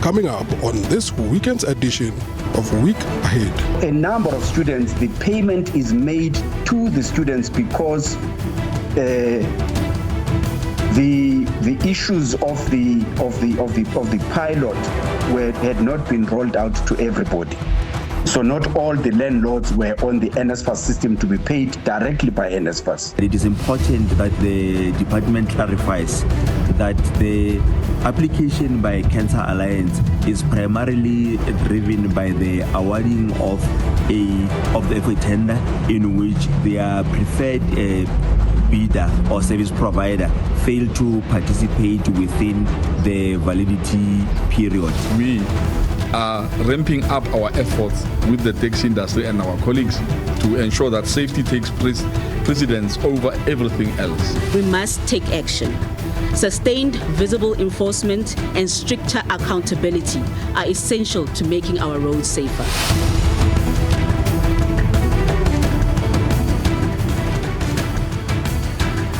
Coming up on this weekend's edition of Week Ahead. A number of students, the payment is made to the students because the issues of the pilot had not been rolled out to everybody. So not all the landlords were on the NSFAS system to be paid directly by NSFAS. It is important that the department clarifies that the application by Cancer Alliance is primarily driven by the awarding of the tender in which their preferred bidder or service provider failed to participate within the validity period. We are ramping up our efforts with the taxi industry and our colleagues to ensure that safety takes precedence over everything else. We must take action. Sustained visible enforcement and stricter accountability are essential to making our roads safer.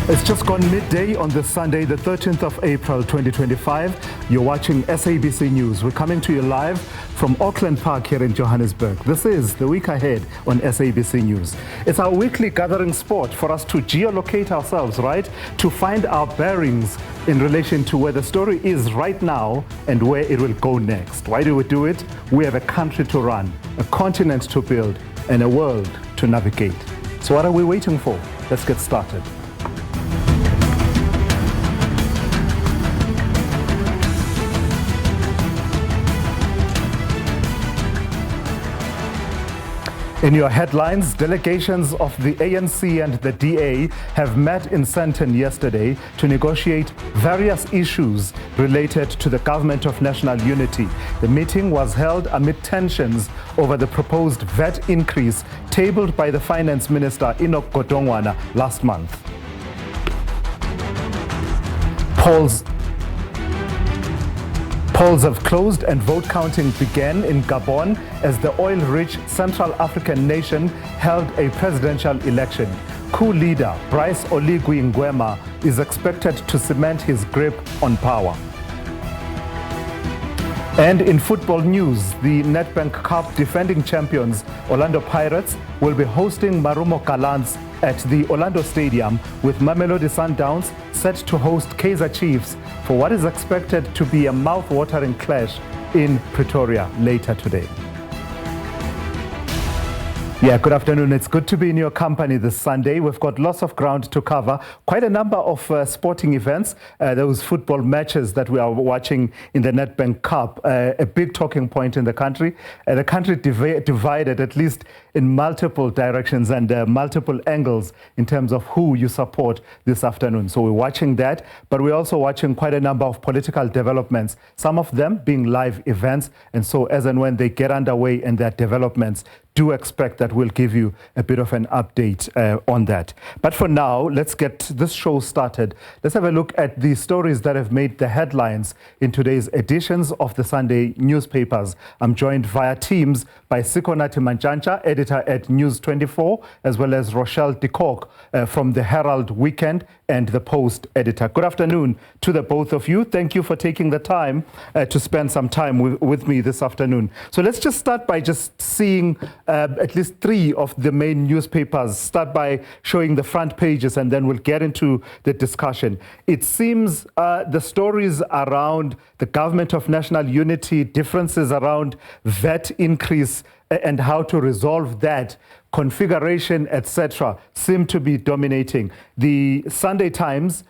It's just gone midday on this Sunday, the 13th of April, 2025. You're watching SABC News. We're coming to you live from Auckland Park here in Johannesburg. This is the Week Ahead on SABC News. It's our weekly gathering spot for us to geolocate ourselves, right? To find our bearings in relation to where the story is right now and where it will go next. Why do we do it? We have a country to run, a continent to build, and a world to navigate. So what are we waiting for? Let's get started. In your headlines, delegations of the ANC and the DA have met in Sandton yesterday to negotiate various issues related to the Government of National Unity. The meeting was held amid tensions over the proposed VAT increase tabled by the Finance Minister Enoch Godongwana last month. Polls have closed and vote counting began in Gabon as the oil-rich Central African nation held a presidential election. Coup leader Brice Oligui Nguema is expected to cement his grip on power. And in football news, the Nedbank Cup defending champions Orlando Pirates will be hosting Marumo Gallants at the Orlando Stadium, with Mamelodi Sundowns set to host Kaizer Chiefs for what is expected to be a mouth-watering clash in Pretoria later today. Yeah, good afternoon. It's good to be in your company this Sunday. We've got lots of ground to cover, quite a number of sporting events, those football matches that we are watching in the Nedbank Cup, a big talking point in the country. The country divided at least in multiple directions and multiple angles in terms of who you support this afternoon. So we're watching that, but we're also watching quite a number of political developments, some of them being live events. And so as and when they get underway and their developments, do expect that we'll give you a bit of an update on that. But for now, let's get this show started. Let's have a look at the stories that have made the headlines in today's editions of the Sunday newspapers. I'm joined via Teams by Sikonati Manjancha, editor at News 24, as well as Rochelle de Kock from the Herald Weekend and the Post editor. Good afternoon to the both of you. Thank you for taking the time to spend some time with me this afternoon. So let's just start by just seeing at least three of the main newspapers. Start by showing the front pages and then we'll get into the discussion. It seems the stories around the Government of National Unity, differences around VAT increase and how to resolve that, configuration, etc., seem to be dominating. The Sunday Times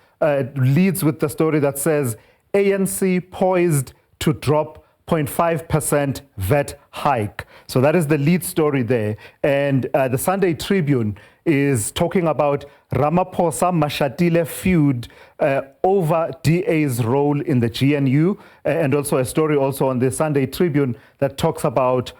leads with the story that says ANC poised to drop 0.5% VAT hike. So that is the lead story there. And the Sunday Tribune is talking about Ramaphosa-Mashatile feud over DA's role in the GNU, and also a story also on the Sunday Tribune that talks about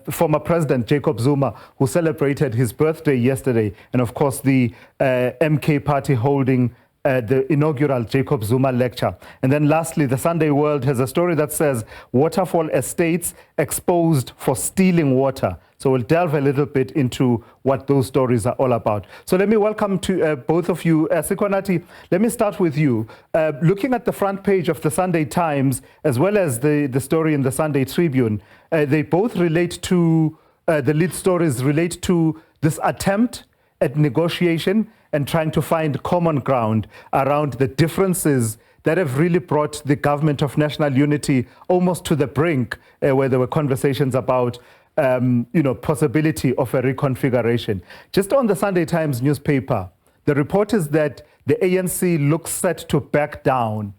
former President Jacob Zuma, who celebrated his birthday yesterday, and of course the MK party holding the inaugural Jacob Zuma lecture. And then lastly, the Sunday World has a story that says waterfall estates exposed for stealing water. So we'll delve a little bit into what those stories are all about. So let me welcome to both of you. Sikonati, let me start with you. Looking at the front page of the Sunday Times, as well as the story in the Sunday Tribune, they both relate to, the lead stories relate to this attempt at negotiation and trying to find common ground around the differences that have really brought the government of national unity almost to the brink, where there were conversations about possibility of a reconfiguration. Just on the Sunday Times newspaper, the report is that the ANC looks set to back down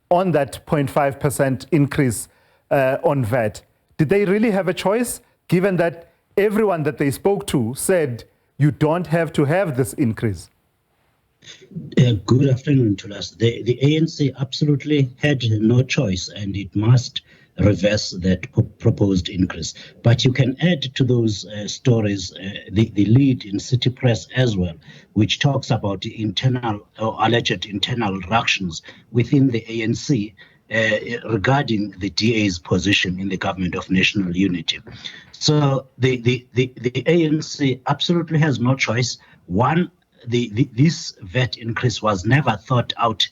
on that 0.5% increase on VAT. Did they really have a choice, given that everyone that they spoke to said you don't have to have this increase? Good afternoon to us. The ANC absolutely had no choice, and it must reverse that proposed increase. But you can add to those stories the lead in City Press as well, which talks about the internal or alleged internal ructions within the ANC regarding the DA's position in the government of national unity. So the ANC absolutely has no choice. One, this VAT increase was never thought out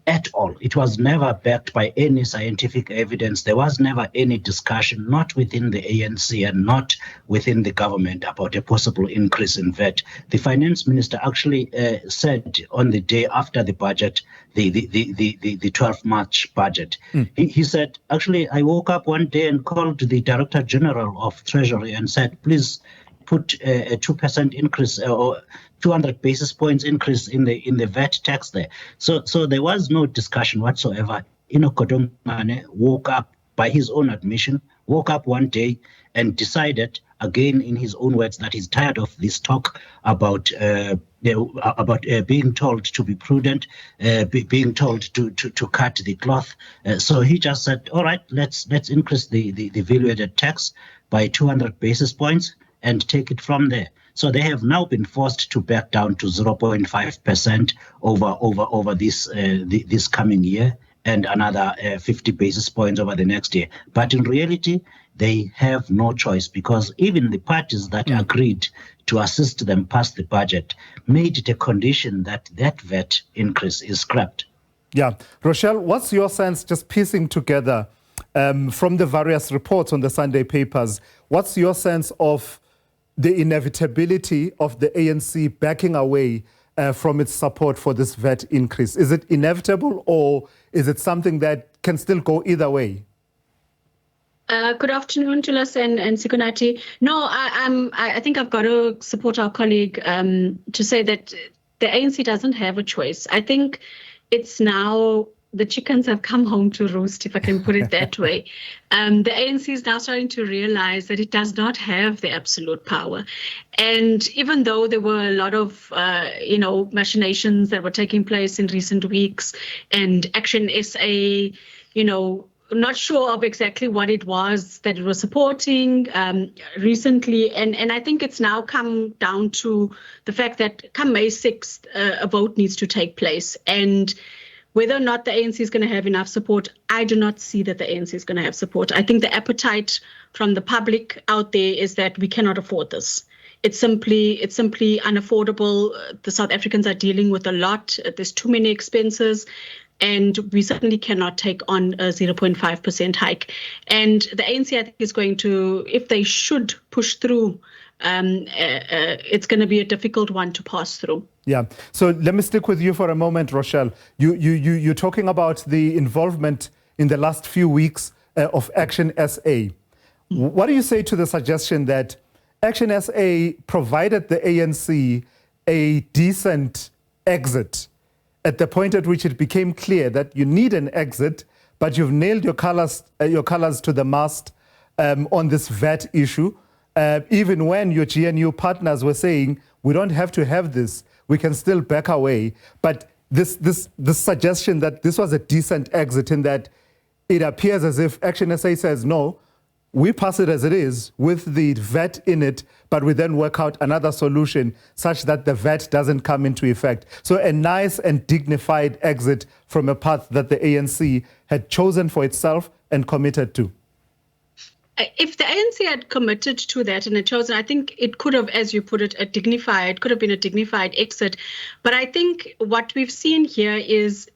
at all. It was never backed by any scientific evidence. There was never any discussion, not within the ANC and not within the government, about a possible increase in VAT. The finance minister actually said on the day after the budget, the 12 March budget, he said, actually, I woke up one day and called the Director General of Treasury and said, please put a 2% increase or 200 basis points increase in the VAT tax there. So there was no discussion whatsoever. Kodongane woke up, by his own admission, woke up one day and decided, again in his own words, that he's tired of this talk about being told to be prudent, being told to cut the cloth. So he just said, all right, let's increase the value-added tax by 200 basis points and take it from there. So they have now been forced to back down to 0.5% over this coming year, and another 50 basis points over the next year. But in reality, they have no choice, because even the parties that agreed to assist them pass the budget made it a condition that VAT increase is scrapped. Yeah. Rochelle, what's your sense, just piecing together from the various reports on the Sunday papers, what's your sense of the inevitability of the ANC backing away from its support for this VAT increase? Is it inevitable, or is it something that can still go either way? Good afternoon, Tulas and Sikonati. No, I think I've got to support our colleague to say that the ANC doesn't have a choice. I think it's now the chickens have come home to roost, if I can put it that way. The ANC is now starting to realize that it does not have the absolute power. And even though there were a lot of, machinations that were taking place in recent weeks, and Action SA, not sure of exactly what it was that it was supporting recently. And I think it's now come down to the fact that come May 6th, a vote needs to take place. And whether or not the ANC is going to have enough support, I do not see that the ANC is going to have support. I think the appetite from the public out there is that we cannot afford this. It's simply unaffordable. The South Africans are dealing with a lot. There's too many expenses, and we certainly cannot take on a 0.5% hike. And the ANC, I think, is going to, if they should push through, it's going to be a difficult one to pass through. Yeah. So let me stick with you for a moment, Rochelle. You're talking about the involvement in the last few weeks of Action SA. What do you say to the suggestion that Action SA provided the ANC a decent exit at the point at which it became clear that you need an exit, but you've nailed your colours to the mast on this VAT issue, even when your GNU partners were saying, we don't have to have this, we can still back away. But this suggestion that this was a decent exit, in that it appears as if Action SA says, no, we pass it as it is with the vet in it, but we then work out another solution such that the vet doesn't come into effect. So a nice and dignified exit from a path that the ANC had chosen for itself and committed to. If the ANC had committed to that and had chosen, I think it could have, as you put it, could have been a dignified exit. But I think what we've seen here is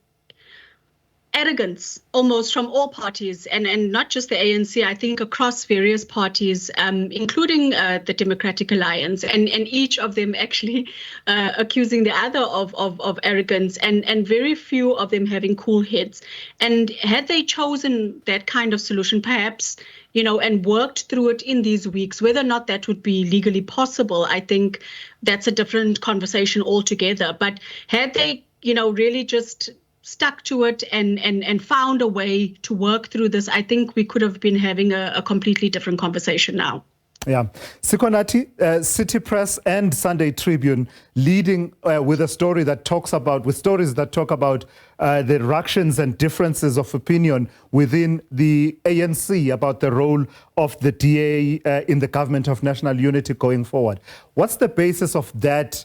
arrogance almost from all parties, and not just the ANC, I think across various parties, including the Democratic Alliance, and each of them actually accusing the other of arrogance, and very few of them having cool heads. And had they chosen that kind of solution, perhaps, and worked through it in these weeks, whether or not that would be legally possible, I think that's a different conversation altogether. But had they, really just stuck to it and found a way to work through this, I think we could have been having a completely different conversation now. Yeah. Sikonati, City Press and Sunday Tribune leading with stories that talk about the ructions and differences of opinion within the ANC about the role of the DA in the government of national unity going forward. What's the basis of that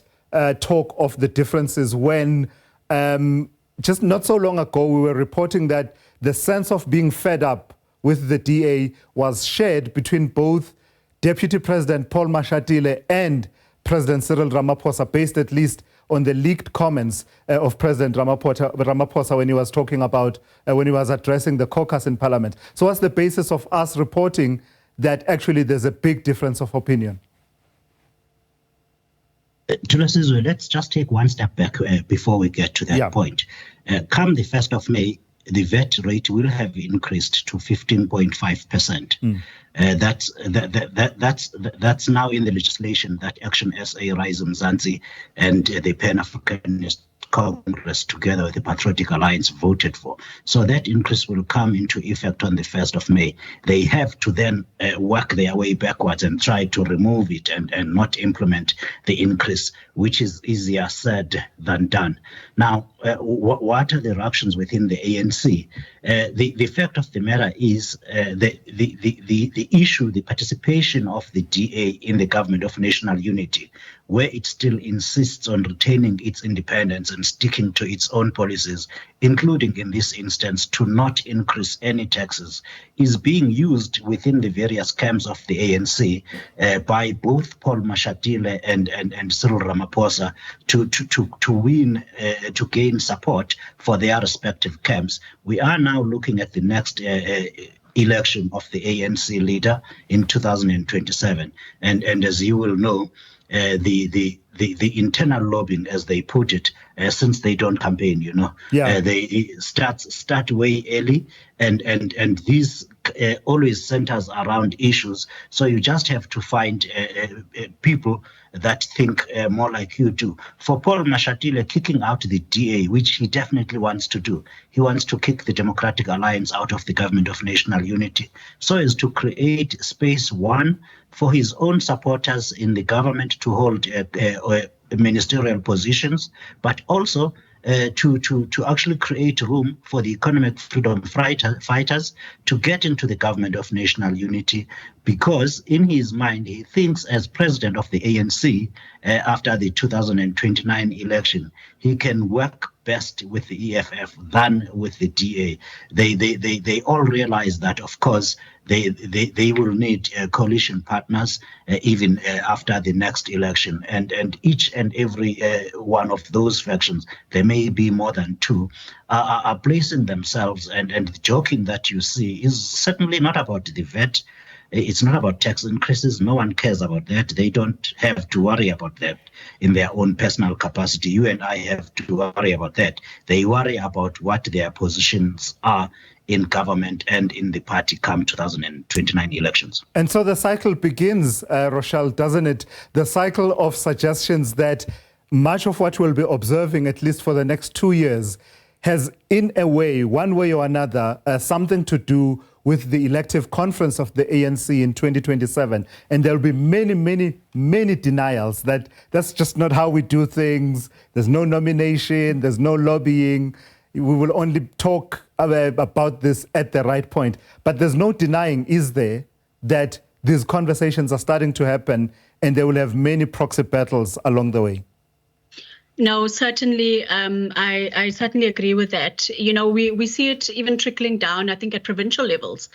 talk of the differences when just not so long ago we were reporting that the sense of being fed up with the DA was shared between both Deputy President Paul Mashatile and President Cyril Ramaphosa, based at least on the leaked comments of President Ramaphosa when he was talking about, when he was addressing the caucus in Parliament. So what's the basis of us reporting that actually there's a big difference of opinion? Let's just take one step back before we get to that point. Come the 1st of May, the VAT rate will have increased to 15.5%. That's now in the legislation that Action SA, Rise Mzansi, and the Pan-Africanist Congress, together with the Patriotic Alliance, voted for. So that increase will come into effect on the 1st of May. They have to then work their way backwards and try to remove it and not implement the increase, which is easier said than done. Now, what are the reactions within the ANC? The fact of the matter is the issue, the participation of the DA in the government of national unity, where it still insists on retaining its independence and sticking to its own policies, including in this instance to not increase any taxes, is being used within the various camps of the ANC by both Paul Mashatile and Cyril Ramaphosa to win, to gain support for their respective camps. We are now looking at the next election of the ANC leader in 2027, and as you will know, the internal lobbying, as they put it, since they don't campaign, they start way early, and these always centers around issues. So you just have to find people that think more like you do. For Paul Mashatile, kicking out the DA, which he definitely wants to do, he wants to kick the Democratic Alliance out of the government of national unity, so as to create space, one, for his own supporters in the government to hold ministerial positions, but also to actually create room for the economic freedom fighters to get into the government of national unity, because in his mind he thinks, as president of the ANC after the 2029 election, he can work best with the EFF than with the DA. They all realize that, of course, they will need coalition partners even after the next election, and each and every one of those factions, there may be more than two, are placing themselves, and the joking that you see is certainly not about the VAT. It's not about tax increases. No one cares about that. They don't have to worry about that in their own personal capacity. You and I have to worry about that. They worry about what their positions are in government and in the party come 2029 elections. And so the cycle begins, Rochelle, doesn't it? The cycle of suggestions that much of what we'll be observing, at least for the next 2 years, has in a way, one way or another, something to do with the elective conference of the ANC in 2027. And there'll be many, many, many denials that that's just not how we do things. There's no nomination, there's no lobbying. We will only talk about this at the right point. But there's no denying, is there, that these conversations are starting to happen and they will have many proxy battles along the way? No, certainly. I certainly agree with that. We see it even trickling down, I think, at provincial levels,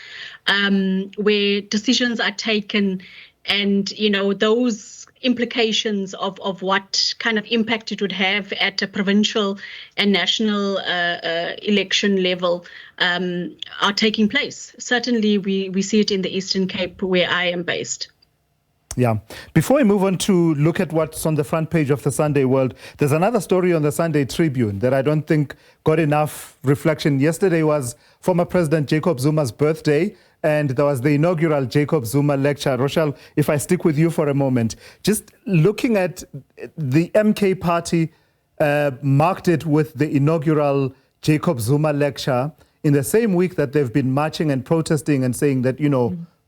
where decisions are taken and, those implications of what kind of impact it would have at a provincial and national election level are taking place. Certainly, we see it in the Eastern Cape where I am based. Yeah. Before we move on to look at what's on the front page of the Sunday World, there's another story on the Sunday Tribune that I don't think got enough reflection. Yesterday was former President Jacob Zuma's birthday, and there was the inaugural Jacob Zuma lecture. Rochelle, if I stick with you for a moment, just looking at the MK party marked it with the inaugural Jacob Zuma lecture in the same week that they've been marching and protesting and saying that,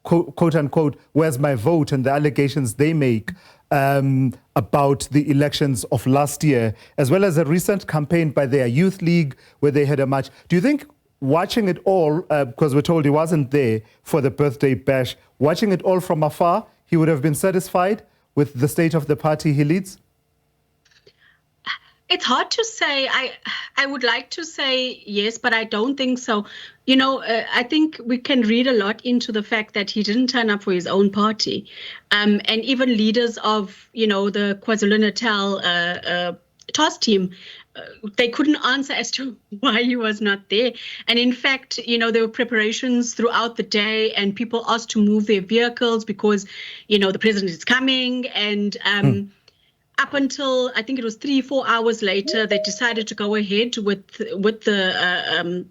quote unquote, where's my vote, and the allegations they make about the elections of last year, as well as a recent campaign by their youth league where they had a march. Do you think watching it all, because we're told he wasn't there for the birthday bash, watching it all from afar, he would have been satisfied with the state of the party he leads? It's hard to say. I would like to say yes, but I don't think so. I think we can read a lot into the fact that he didn't turn up for his own party. And even leaders of, the KwaZulu-Natal task team, they couldn't answer as to why he was not there. And in fact, there were preparations throughout the day and people asked to move their vehicles because, the president is coming. And up until I think it was 3-4 hours later, they decided to go ahead with the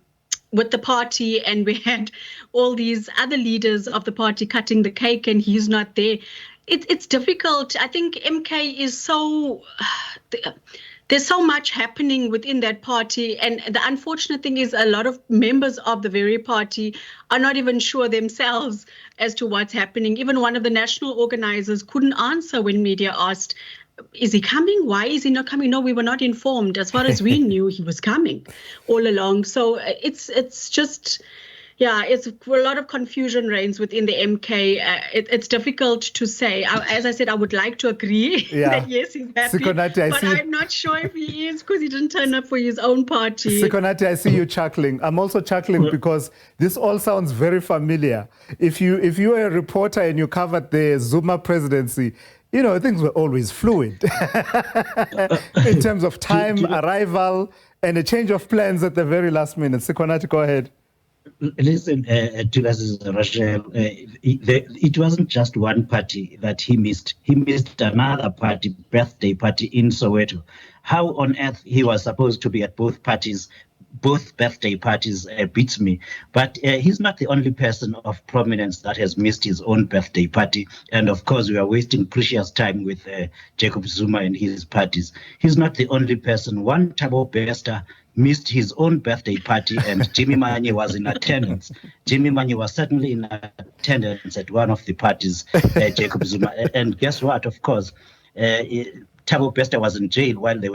party, and we had all these other leaders of the party cutting the cake, and he's not there. It's difficult. I think MK is so. There's so much happening within that party, and the unfortunate thing is a lot of members of the very party are not even sure themselves as to what's happening. Even one of the national organizers couldn't answer when media asked, is he coming? Why is he not coming? No, we were not informed. As far as we knew, he was coming all along. So it's just, it's a lot of confusion reigns within the MK. It's difficult to say. As I said, I would like to agree that yes, he's happy, but I'm not sure if he is because he didn't turn up for his own party. Sikonati, I see you chuckling. I'm also chuckling because this all sounds very familiar. If you were a reporter and you covered the Zuma presidency, things were always fluid in terms of time, arrival, and a change of plans at the very last minute. Sikonati, go ahead. Listen, to Rochelle, it wasn't just one party that he missed. He missed another party, birthday party in Soweto. How on earth he was supposed to be at both birthday parties beats me. But he's not the only person of prominence that has missed his own birthday party. And of course, we are wasting precious time with Jacob Zuma and his parties. He's not the only person. One Thabo Bester missed his own birthday party, and Jimmy Manye was in attendance. Jimmy Manye was certainly in attendance at one of the parties, Jacob Zuma. And guess what? Of course, Thabo Bester was in jail while they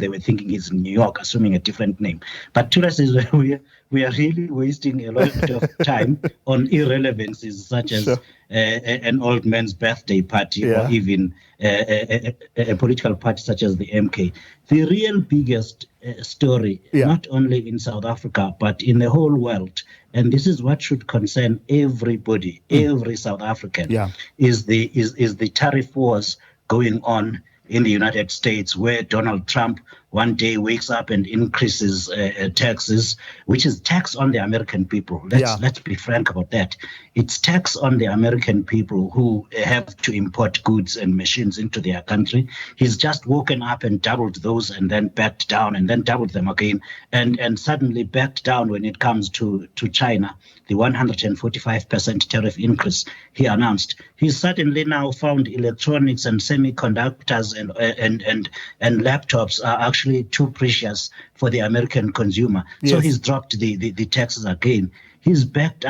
were thinking he's in New York, assuming a different name. But Tula says we are really wasting a lot of time on irrelevancies such as an old man's birthday party or even a political party such as the MK. The real biggest story, not only in South Africa, but in the whole world, and this is what should concern everybody, every South African, is the tariff wars going on in the United States, where Donald Trump one day wakes up and increases taxes, which is tax on the American people. Let's be frank about that. It's tax on the American people who have to import goods and machines into their country. He's just woken up and doubled those and then backed down and then doubled them again and suddenly backed down when it comes to China, the 145% tariff increase he announced. He's suddenly now found electronics and semiconductors and laptops are actually too precious for the American consumer. So he's dropped the taxes again. He's backed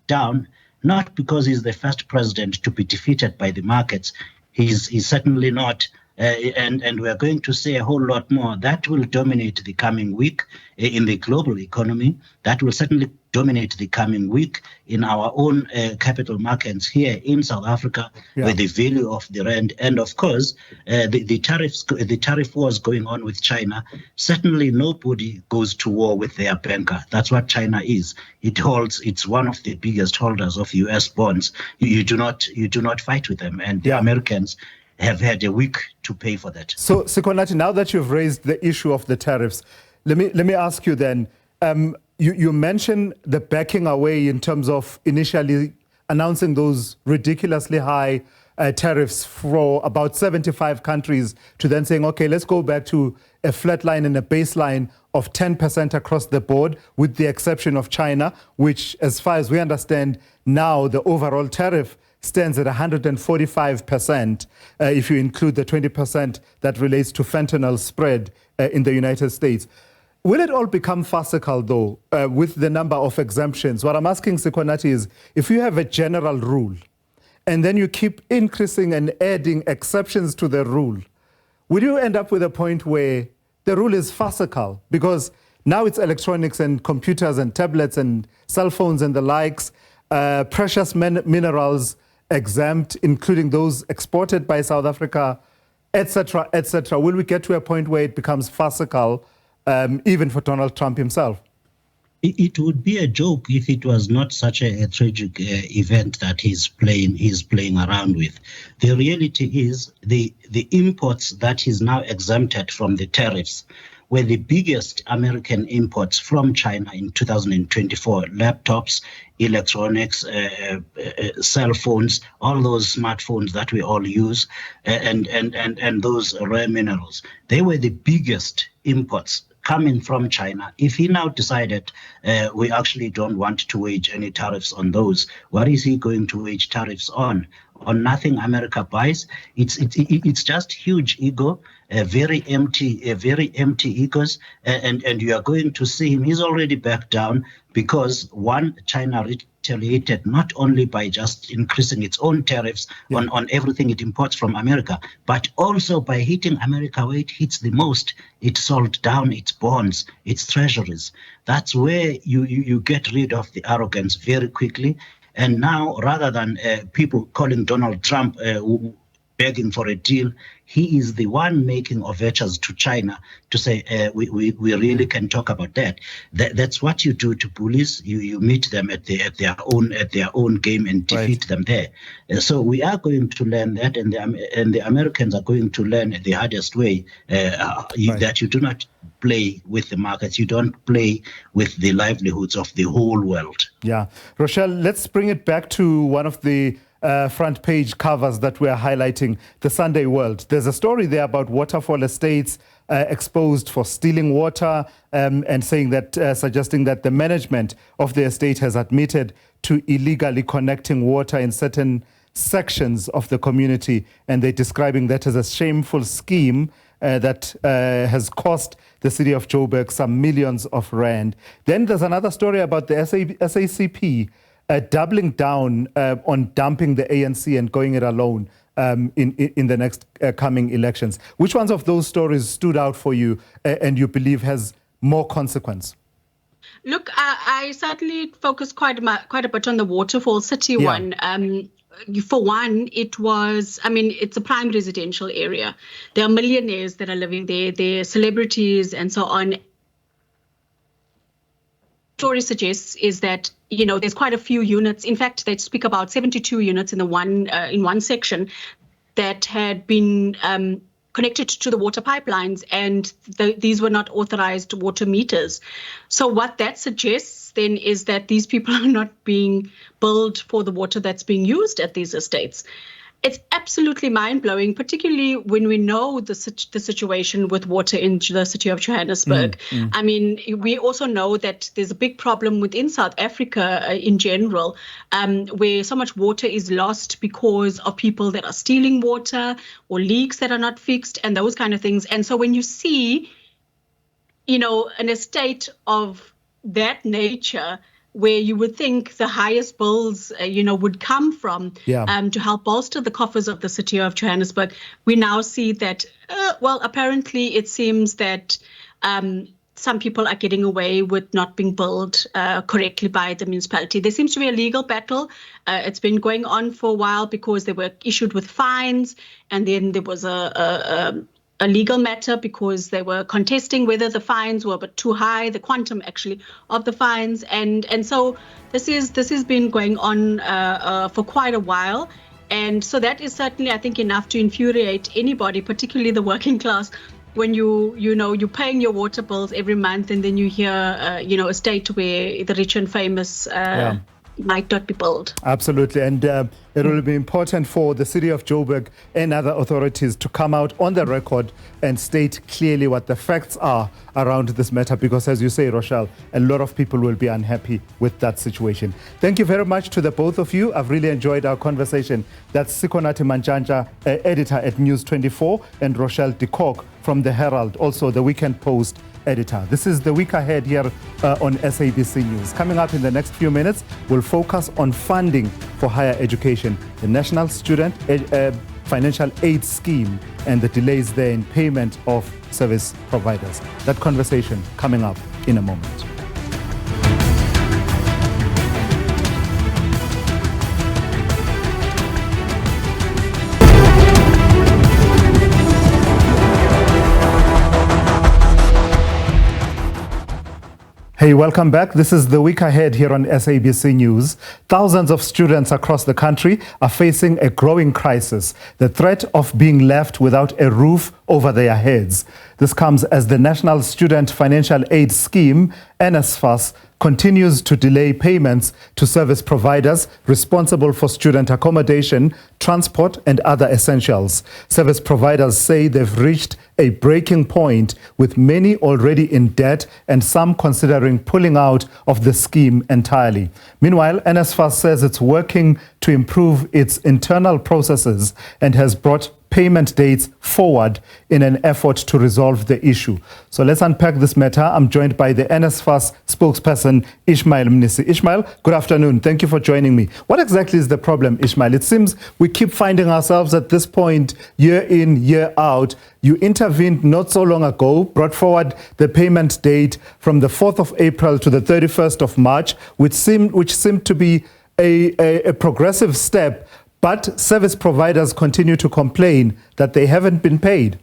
down, not because he's the first president to be defeated by the markets. He's certainly not and we're going to see a whole lot more. That will dominate the coming week in the global economy. That will certainly dominate the coming week in our own capital markets here in South Africa, with the value of the rand, and of course the tariff wars going on with China. Certainly, nobody goes to war with their banker. That's what China is. It's one of the biggest holders of U.S. bonds. You do not fight with them, and the Americans have had a week to pay for that. So, Sikonathi, now that you've raised the issue of the tariffs, let me ask you then. You mentioned the backing away in terms of initially announcing those ridiculously high tariffs for about 75 countries to then saying, okay, let's go back to a flat line and a baseline of 10% across the board, with the exception of China, which, as far as we understand now, the overall tariff stands at 145% if you include the 20% that relates to fentanyl spread in the United States. Will it all become farcical, though, with the number of exemptions? What I'm asking, Sikonathi, is if you have a general rule and then you keep increasing and adding exceptions to the rule, will you end up with a point where the rule is farcical? Because now it's electronics and computers and tablets and cell phones and the likes, precious minerals exempt, including those exported by South Africa, etc., etc. Will we get to a point where it becomes farcical, even for Donald Trump himself? It would be a joke if it was not such a tragic event that he's playing around with. The reality is the imports that he's now exempted from the tariffs were the biggest American imports from China in 2024. Laptops, electronics, cell phones, all those smartphones that we all use, and those rare minerals. They were the biggest imports coming from China. If he now decided we actually don't want to wage any tariffs on those, what is he going to wage tariffs on? On nothing America buys? It's just huge ego, very empty egos, and you are going to see him. He's already backed down because China retaliated not only by just increasing its own tariffs on everything it imports from America, but also by hitting America where it hits the most. It sold down its bonds, its treasuries. That's where you get rid of the arrogance very quickly. And now, rather than people calling Donald Trump begging for a deal, he is the one making overtures to China to say we really can talk about that. That's what you do to bullies. You meet them at their own game and defeat them there. So we are going to learn that, and the Americans are going to learn the hardest way that you do not play with the markets. You don't play with the livelihoods of the whole world. Yeah. Rochelle, let's bring it back to one of the front page covers that we're highlighting, the Sunday World. There's a story there about waterfall estates exposed for stealing water, and saying that, suggesting that the management of the estate has admitted to illegally connecting water in certain sections of the community, and they're describing that as a shameful scheme that has cost the city of Joburg some millions of rand. Then there's another story about the SACP doubling down on dumping the ANC and going it alone in the next coming elections. Which ones of those stories stood out for you and you believe has more consequence? Look, I certainly focused quite a bit on the Waterfall City one. For one, it's a prime residential area. There are millionaires that are living there. There are celebrities and so on. Story suggests is that there's quite a few units. In fact, they speak about 72 units in one section that had been connected to the water pipelines, and these were not authorized water meters. So what that suggests then is that these people are not being billed for the water that's being used at these estates. It's absolutely mind-blowing, particularly when we know the situation with water in the city of Johannesburg. I mean, we also know that there's a big problem within South Africa in general, where so much water is lost because of people that are stealing water or leaks that are not fixed and those kind of things. And so when you see, an estate of that nature where you would think the highest bills, would come from to help bolster the coffers of the city of Johannesburg. We now see that, apparently it seems that some people are getting away with not being billed correctly by the municipality. There seems to be a legal battle. It's been going on for a while because they were issued with fines, and then there was a legal matter because they were contesting whether the fines were too high, the quantum actually of the fines, and so this has been going on for quite a while, and so that is certainly, I think, enough to infuriate anybody, particularly the working class, when you're paying your water bills every month, and then you hear a state where the rich and famous might not be billed. Absolutely, and it will be important for the city of Joburg and other authorities to come out on the record and state clearly what the facts are around this matter, because as you say, Rochelle, a lot of people will be unhappy with that situation. Thank you very much to the both of you. I've really enjoyed our conversation. That's Sikonati Manjanja, editor at News 24, and Rochelle de Kock from the Herald, also the Weekend Post editor. This is the week ahead here on SABC News. Coming up in the next few minutes, we'll focus on funding for higher education, the National Student Financial Aid Scheme, and the delays there in payment of service providers. That conversation coming up in a moment. Hey, welcome back. This is the week ahead here on SABC News. Thousands of students across the country are facing a growing crisis, the threat of being left without a roof over their heads. This comes as the National Student Financial Aid Scheme, NSFAS, continues to delay payments to service providers responsible for student accommodation, transport, and other essentials. Service providers say they've reached a breaking point, with many already in debt and some considering pulling out of the scheme entirely. Meanwhile, NSFAS says it's working to improve its internal processes and has brought payment dates forward in an effort to resolve the issue. So let's unpack this matter. I'm joined by the NSFAS spokesperson, Ishmael Mnisi. Ishmael, good afternoon. Thank you for joining me. What exactly is the problem, Ishmael? It seems we keep finding ourselves at this point, year in, year out. You intervened not so long ago, brought forward the payment date from the 4th of April to the 31st of March, which seemed to be a progressive step. But service providers continue to complain that they haven't been paid.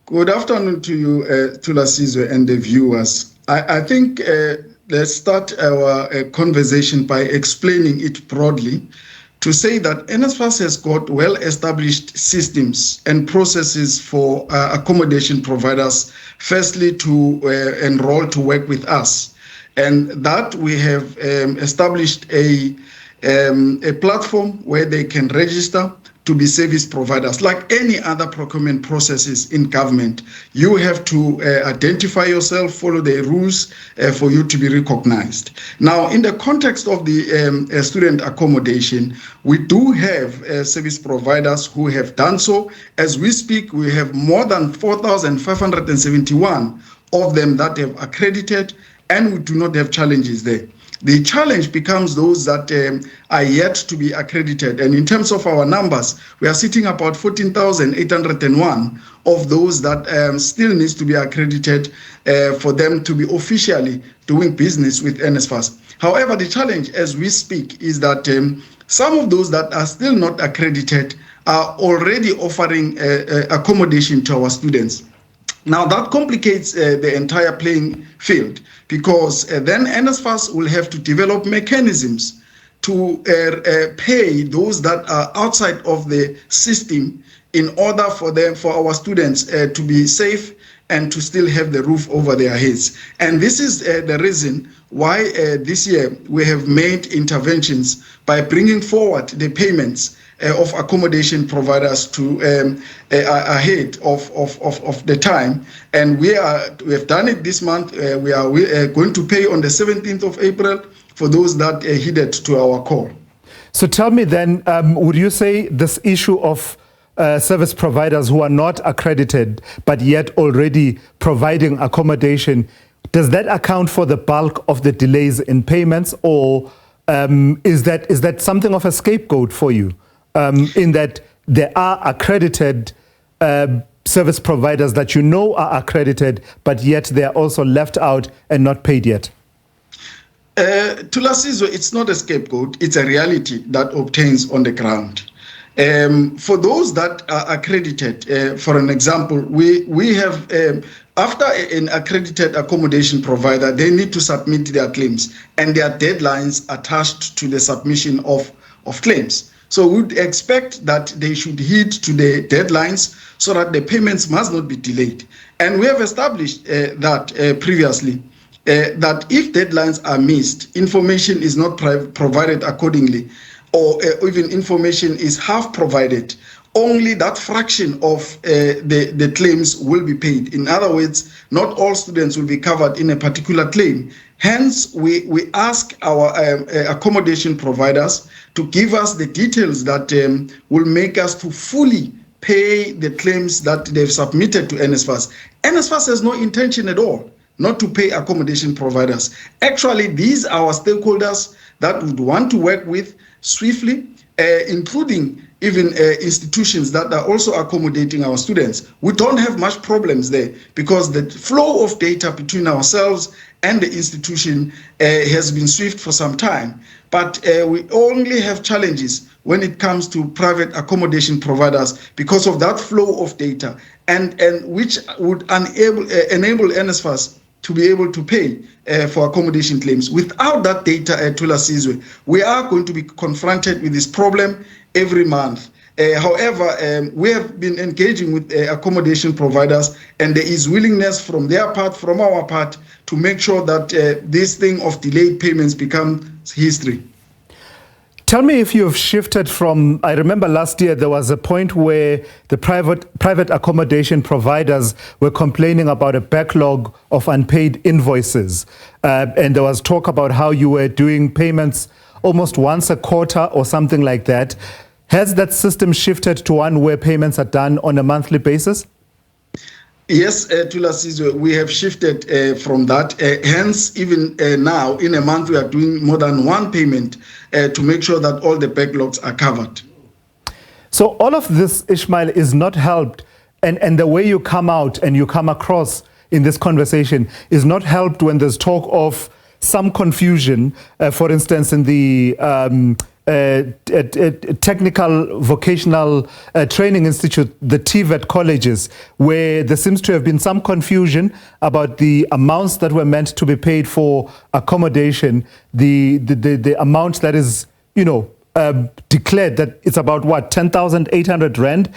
Good afternoon to you, Thulasizwe, and the viewers. I think let's start our conversation by explaining it broadly, to say that NSFAS has got well-established systems and processes for accommodation providers, firstly to enroll to work with us. And that we have established a platform where they can register to be service providers. Like any other procurement processes in government, you have to identify yourself, follow the rules for you to be recognized. Now, in the context of the student accommodation, we do have service providers who have done so. As we speak, we have more than 4,571 of them that have accredited, and we do not have challenges there. The challenge becomes those that are yet to be accredited. And in terms of our numbers, we are sitting about 14,801 of those that still needs to be accredited for them to be officially doing business with NSFAS. However, the challenge as we speak is that some of those that are still not accredited are already offering accommodation to our students. Now, that complicates the entire playing field, because then NSFAS will have to develop mechanisms to pay those that are outside of the system in order for our students to be safe and to still have the roof over their heads. And this is the reason why this year we have made interventions by bringing forward the payments of accommodation providers to ahead of the time, and we have done it this month. We are going to pay on the 17th of April for those that heeded to our call. So tell me then, would you say this issue of service providers who are not accredited but yet already providing accommodation, does that account for the bulk of the delays in payments, or is that something of a scapegoat for you, in that there are accredited service providers that you know are accredited, but yet they are also left out and not paid yet? Thulasizwe, it's not a scapegoat, it's a reality that obtains on the ground. For those that are accredited, for an example, we have, after an accredited accommodation provider, they need to submit their claims, and there are deadlines attached to the submission of claims. So we would expect that they should heed to the deadlines so that the payments must not be delayed. And we have established that previously, that if deadlines are missed, information is not provided accordingly, or even information is half provided, only that fraction of the claims will be paid. In other words, not all students will be covered in a particular claim. Hence, we ask our accommodation providers to give us the details that will make us to fully pay the claims that they've submitted to NSFAS. NSFAS has no intention at all not to pay accommodation providers. Actually, these are our stakeholders that would want to work with swiftly, including even institutions that are also accommodating our students. We don't have much problems there because the flow of data between ourselves and the institution has been swift for some time. But we only have challenges when it comes to private accommodation providers because of that flow of data, and which would enable NSFAS to be able to pay for accommodation claims. Without that data, Thulasizwe, we are going to be confronted with this problem every month. However, we have been engaging with accommodation providers, and there is willingness from their part, from our part, to make sure that this thing of delayed payments becomes history. Tell me if you have shifted from, I remember last year there was a point where the private accommodation providers were complaining about a backlog of unpaid invoices. And there was talk about how you were doing payments almost once a quarter or something like that. Has that system shifted to one where payments are done on a monthly basis? Yes, Thulasizwe, we have shifted from that. Hence, even now, in a month, we are doing more than one payment to make sure that all the backlogs are covered. So all of this, Ishmael, is not helped, and the way you come out and you come across in this conversation is not helped when there's talk of some confusion, for instance, in the technical vocational training institute, the TVET colleges, where there seems to have been some confusion about the amounts that were meant to be paid for accommodation, the amount that is, declared that it's about what, 10,800 rand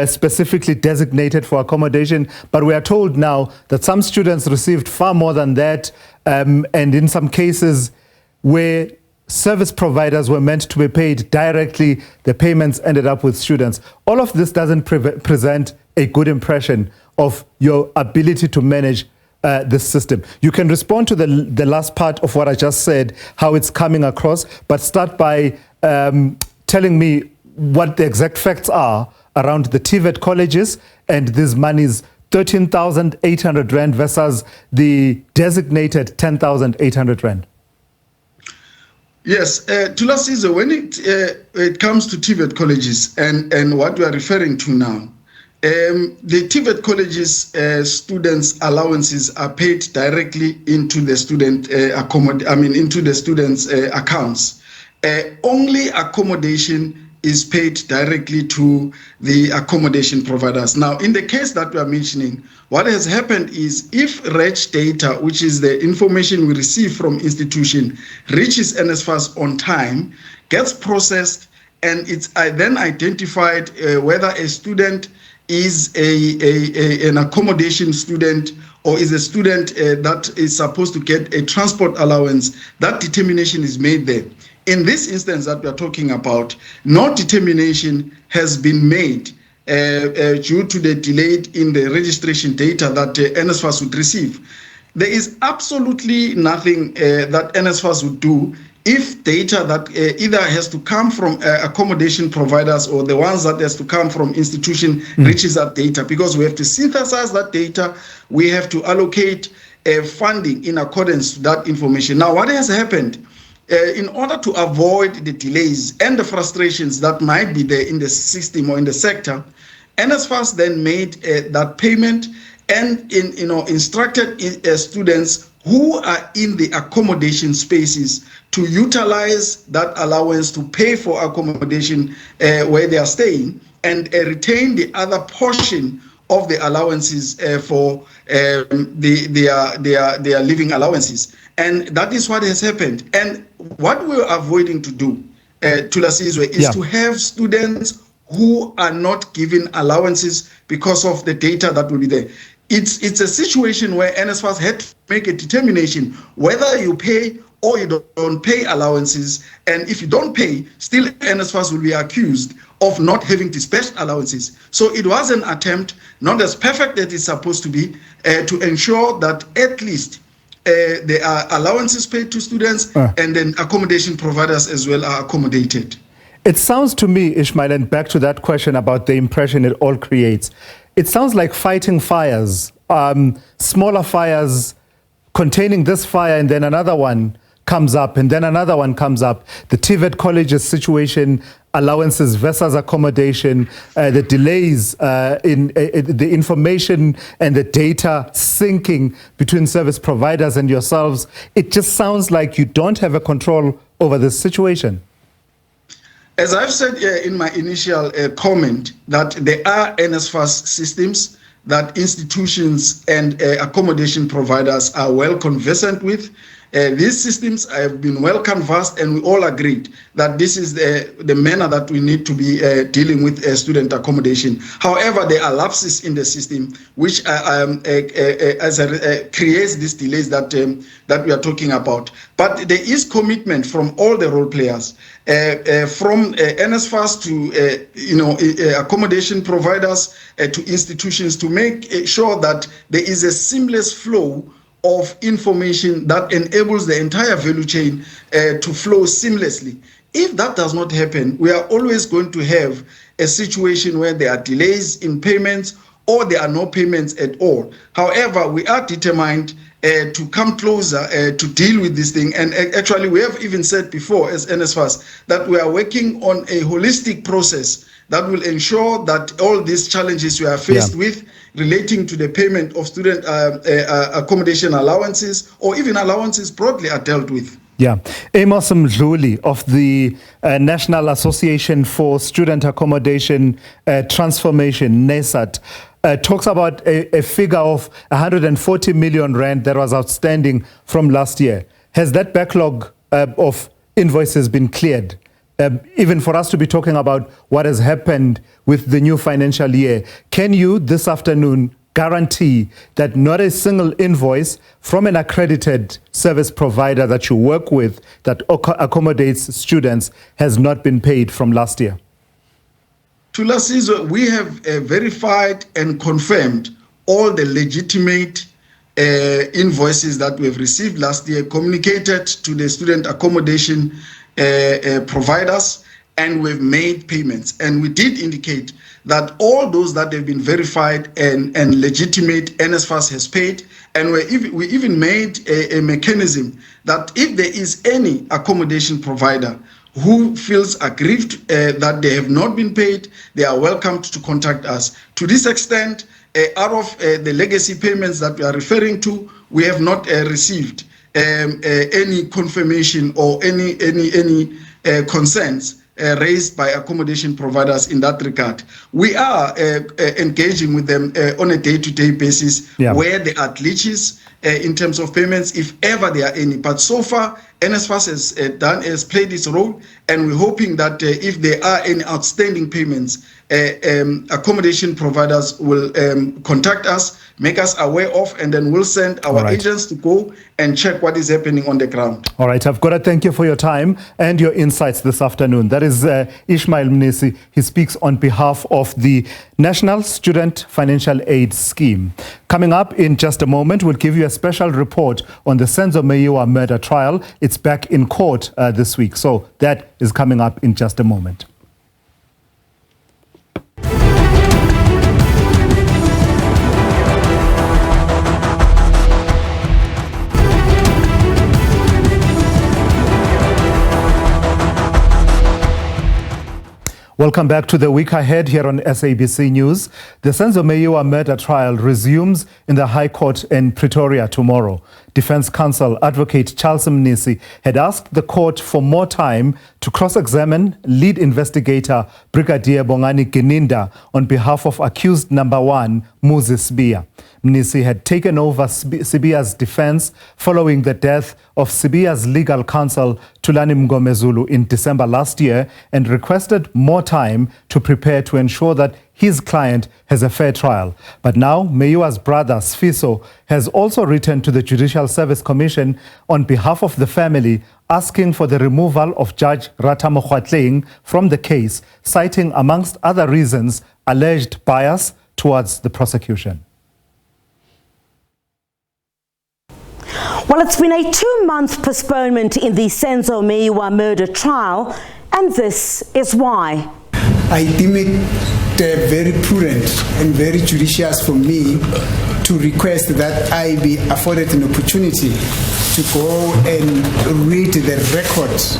specifically designated for accommodation. But we are told now that some students received far more than that, and in some cases where service providers were meant to be paid directly, the payments ended up with students. All of this doesn't present a good impression of your ability to manage this system. You can respond to the last part of what I just said, how it's coming across, but start by telling me what the exact facts are around the TVET colleges and these monies, 13,800 rand versus the designated 10,800 rand. Yes, Thulasizwe, when it comes to TVET colleges and what we are referring to now, the TVET colleges students' allowances are paid directly into the student into the students' accounts. Only accommodation is paid directly to the accommodation providers. Now, in the case that we are mentioning, what has happened is if reg data, which is the information we receive from institution, reaches NSFAS on time, gets processed, and it's then identified whether a student is an accommodation student or is a student that is supposed to get a transport allowance, that determination is made there. In this instance that we are talking about, no determination has been made due to the delay in the registration data that NSFAS would receive. There is absolutely nothing that NSFAS would do if data that either has to come from accommodation providers or the ones that has to come from institution reaches that data, because we have to synthesize that data, we have to allocate funding in accordance to that information. Now, what has happened? In order to avoid the delays and the frustrations that might be there in the system or in the sector, NSFAS then made that payment and instructed students who are in the accommodation spaces to utilize that allowance to pay for accommodation where they are staying and retain the other portion of the allowances for their living allowances. And that is what has happened. And what we're avoiding to do, Thulasizwe, is to have students who are not given allowances because of the data that will be there. It's a situation where NSFAS had to make a determination whether you pay or you don't pay allowances. And if you don't pay, still NSFAS will be accused of not having dispatched allowances. So it was an attempt, not as perfect as it's supposed to be, to ensure that at least there are allowances paid to students and then accommodation providers as well are accommodated. It sounds to me, Ishmael, and back to that question about the impression it all creates, it sounds like fighting fires, smaller fires containing this fire, and then another one comes up, and then another one comes up. The TVET college's situation, allowances versus accommodation, the delays in the information and the data syncing between service providers and yourselves. It just sounds like you don't have a control over this situation. As I've said in my initial comment, that there are NSFAS systems that institutions and accommodation providers are well conversant with. These systems have been well canvassed, and we all agreed that this is the manner that we need to be dealing with student accommodation. However, there are lapses in the system which creates these delays that we are talking about. But there is commitment from all the role players, from NSFAS to accommodation providers to institutions, to make sure that there is a seamless flow of information that enables the entire value chain to flow seamlessly. If that does not happen, we are always going to have a situation where there are delays in payments or there are no payments at all. However, we are determined to come closer to deal with this thing. And actually, we have even said before as NSFAS that we are working on a holistic process that will ensure that all these challenges we are faced with relating to the payment of student accommodation allowances or even allowances broadly are dealt with. Yeah. Amos Mdluli of the National Association for Student Accommodation Transformation, NSAT, talks about a figure of 140 million rand that was outstanding from last year. Has that backlog of invoices been cleared? Even for us to be talking about what has happened with the new financial year, can you this afternoon guarantee that not a single invoice from an accredited service provider that you work with that accommodates students has not been paid from last year? Thulasizwe, we have verified and confirmed all the legitimate invoices that we have received last year, communicated to the student accommodation providers, and we've made payments. And we did indicate that all those that have been verified and legitimate, NSFAS has paid. And we even made a mechanism that if there is any accommodation provider who feels aggrieved that they have not been paid, they are welcome to contact us. To this extent, out of the legacy payments that we are referring to, we have not received any confirmation or any concerns raised by accommodation providers in that regard. We are engaging with them on a day-to-day basis where there are glitches in terms of payments, if ever there are any. But so far, NSFAS has played its role, and we're hoping that if there are any outstanding payments, accommodation providers will contact us, make us aware of, and then we'll send our agents to go and check what is happening on the ground. All right, I've got to thank you for your time and your insights this afternoon. That is Ishmael Mnisi. He speaks on behalf of the National Student Financial Aid Scheme. Coming up in just a moment, we'll give you a special report on the Senzo Meyiwa murder trial. It's back in court this week, so that is coming up in just a moment. Welcome back to the week ahead here on SABC News. The Senzo Meyiwa murder trial resumes in the High Court in Pretoria tomorrow. Defense counsel Advocate Charles Mnisi had asked the court for more time to cross-examine lead investigator Brigadier Bongani Gininda on behalf of accused number 1, Muzi Sibiya. Mnisi had taken over Sibiya's defense following the death of Sibiya's legal counsel Thulani Mngomezulu in December last year and requested more time to prepare to ensure that his client has a fair trial. But now, Meyiwa's brother, Sfiso, has also written to the Judicial Service Commission on behalf of the family, asking for the removal of Judge Ratamokgwatleng from the case, citing, amongst other reasons, alleged bias towards the prosecution. Well, it's been a 2-month postponement in the Senzo Meyiwa murder trial, and this is why. I deem it very prudent and very judicious for me to request that I be afforded an opportunity to go and read the records,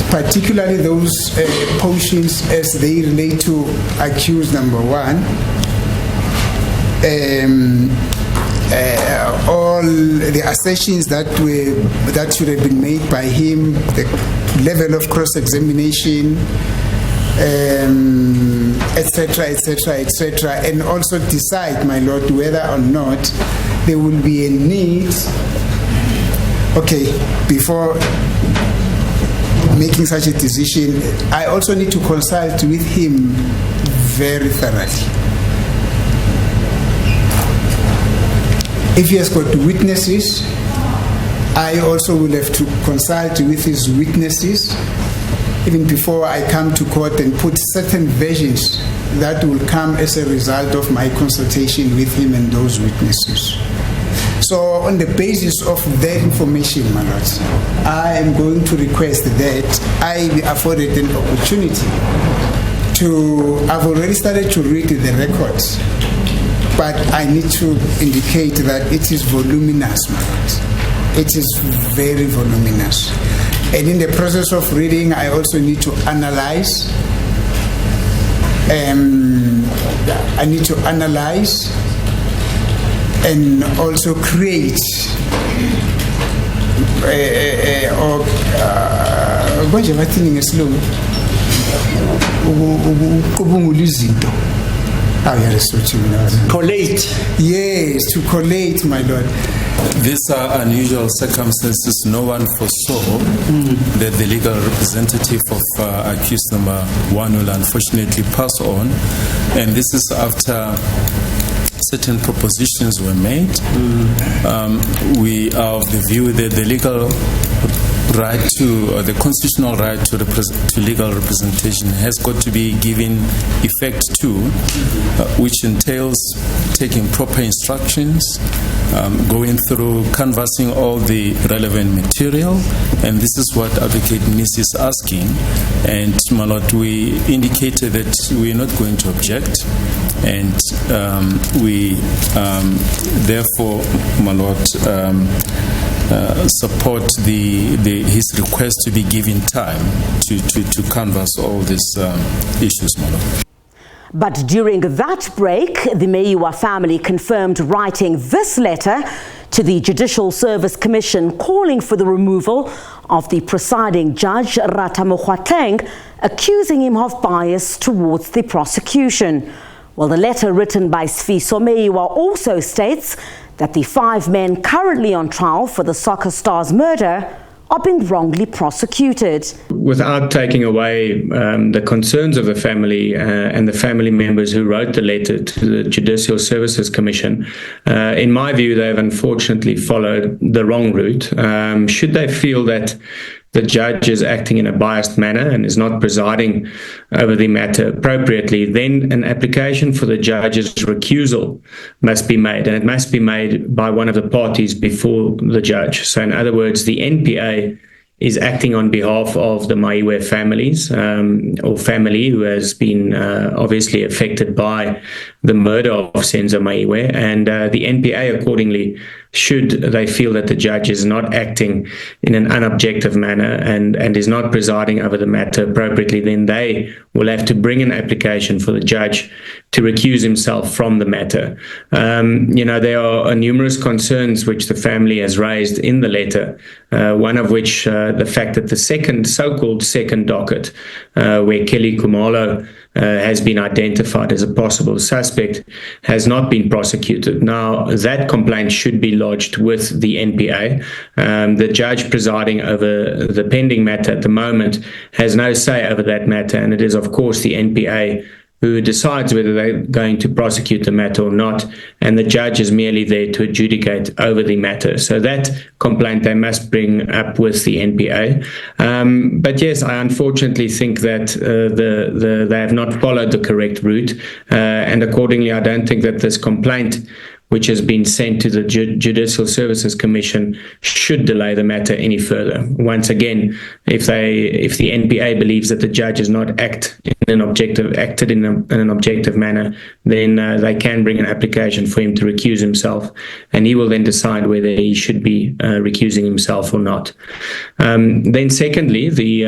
particularly those portions as they relate to accused number 1. All the assertions that should have been made by him, the level of cross-examination, etc., etc., etc., and also decide, my lord, whether or not there will be a need, before making such a decision. I also need to consult with him very thoroughly. If he has got witnesses, I also will have to consult with his witnesses even before I come to court and put certain versions that will come as a result of my consultation with him and those witnesses. So on the basis of that information, my lords, I am going to request that I be afforded an opportunity I've already started to read the records, but I need to indicate that it is voluminous, my lords. It is very voluminous. And in the process of reading, I also need to analyze. I need to analyze and also create collate. Yes, to collate, my lord. These are unusual circumstances. No one foresaw that the legal representative of accused number 1 will unfortunately pass on, and this is after certain propositions were made. We are of the view that the legal right to, or the constitutional right to legal representation has got to be given effect to, which entails taking proper instructions, going through, canvassing all the relevant material, and this is what Advocate Nis is asking. And my lord, we indicated that we are not going to object, and we therefore, my lord, support his request to be given time to canvass all these issues, my lord. But during that break, the Meyiwa family confirmed writing this letter to the Judicial Service Commission calling for the removal of the presiding judge, Ratamokgwatleng, accusing him of bias towards the prosecution. Well, the letter written by Senzo Meyiwa also states that the 5 men currently on trial for the soccer star's murder are being wrongly prosecuted. Without taking away the concerns of the family and the family members who wrote the letter to the Judicial Services Commission, in my view, they have unfortunately followed the wrong route. Should they feel that the judge is acting in a biased manner and is not presiding over the matter appropriately, then an application for the judge's recusal must be made, and it must be made by one of the parties before the judge. So in other words, the NPA is acting on behalf of the Meyiwa families or family who has been obviously affected by the murder of Senzo Meyiwa, and the NPA accordingly, should they feel that the judge is not acting in an unobjective manner and is not presiding over the matter appropriately, then they will have to bring an application for the judge to recuse himself from the matter. There are numerous concerns which the family has raised in the letter, one of which the fact that the so-called second docket, where Kelly Khumalo has been identified as a possible suspect, has not been prosecuted. Now, that complaint should be lodged with the NPA. The judge presiding over the pending matter at the moment has no say over that matter, and it is, of course, the NPA who decides whether they're going to prosecute the matter or not, and the judge is merely there to adjudicate over the matter. So that complaint they must bring up with the NPA. But yes, I unfortunately think that they have not followed the correct route, and accordingly, I don't think that this complaint, which has been sent to the Judicial Services Commission, should delay the matter any further. Once again, if the NPA believes that the judge has not acted in an objective manner, then they can bring an application for him to recuse himself, and he will then decide whether he should be recusing himself or not. Then secondly, the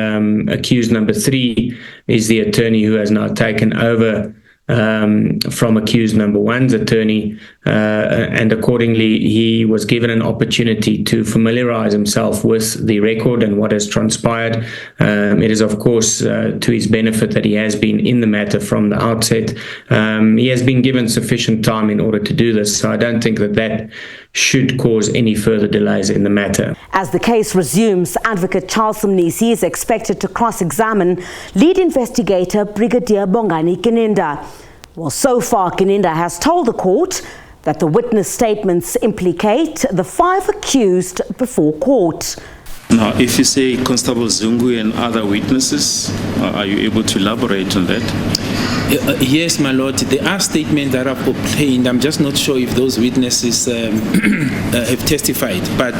accused number 3 is the attorney who has now taken over from accused number 1's attorney, and accordingly he was given an opportunity to familiarize himself with the record and what has transpired. It is, of course, to his benefit that he has been in the matter from the outset. He has been given sufficient time in order to do this, so I don't think that should cause any further delays in the matter. As the case resumes, Advocate Charles Mnisi is expected to cross-examine lead investigator Brigadier Bongani Kininda. Well, so far, Kininda has told the court that the witness statements implicate the 5 accused before court. Now, if you say Constable Zungu and other witnesses, are you able to elaborate on that? Yes, my lord. There are statements that are obtained. I'm just not sure if those witnesses have testified. But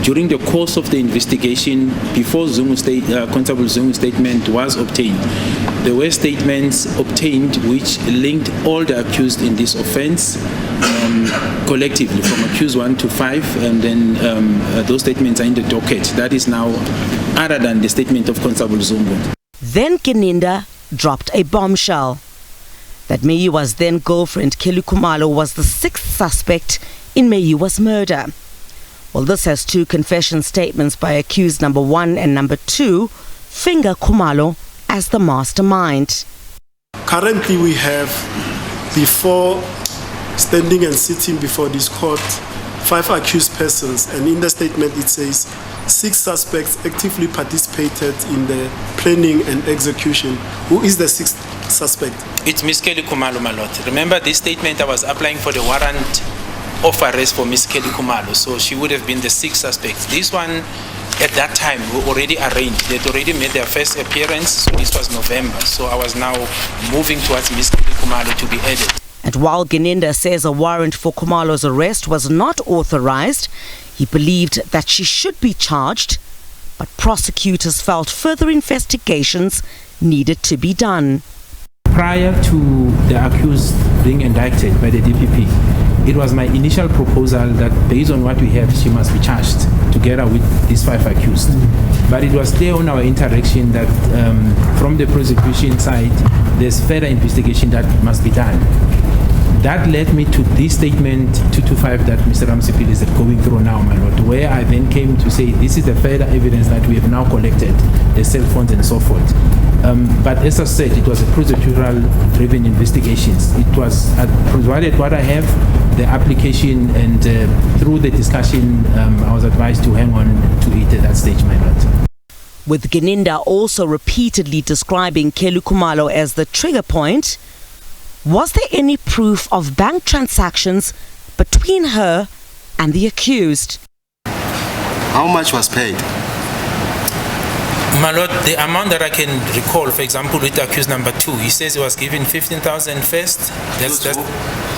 during the course of the investigation, before Constable Zungu's statement was obtained, there were statements obtained which linked all the accused in this offence collectively, from accused 1 to 5, and then those statements are in the docket. That is now other than the statement of Constable Zungu. Then Kininda dropped a bombshell that Meyiwa's then girlfriend Kelly Khumalo was the 6th suspect in Meyiwa's murder. Well, this has 2 confession statements by accused number 1 and number 2 finger Khumalo as the mastermind. Currently, we have, before standing and sitting before this court, 5 accused persons, and in the statement it says 6 suspects actively participated in the planning and execution. Who is the 6th suspect? It's Miss Kelly Khumalo, my lord. Remember this statement, I was applying for the warrant of arrest for Miss Kelly Khumalo, so she would have been the 6th suspect. This one, at that time, we already arranged. They'd already made their first appearance, so this was November. So I was now moving towards Miss Kelly Khumalo to be added. And while Kininda says a warrant for Khumalo's arrest was not authorized, he believed that she should be charged, but prosecutors felt further investigations needed to be done. Prior to the accused being indicted by the DPP, it was my initial proposal that based on what we have, she must be charged together with these 5 accused. But it was clear on our interaction that from the prosecution side, there's further investigation that must be done. That led me to this statement 225 that Mr. Ramsipil is going through now, my lord, where I then came to say this is the further evidence that we have now collected, the cell phones and so forth. But as I said, it was a procedural-driven investigations. It was provided what I have, the application, and through the discussion, I was advised to hang on to it at that stage, my lord. With Kininda also repeatedly describing Kelly Khumalo as the trigger point, was there any proof of bank transactions between her and the accused? How much was paid? My lord, the amount that I can recall, for example, with accused number 2, he says he was given 15,000 first. That's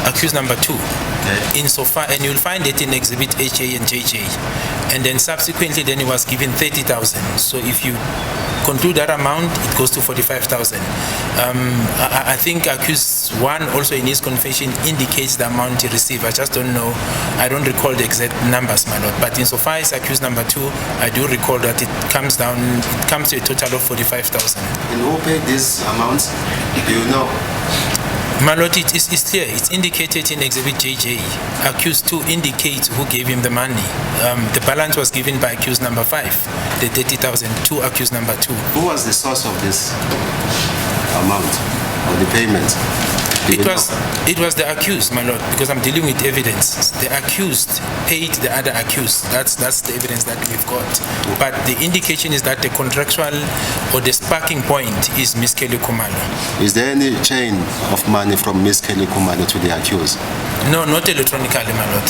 accused number 2. Okay. Insofar, and you'll find it in Exhibit HA and JJ. and then subsequently then he was given 30,000. So if you conclude that amount, it goes to 45,000. I think accused one also in his confession indicates the amount he received. I just don't know, I don't recall the exact numbers, my lord. But insofar as accused number 2, I do recall that it comes to a total of 45,000. And who paid these amounts? Do you know? My lord, it's clear. It's indicated in Exhibit JJ. Accused 2 indicates who gave him the money. The balance was given by accused number 5, the 30,000 to accused number 2. Who was the source of this amount, or the payment? It was the accused, my lord, because I'm dealing with evidence. The accused paid the other accused. That's the evidence that we've got. But the indication is that the contractual or the sparking point is Miss Kelly Kumalo. Is there any chain of money from Miss Kelly Kumalo to the accused? No, not electronically, my lord.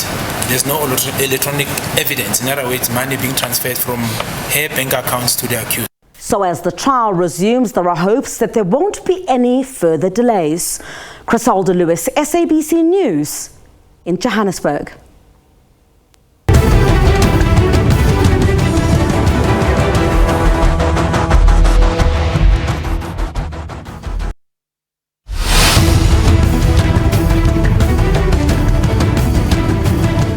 There's no electronic evidence. In other words, money being transferred from her bank accounts to the accused. So as the trial resumes, there are hopes that there won't be any further delays. Crisalda Lewis, SABC News in Johannesburg.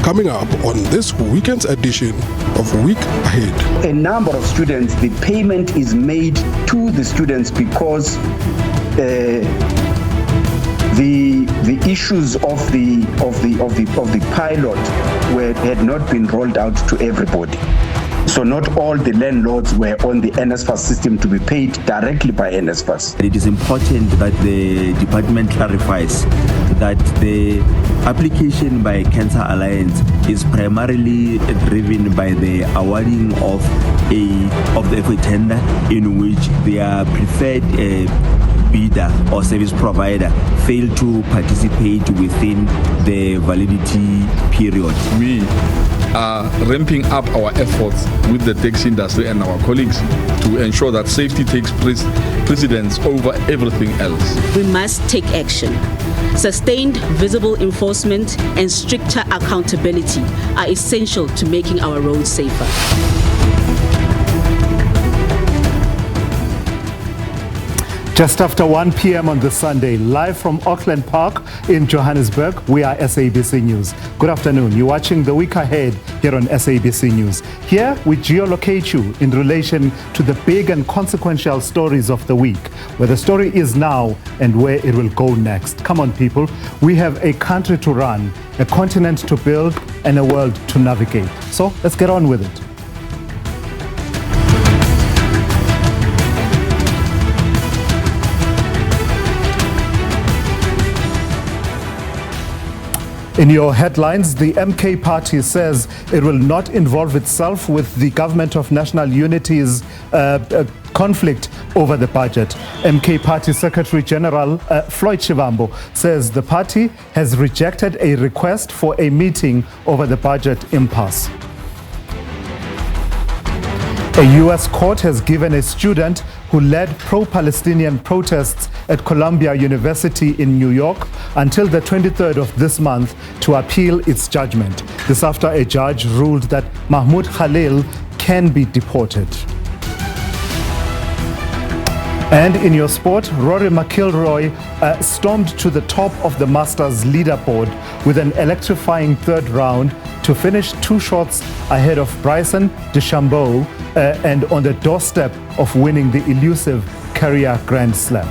Coming up on this weekend's edition of Week Ahead. A number of students, the payment is made to the students because the issues of the pilot had not been rolled out to everybody. So not all the landlords were on the NSFAS system to be paid directly by NSFAS. It is important that the department clarifies that the application by Cancer Alliance is primarily driven by the awarding of a tender in which their preferred bidder or service provider failed to participate within the validity period. We are ramping up our efforts with the taxi industry and our colleagues to ensure that safety takes precedence over everything else. We must take action. Sustained visible enforcement and stricter accountability are essential to making our roads safer. Just after 1 p.m. on this Sunday, live from Auckland Park in Johannesburg, we are SABC News. Good afternoon. You're watching The Week Ahead here on SABC News. Here we geolocate you in relation to the big and consequential stories of the week, where the story is now and where it will go next. Come on, people. We have a country to run, a continent to build, and a world to navigate. So let's get on with it. In your headlines, the MK party says it will not involve itself with the Government of National Unity's conflict over the budget. MK Party Secretary General Floyd Shivambu says the party has rejected a request for a meeting over the budget impasse. A U.S. court has given a student who led pro-Palestinian protests at Columbia University in New York until the 23rd of this month to appeal its judgment. This after a judge ruled that Mahmoud Khalil can be deported. And in your sport, Rory McIlroy stormed to the top of the Masters leaderboard with an electrifying third round to finish 2 shots ahead of Bryson DeChambeau and on the doorstep of winning the elusive career Grand Slam.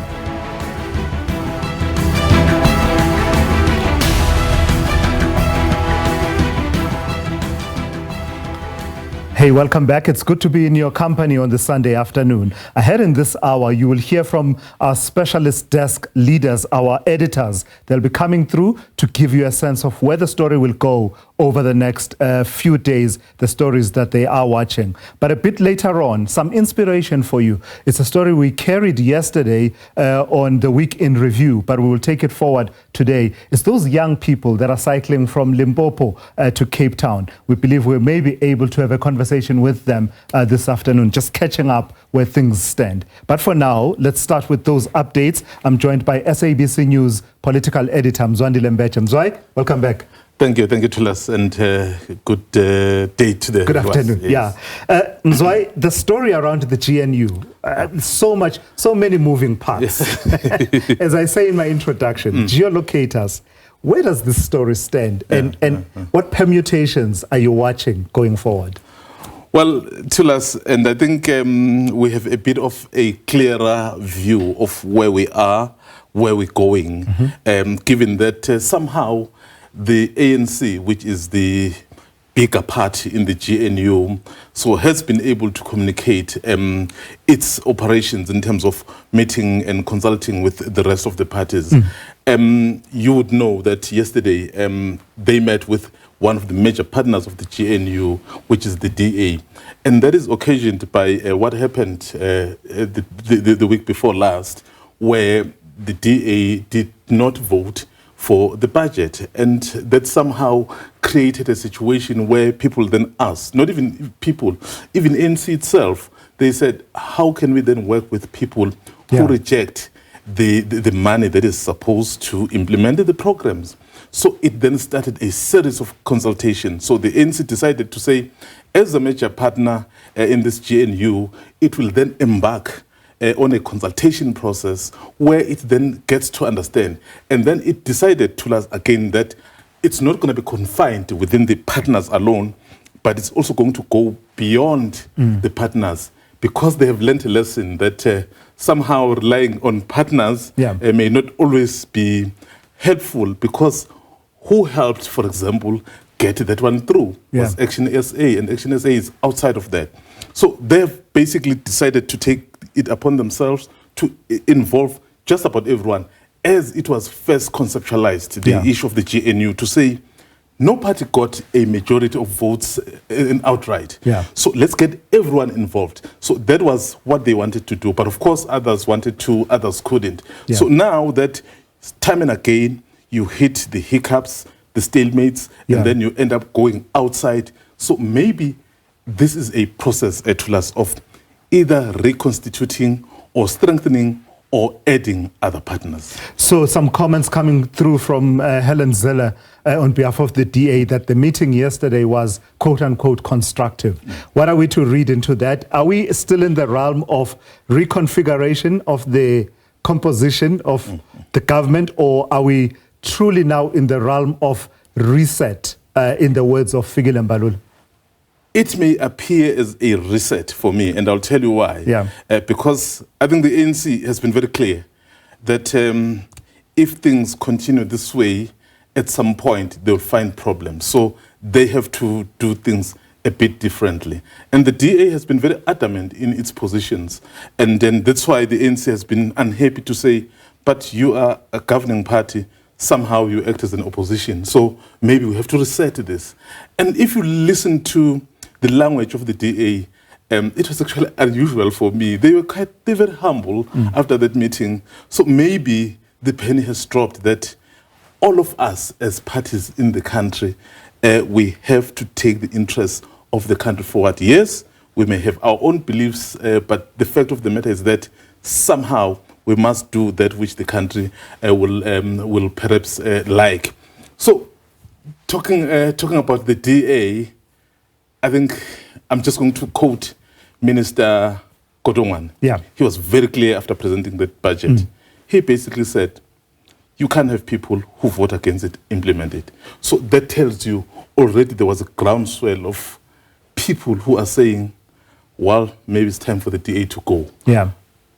Hey, welcome back. It's good to be in your company on this Sunday afternoon. Ahead in this hour, you will hear from our specialist desk leaders, our editors. They'll be coming through to give you a sense of where the story will go over the next few days, the stories that they are watching. But a bit later on, some inspiration for you. It's a story we carried yesterday on the Week in Review, but we will take it forward today. It's those young people that are cycling from Limpopo to Cape Town. We believe we may be able to have a conversation with them this afternoon, just catching up where things stand. But for now, let's start with those updates. I'm joined by SABC News political editor Mzwandile Mbeche. Mzwai, welcome back. Thank you, Tulas, and good day to the Good afternoon. Yes. Yeah, Mzwai, the story around the GNU, so many moving parts. As I say in my introduction, geolocators. Where does this story stand, and what permutations are you watching going forward? Well, Tulas, and I think we have a bit of a clearer view of where we are, where we're going, given that somehow the ANC, which is the bigger party in the GNU, so has been able to communicate its operations in terms of meeting and consulting with the rest of the parties. You would know that yesterday they met with one of the major partners of the GNU, which is the DA. And that is occasioned by what happened the week before last, where the DA did not vote for the budget, and that somehow created a situation where people then asked, not even people, even ANC itself, they said, how can we then work with people who reject the money that is supposed to implement the programs? So it then started a series of consultations. So the ANC decided to say, as a major partner in this GNU, it will then embark on a consultation process where it then gets to understand. And then it decided to us again that it's not going to be confined within the partners alone, but it's also going to go beyond the partners, because they have learned a lesson that somehow relying on partners may not always be helpful, because who helped, for example, get that one through was Action SA, and Action SA is outside of that. So they've basically decided to take it upon themselves to involve just about everyone, as it was first conceptualized, the issue of the GNU, to say no party got a majority of votes outright. So let's get everyone involved. So that was what they wanted to do. But of course, others wanted to, others couldn't. So now that time and again, you hit the hiccups, the stalemates, and then you end up going outside. So maybe this is a process, Tulas, of either reconstituting or strengthening or adding other partners. So some comments coming through from Helen Zeller on behalf of the DA that the meeting yesterday was quote-unquote constructive. What are we to read into that? Are we still in the realm of reconfiguration of the composition of the government, or are we truly now in the realm of reset, in the words of Fikile Mbalula? It may appear as a reset for me, and I'll tell you why. Because I think the ANC has been very clear that if things continue this way, at some point they'll find problems. So they have to do things a bit differently. And the DA has been very adamant in its positions. And then that's why the ANC has been unhappy to say, but you are a governing party, somehow you act as an opposition. So maybe we have to reset this. And if you listen to the language of the DA, it was actually unusual for me. They were very humble after that meeting. So maybe the penny has dropped that all of us as parties in the country, we have to take the interests of the country forward. Yes, we may have our own beliefs, but the fact of the matter is that somehow we must do that which the country will perhaps like. So talking about the DA, I think I'm just going to quote Minister Kodongwan. He was very clear after presenting the budget. He basically said, you can't have people who vote against it implement it. So that tells you already there was a groundswell of people who are saying, well, maybe it's time for the DA to go.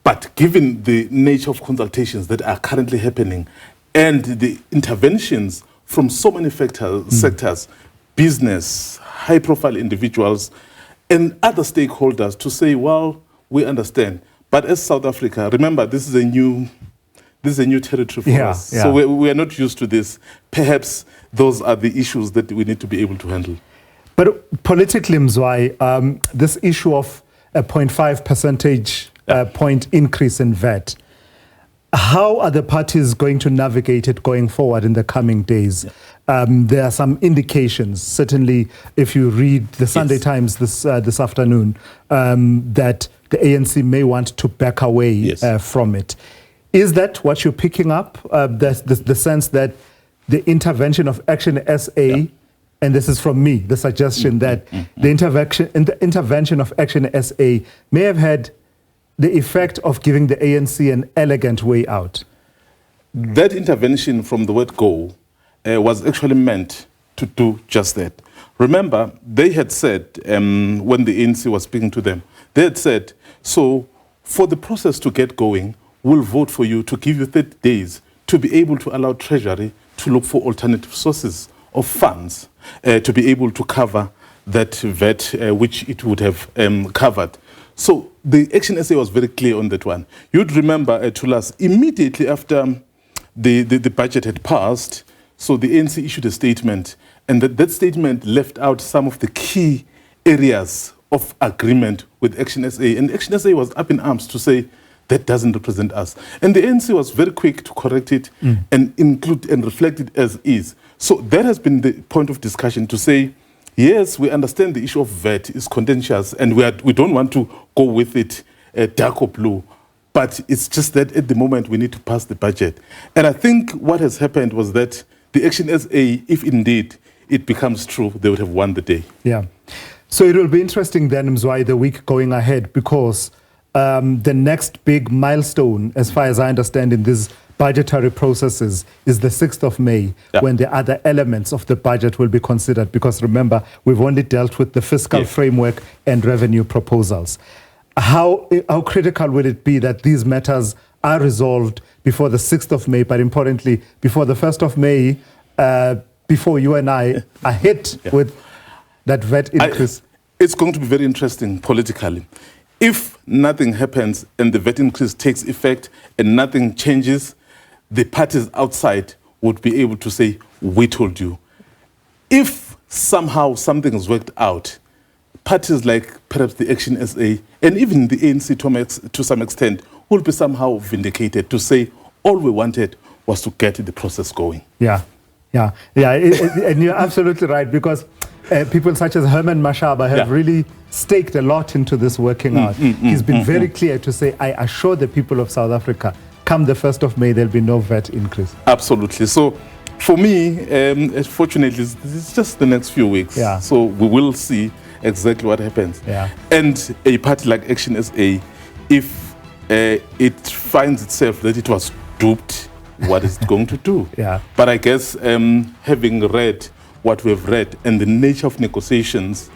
But given the nature of consultations that are currently happening and the interventions from so many sectors, business, high-profile individuals, and other stakeholders to say, well, we understand. But as South Africa, remember, this is a new territory for us. So we are not used to this. Perhaps those are the issues that we need to be able to handle. But politically, Mzwai, this issue of a 0.5 percentage point increase in VAT, how are the parties going to navigate it going forward in the coming days? There are some indications, certainly if you read the Sunday Times this afternoon, that the ANC may want to back away from it. Is that what you're picking up, the sense that the intervention of Action SA, and this is from me, the suggestion that the intervention of Action SA may have had the effect of giving the ANC an elegant way out? That intervention from the word go was actually meant to do just that. Remember, they had said, when the ANC was speaking to them, they had said, so for the process to get going, we'll vote for you to give you 30 days to be able to allow Treasury to look for alternative sources of funds to be able to cover that VAT, which it would have covered. So the Action SA was very clear on that one. You'd remember, Tulas, immediately after the budget had passed, so the ANC issued a statement, and that statement left out some of the key areas of agreement with Action SA. And Action SA was up in arms to say, that doesn't represent us. And the ANC was very quick to correct it and include and reflect it as is. So that has been the point of discussion to say, yes, we understand the issue of VAT is contentious and we don't want to go with it dark or blue. But it's just that at the moment we need to pass the budget. And I think what has happened was that the Action SA, if indeed it becomes true, they would have won the day. Yeah. So it will be interesting then, Mzwai, the week going ahead, because the next big milestone, as far as I understand, in these budgetary processes is the 6th of May, when the other elements of the budget will be considered. Because remember, we've only dealt with the fiscal framework and revenue proposals. How critical will it be that these matters are resolved before the 6th of May, but importantly, before the 1st of May, before you and I are hit with that VAT increase? It's going to be very interesting politically. If nothing happens and the VAT increase takes effect and nothing changes, the parties outside would be able to say, we told you. If somehow something is worked out, parties like perhaps the Action SA and even the ANC to some extent will be somehow vindicated to say all we wanted was to get the process going. And you're absolutely right, because people such as Herman Mashaba have really staked a lot into this working out. He's been very clear to say, I assure the people of South Africa, come the 1st of May, there'll be no VAT increase. Absolutely. So for me, fortunately, it's just the next few weeks. So we will see exactly what happens. And a party like Action SA, if it finds itself that it was duped, what is it going to do? But I guess having read what we've read and the nature of negotiations,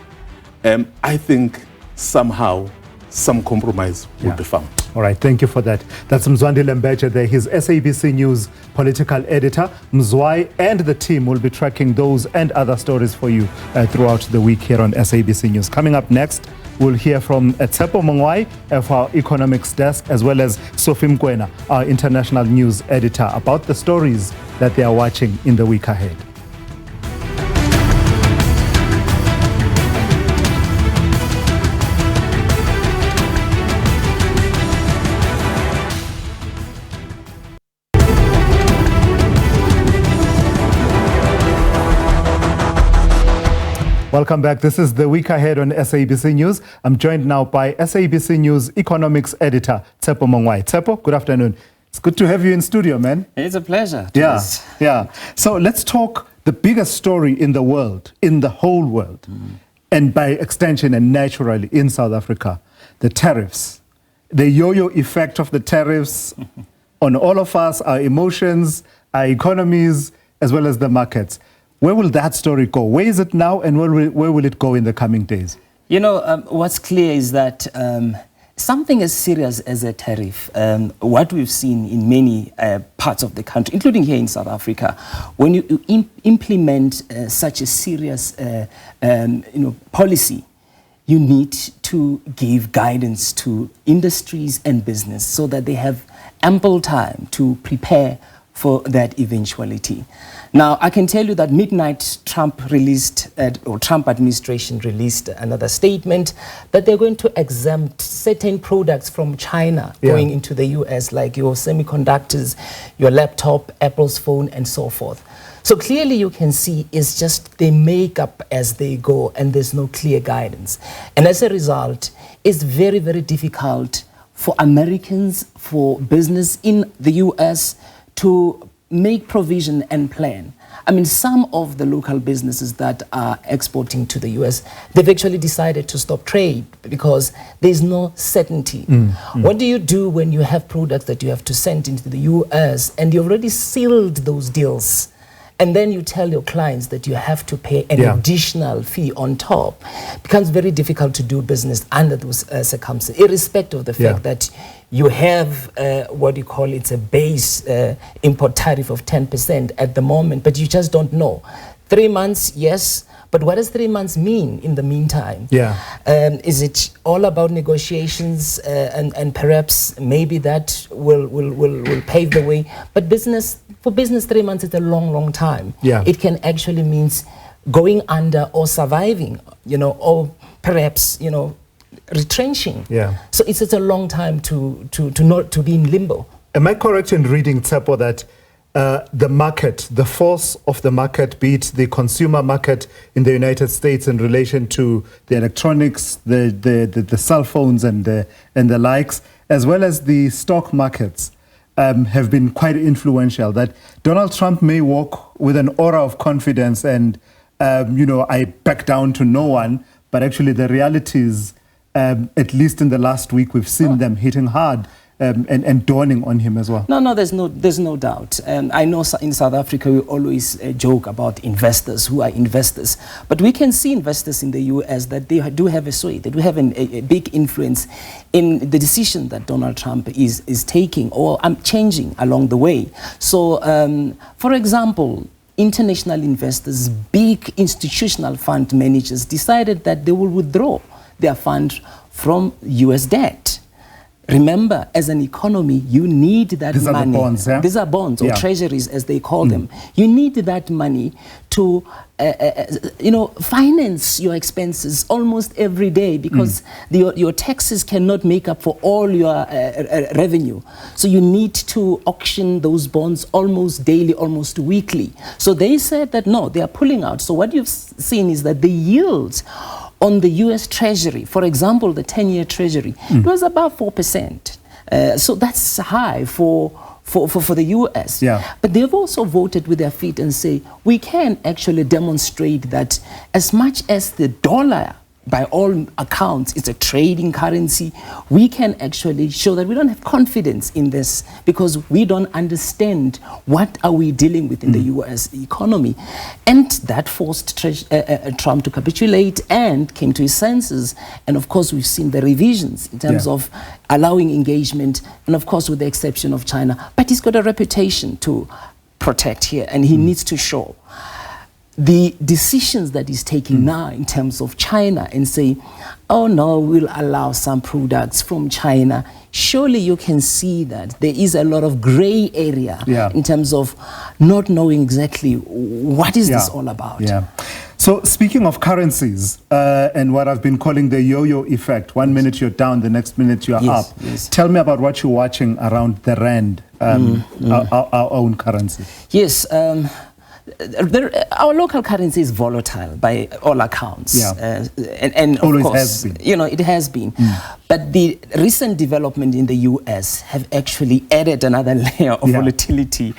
I think somehow some compromise will be found. All right, thank you for that. That's Mzwandi Lembeche there. He's SABC News political editor. Mzwai and the team will be tracking those and other stories for you throughout the week here on SABC News. Coming up next, we'll hear from Tsepo Mongwai of our economics desk, as well as Sophie Mkwena, our international news editor, about the stories that they are watching in the week ahead. Welcome back. This is The Week Ahead on SABC News. I'm joined now by SABC News economics editor, Tsepo Mongwai. Tsepo, good afternoon. It's good to have you in studio, man. It's a pleasure. Yeah. So let's talk the biggest story in the world, in the whole world, and by extension and naturally in South Africa, the tariffs. The yo-yo effect of the tariffs on all of us, our emotions, our economies, as well as the markets. Where will that story go? Where is it now, and where will it go in the coming days? You know, what's clear is that something as serious as a tariff, what we've seen in many parts of the country, including here in South Africa, when you implement such a serious policy, you need to give guidance to industries and business so that they have ample time to prepare for that eventuality. Now, I can tell you that midnight Trump administration released another statement that they're going to exempt certain products from China going into the US, like your semiconductors, your laptop, Apple's phone, and so forth. So clearly you can see it's just they make up as they go, and there's no clear guidance. And as a result, it's very, very difficult for Americans, for business in the US, to make provision and plan. I mean, some of the local businesses that are exporting to the US, they've actually decided to stop trade because there's no certainty. What do you do when you have products that you have to send into the US and you already sealed those deals? And then you tell your clients that you have to pay an additional fee on top. It becomes very difficult to do business under those circumstances, irrespective of the fact that you have what you call it's a base import tariff of 10% at the moment, but you just don't know. 3 months, yes, but what does 3 months mean in the meantime? Is it all about negotiations and perhaps maybe that will pave the way? But for business, 3 months is a long time. It can actually mean going under or surviving, or perhaps, retrenching. So it's a long time to be in limbo. Am I correct in reading, Tsepo, that the market, the force of the market, be it the consumer market in the United States in relation to the electronics, the cell phones and the likes, as well as the stock markets, have been quite influential, that Donald Trump may walk with an aura of confidence and, I back down to no one, but actually the reality is, at least in the last week, we've seen them hitting hard and dawning on him as well. No, there's no doubt. I know in South Africa we always joke about investors who are investors, but we can see investors in the US that they do have a sway, they do have a big influence in the decision that Donald Trump is taking or changing along the way. So, for example, international investors, big institutional fund managers decided that they will withdraw their fund from US debt. Remember, as an economy, you need that money. These are the bonds, These are bonds, or treasuries, as they call them. You need that money to, finance your expenses almost every day because your taxes cannot make up for all your revenue. So you need to auction those bonds almost daily, almost weekly. So they said that, no, they are pulling out. So what you've seen is that the yields on the US Treasury, for example, the 10-year Treasury, it was about 4%. So that's high for the US. But they've also voted with their feet and say, we can actually demonstrate that as much as the dollar, by all accounts, it's a trading currency, we can actually show that we don't have confidence in this because we don't understand what are we dealing with in the US economy. And that forced Trump to capitulate and came to his senses. And of course, we've seen the revisions in terms of allowing engagement, and of course, with the exception of China. But he's got a reputation to protect here, and he needs to show the decisions that he's taking now in terms of China and say, oh no, we'll allow some products from China. Surely you can see that there is a lot of gray area in terms of not knowing exactly what is this all about. So speaking of currencies and what I've been calling the yo-yo effect, 1 minute you're down, the next minute you're up. Tell me about what you're watching around the rand, our own currency. Yes. Our local currency is volatile by all accounts. And always of course, has been. It has been. But the recent development in the US have actually added another layer of volatility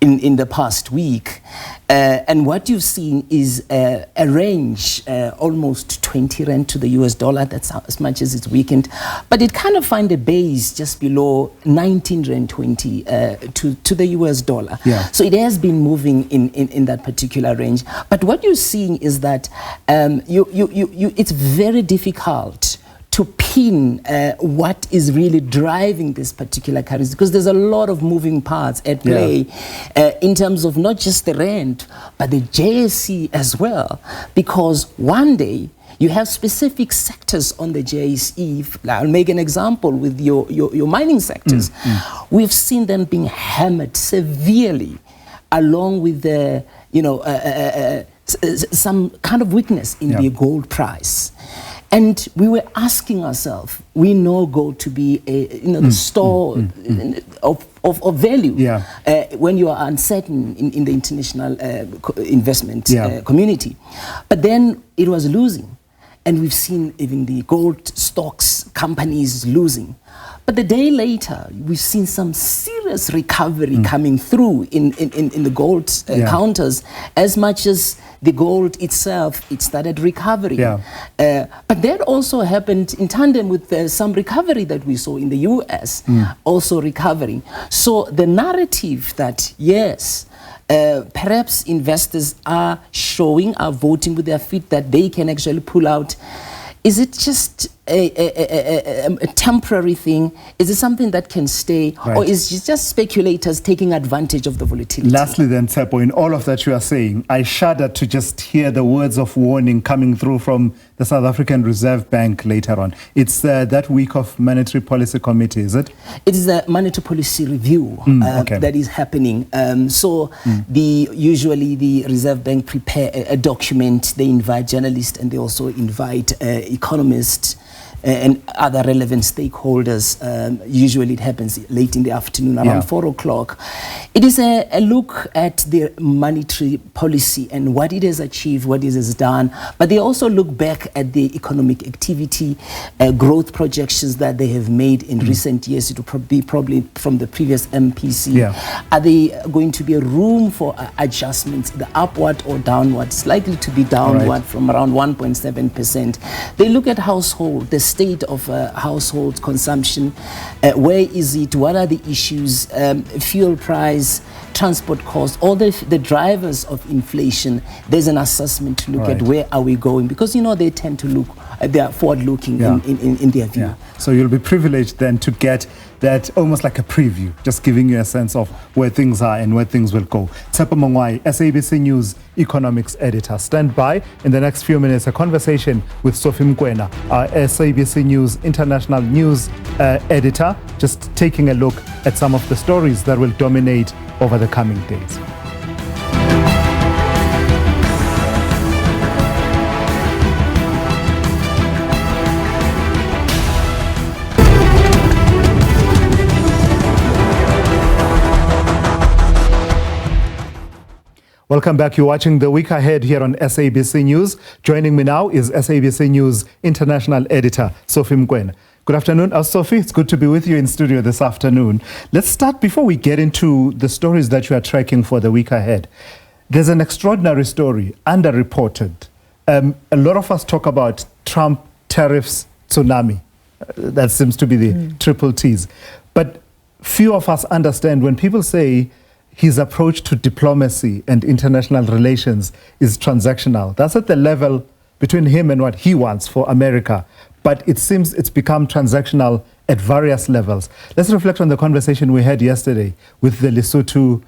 in the past week. And what you've seen is a range, almost 20 rand to the US dollar. That's as much as it's weakened. But it kind of find a base just below 19 rand 20 to the US dollar. So it has been moving in that particular range. But what you're seeing is that it's very difficult to pin what is really driving this particular currency, because there's a lot of moving parts at play in terms of not just the rand, but the JSE as well. Because one day you have specific sectors on the JSE. I'll make an example with your mining sectors. We've seen them being hammered severely, along with the some kind of weakness in the gold price. And we were asking ourselves, we know gold to be the store of value when you are uncertain in the international investment community. But then it was losing. And we've seen even the gold stocks companies losing. But the day later, we've seen some serious recovery coming through in the gold counters, as much as the gold itself, it started recovering. But that also happened in tandem with some recovery that we saw in the US, also recovering. So the narrative that, yes, perhaps investors are voting with their feet that they can actually pull out. Is it just a temporary thing? Is it something that can stay? Or is it just speculators taking advantage of the volatility? Lastly then, Tsepo, in all of that you are saying, I shudder to just hear the words of warning coming through from the South African Reserve Bank later on. It's that week of Monetary Policy Committee, is it? It is a monetary policy review that is happening. Usually the Reserve Bank prepare a document. They invite journalists and they also invite economists and other relevant stakeholders. Usually it happens late in the afternoon, around 4 o'clock. It is a look at the monetary policy and what it has achieved, what it has done. But they also look back at the economic activity, growth projections that they have made in recent years. It will be probably from the previous MPC. Are they going to be a room for adjustments, the upward or downward? It's likely to be downward from around 1.7%. They look at household, the state of household consumption. Where is it? What are the issues? Fuel price, transport costs, all the drivers of inflation. There's an assessment to look at where are we going, because they tend to look, they are forward-looking in their view. So you'll be privileged then to get that almost like a preview, just giving you a sense of where things are and where things will go. Tsepo Mongwai, SABC News economics editor. Stand by. In the next few minutes, a conversation with Sophie Mkwena, our SABC News international news editor, just taking a look at some of the stories that will dominate over the coming days. Welcome back. You're watching The Week Ahead here on SABC News. Joining me now is SABC News international editor, Sophie Mkwena. Good afternoon, Sophie. It's good to be with you in studio this afternoon. Let's start, before we get into the stories that you are tracking for The Week Ahead. There's an extraordinary story, underreported. A lot of us talk about Trump tariffs tsunami. That seems to be the triple T's. But few of us understand when people say his approach to diplomacy and international relations is transactional. That's at the level between him and what he wants for America. But it seems it's become transactional at various levels. Let's reflect on the conversation we had yesterday with the Lesotho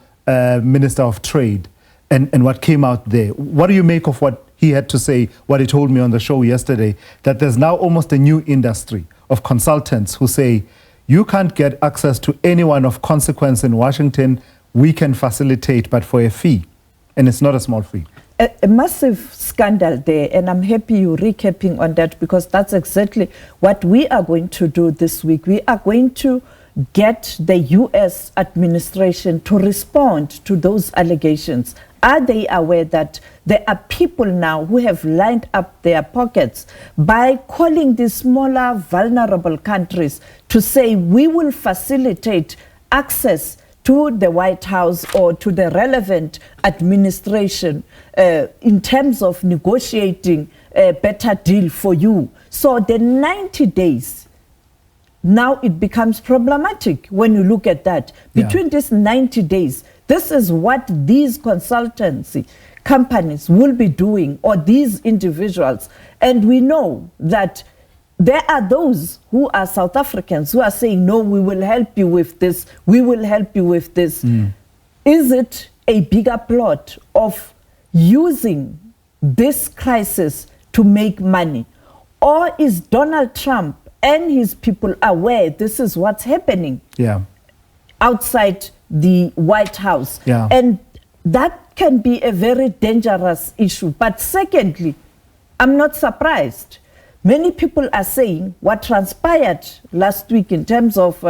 Minister of Trade and what came out there. What do you make of what he had to say, what he told me on the show yesterday, that there's now almost a new industry of consultants who say, you can't get access to anyone of consequence in Washington. We can facilitate, but for a fee. And it's not a small fee. A massive scandal there, and I'm happy you're recapping on that, because that's exactly what we are going to do this week. We are going to get the U.S. administration to respond to those allegations. Are they aware that there are people now who have lined up their pockets by calling these smaller, vulnerable countries to say, we will facilitate access to the White House or to the relevant administration in terms of negotiating a better deal for you? So the 90 days, now it becomes problematic when you look at that. Between these 90 days, this is what these consultancy companies will be doing, or these individuals. And we know that there are those who are South Africans who are saying, no, we will help you with this. We will help you with this. Is it a bigger plot of using this crisis to make money? Or is Donald Trump and his people aware this is what's happening outside the White House? And that can be a very dangerous issue. But secondly, I'm not surprised. Many people are saying what transpired last week in terms of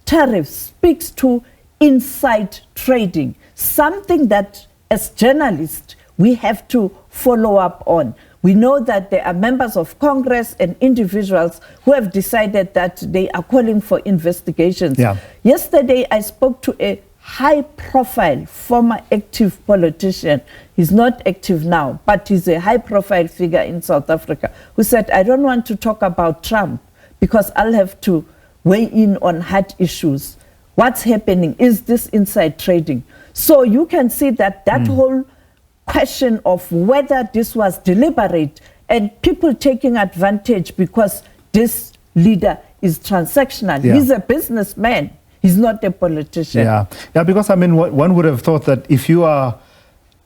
tariffs speaks to inside trading, something that as journalists we have to follow up on. We know that there are members of Congress and individuals who have decided that they are calling for investigations. Yeah. Yesterday, I spoke to a high-profile former active politician. He's not active now, but he's a high-profile figure in South Africa, who said, I don't want to talk about Trump because I'll have to weigh in on hard issues. What's happening? Is this inside trading? So you can see that whole question of whether this was deliberate and people taking advantage because this leader is transactional. Yeah. He's a businessman. He's not a politician. Yeah, because I mean, one would have thought that if you are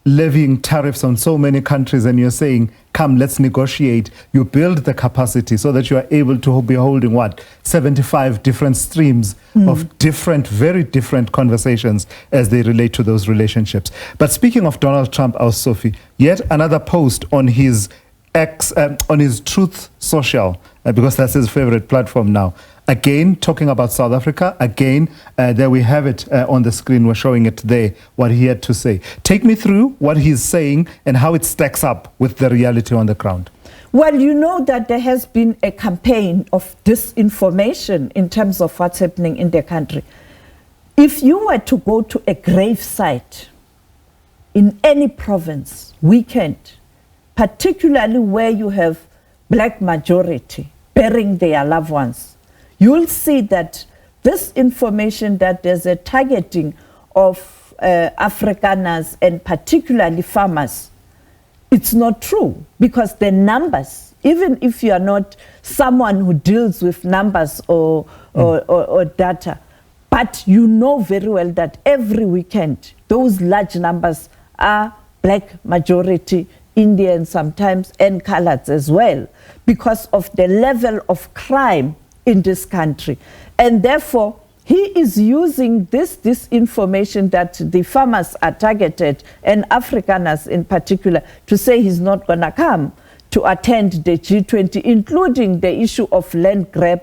levying tariffs on so many countries and you're saying, come, let's negotiate, you build the capacity so that you are able to be holding, 75 different streams of different, very different conversations as they relate to those relationships. But speaking of Donald Trump, Sophie, yet another post on his on his Truth Social, because that's his favorite platform now. Again, talking about South Africa. Again, there we have it on the screen. We're showing it there, what he had to say. Take me through what he's saying and how it stacks up with the reality on the ground. Well, you know that there has been a campaign of disinformation in terms of what's happening in the country. If you were to go to a grave site in any province, weekend, particularly where you have black majority burying their loved ones, you'll see that this information that there's a targeting of Afrikaners and particularly farmers, it's not true, because the numbers, even if you are not someone who deals with numbers or data, but you know very well that every weekend those large numbers are black majority, Indian sometimes, and coloureds as well, because of the level of crime in this country. And therefore, he is using this information that the farmers are targeted, and Afrikaners in particular, to say he's not going to come to attend the G20, including the issue of land grab.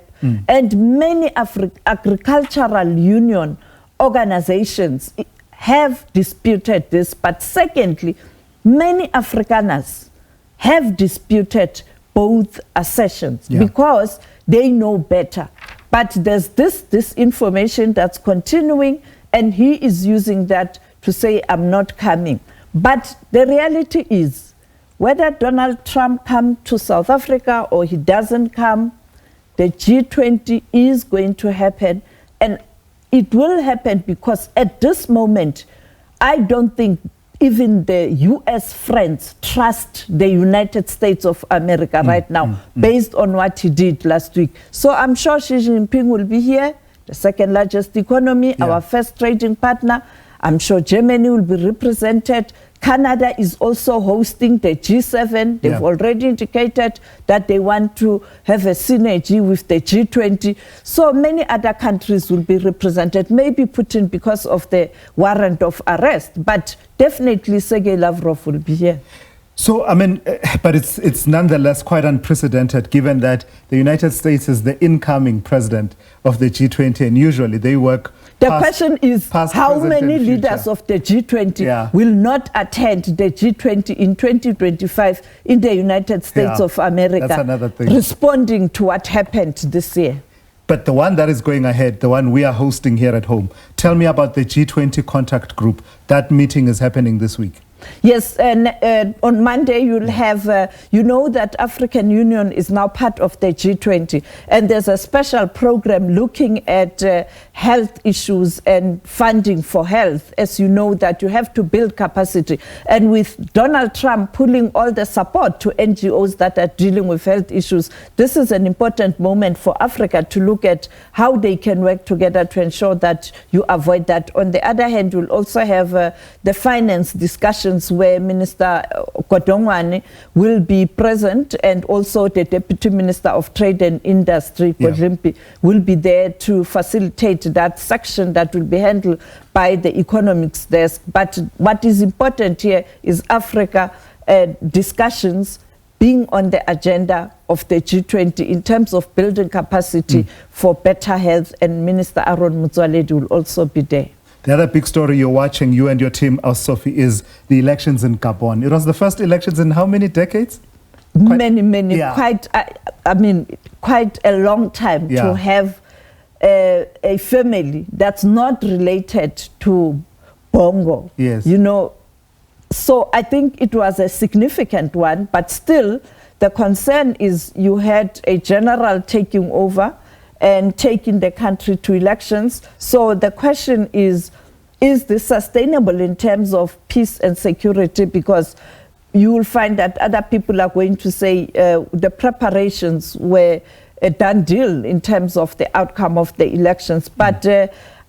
And many agricultural union organizations have disputed this. But secondly, many Afrikaners have disputed both assertions because they know better. But there's this information that's continuing, and he is using that to say, I'm not coming. But the reality is, whether Donald Trump comes to South Africa or he doesn't come, the G20 is going to happen. And it will happen because at this moment, I don't think even the U.S. friends trust the United States of America right now, based on what he did last week. So I'm sure Xi Jinping will be here, the second largest economy, our first trading partner. I'm sure Germany will be represented. Canada is also hosting the G7. They've already indicated that they want to have a synergy with the G20. So many other countries will be represented, maybe Putin because of the warrant of arrest, but definitely Sergei Lavrov will be here. So, I mean, but it's nonetheless quite unprecedented, given that the United States is the incoming president of the G20, and usually they work. The question is, how many leaders of the G20 will not attend the G20 in 2025 in the United States of America? That's another thing. Responding to what happened this year. But the one that is going ahead, the one we are hosting here at home, tell me about the G20 contact group. That meeting is happening this week. Yes, and on Monday you'll have, you know that African Union is now part of the G20, and there's a special program looking at health issues and funding for health. As you know, that you have to build capacity. And with Donald Trump pulling all the support to NGOs that are dealing with health issues, this is an important moment for Africa to look at how they can work together to ensure that you avoid that. On the other hand, you'll also have the finance discussions where Minister Kodongwane will be present, and also the Deputy Minister of Trade and Industry, Kodlimpi, will be there to facilitate that section that will be handled by the economics desk. But what is important here is Africa discussions being on the agenda of the G20 in terms of building capacity for better health, and Minister Aaron Motsoaledi will also be there. The other big story you're watching, you and your team, Sophie, is the elections in Gabon. It was the first elections in how many decades? quite a long time to have a family that's not related to Bongo. Yes. You know, so I think it was a significant one, but still the concern is you had a general taking over and taking the country to elections. So the question is this sustainable in terms of peace and security? Because you will find that other people are going to say the preparations were a done deal in terms of the outcome of the elections. But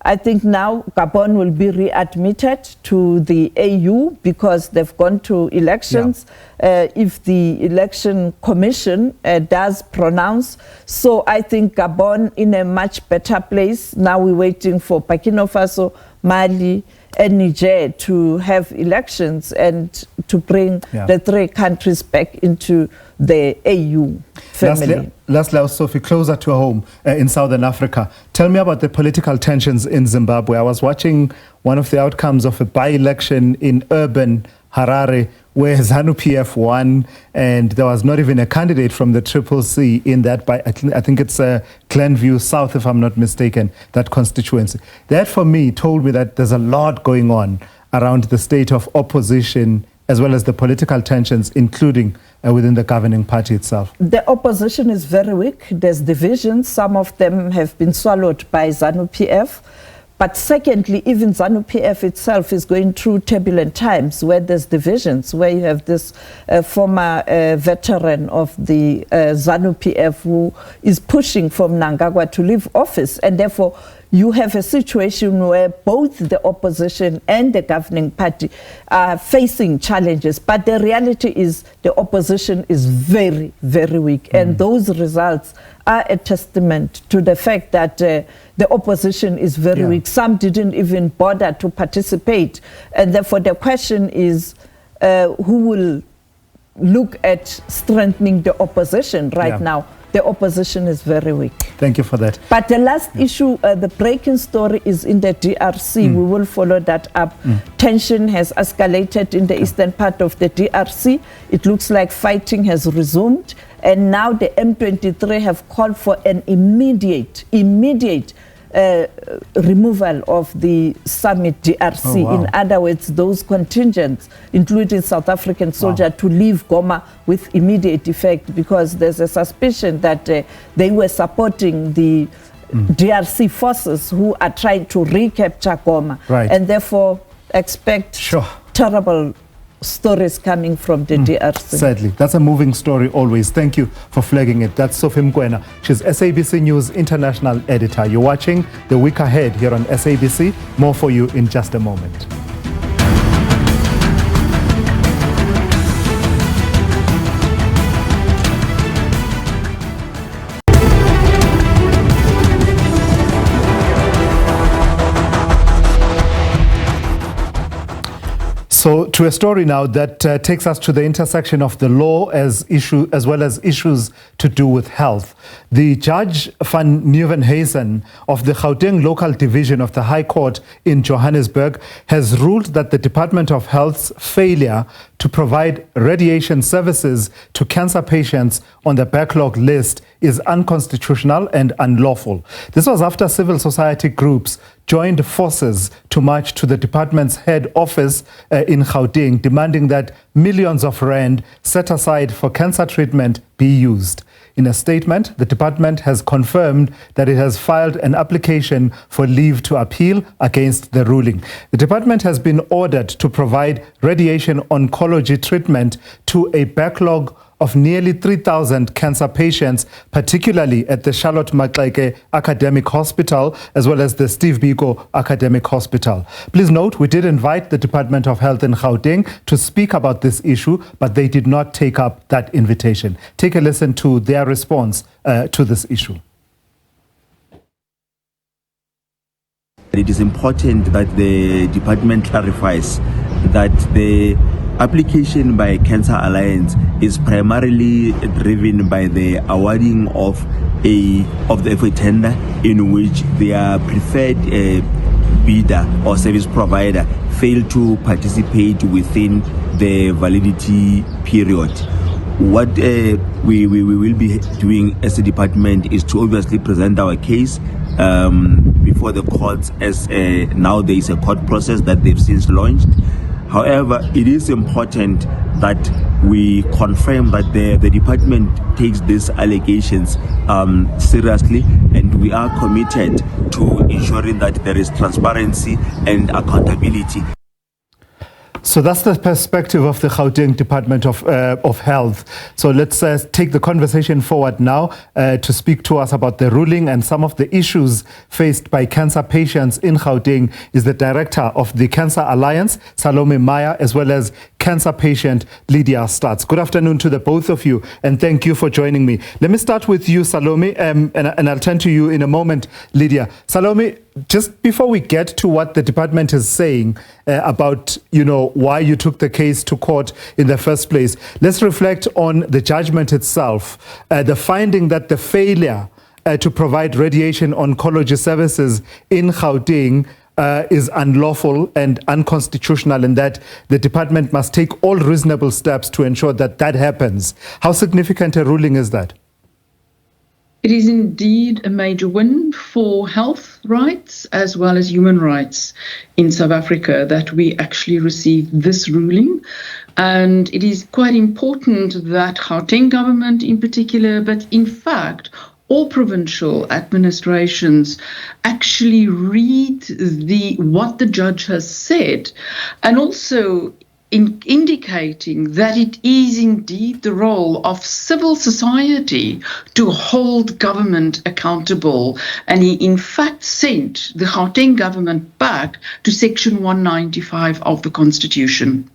I think now Gabon will be readmitted to the AU because they've gone to elections. If the election commission does pronounce. So I think Gabon in a much better place. Now we're waiting for Burkina Faso, Mali, and Niger to have elections and to bring the three countries back into the AU family. Lastly, Sophie, closer to home in Southern Africa. Tell me about the political tensions in Zimbabwe. I was watching one of the outcomes of a by-election in urban Harare where ZANU-PF won, and there was not even a candidate from the Triple C in that, I think it's Glenview South, if I'm not mistaken, that constituency. That for me told me that there's a lot going on around the state of opposition as well as the political tensions, including within the governing party itself. The opposition is very weak. There's divisions. Some of them have been swallowed by ZANU-PF. But secondly, even ZANU-PF itself is going through turbulent times where there's divisions, where you have this former veteran of the ZANU-PF who is pushing for Mnangagwa to leave office. And therefore, you have a situation where both the opposition and the governing party are facing challenges. But the reality is the opposition is very, very weak. And those results are a testament to the fact that the opposition is very weak. Some didn't even bother to participate. And therefore the question is who will look at strengthening the opposition right now? The opposition is very weak. Thank you for that. But the last issue, the breaking story is in the DRC. We will follow that up. Tension has escalated in the eastern part of the DRC. It looks like fighting has resumed. And now the M23 have called for an immediate removal of the summit DRC. In other words, those contingents, including South African soldiers, to leave Goma with immediate effect, because there's a suspicion that they were supporting the DRC forces who are trying to recapture Goma. And therefore expect terrible stories coming from the DRC. Sadly, that's a moving story always. Thank you for flagging it. That's Sophie Mkwena. She's SABC News International Editor. You're watching The Week Ahead here on SABC. More for you in just a moment. So to a story now that takes us to the intersection of the law as well as issues to do with health. The Judge van Nieuwenhuizen of the Gauteng Local Division of the High Court in Johannesburg has ruled that the Department of Health's failure to provide radiation services to cancer patients on the backlog list is unconstitutional and unlawful. This was after civil society groups joined forces to march to the department's head office in Gauteng, demanding that millions of rand set aside for cancer treatment be used. In a statement, the department has confirmed that it has filed an application for leave to appeal against the ruling. The department has been ordered to provide radiation oncology treatment to a backlog of nearly 3,000 cancer patients, particularly at the Charlotte Maxeke Academic Hospital, as well as the Steve Biko Academic Hospital. Please note, we did invite the Department of Health in Gauteng to speak about this issue, but they did not take up that invitation. Take a listen to their response to this issue. It is important that the department clarifies that the application by Cancer Alliance is primarily driven by the awarding of the tender in which their preferred bidder or service provider failed to participate within the validity period. what we will be doing as a department is to obviously present our case before the courts, as now there is a court process that they've since launched. However, it is important that we confirm that the department takes these allegations seriously, and we are committed to ensuring that there is transparency and accountability. So that's the perspective of the Gauteng Department of Health. So let's take the conversation forward now to speak to us about the ruling and some of the issues faced by cancer patients in Gauteng is the director of the Cancer Alliance, Salome Meyiwa, as well as cancer patient Lydia Stats. Good afternoon to the both of you, and thank you for joining me. Let me start with you, Salome, and I'll turn to you in a moment, Lydia. Salome, just before we get to what the department is saying about, why you took the case to court in the first place, let's reflect on the judgment itself. The finding that the failure to provide radiation oncology services in Gauteng is unlawful and unconstitutional, and that the department must take all reasonable steps to ensure that that happens. How significant a ruling is that? It is indeed a major win for health rights as well as human rights in South Africa that we actually received this ruling. And it is quite important that Gauteng government in particular, but in fact, all provincial administrations actually read what the judge has said, and also indicating that it is indeed the role of civil society to hold government accountable. And he in fact sent the Gauteng government back to Section 195 of the Constitution.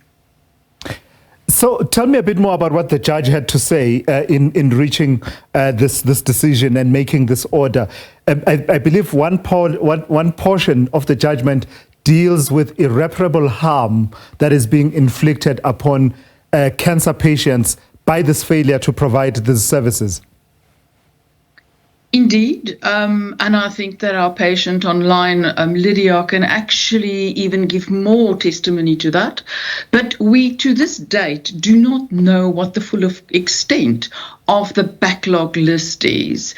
So tell me a bit more about what the judge had to say in reaching this decision and making this order. I believe one portion of the judgment deals with irreparable harm that is being inflicted upon cancer patients by this failure to provide these services. Indeed, and I think that our patient online, Lydia, can actually even give more testimony to that. But we, to this date, do not know what the full extent of the backlog list is.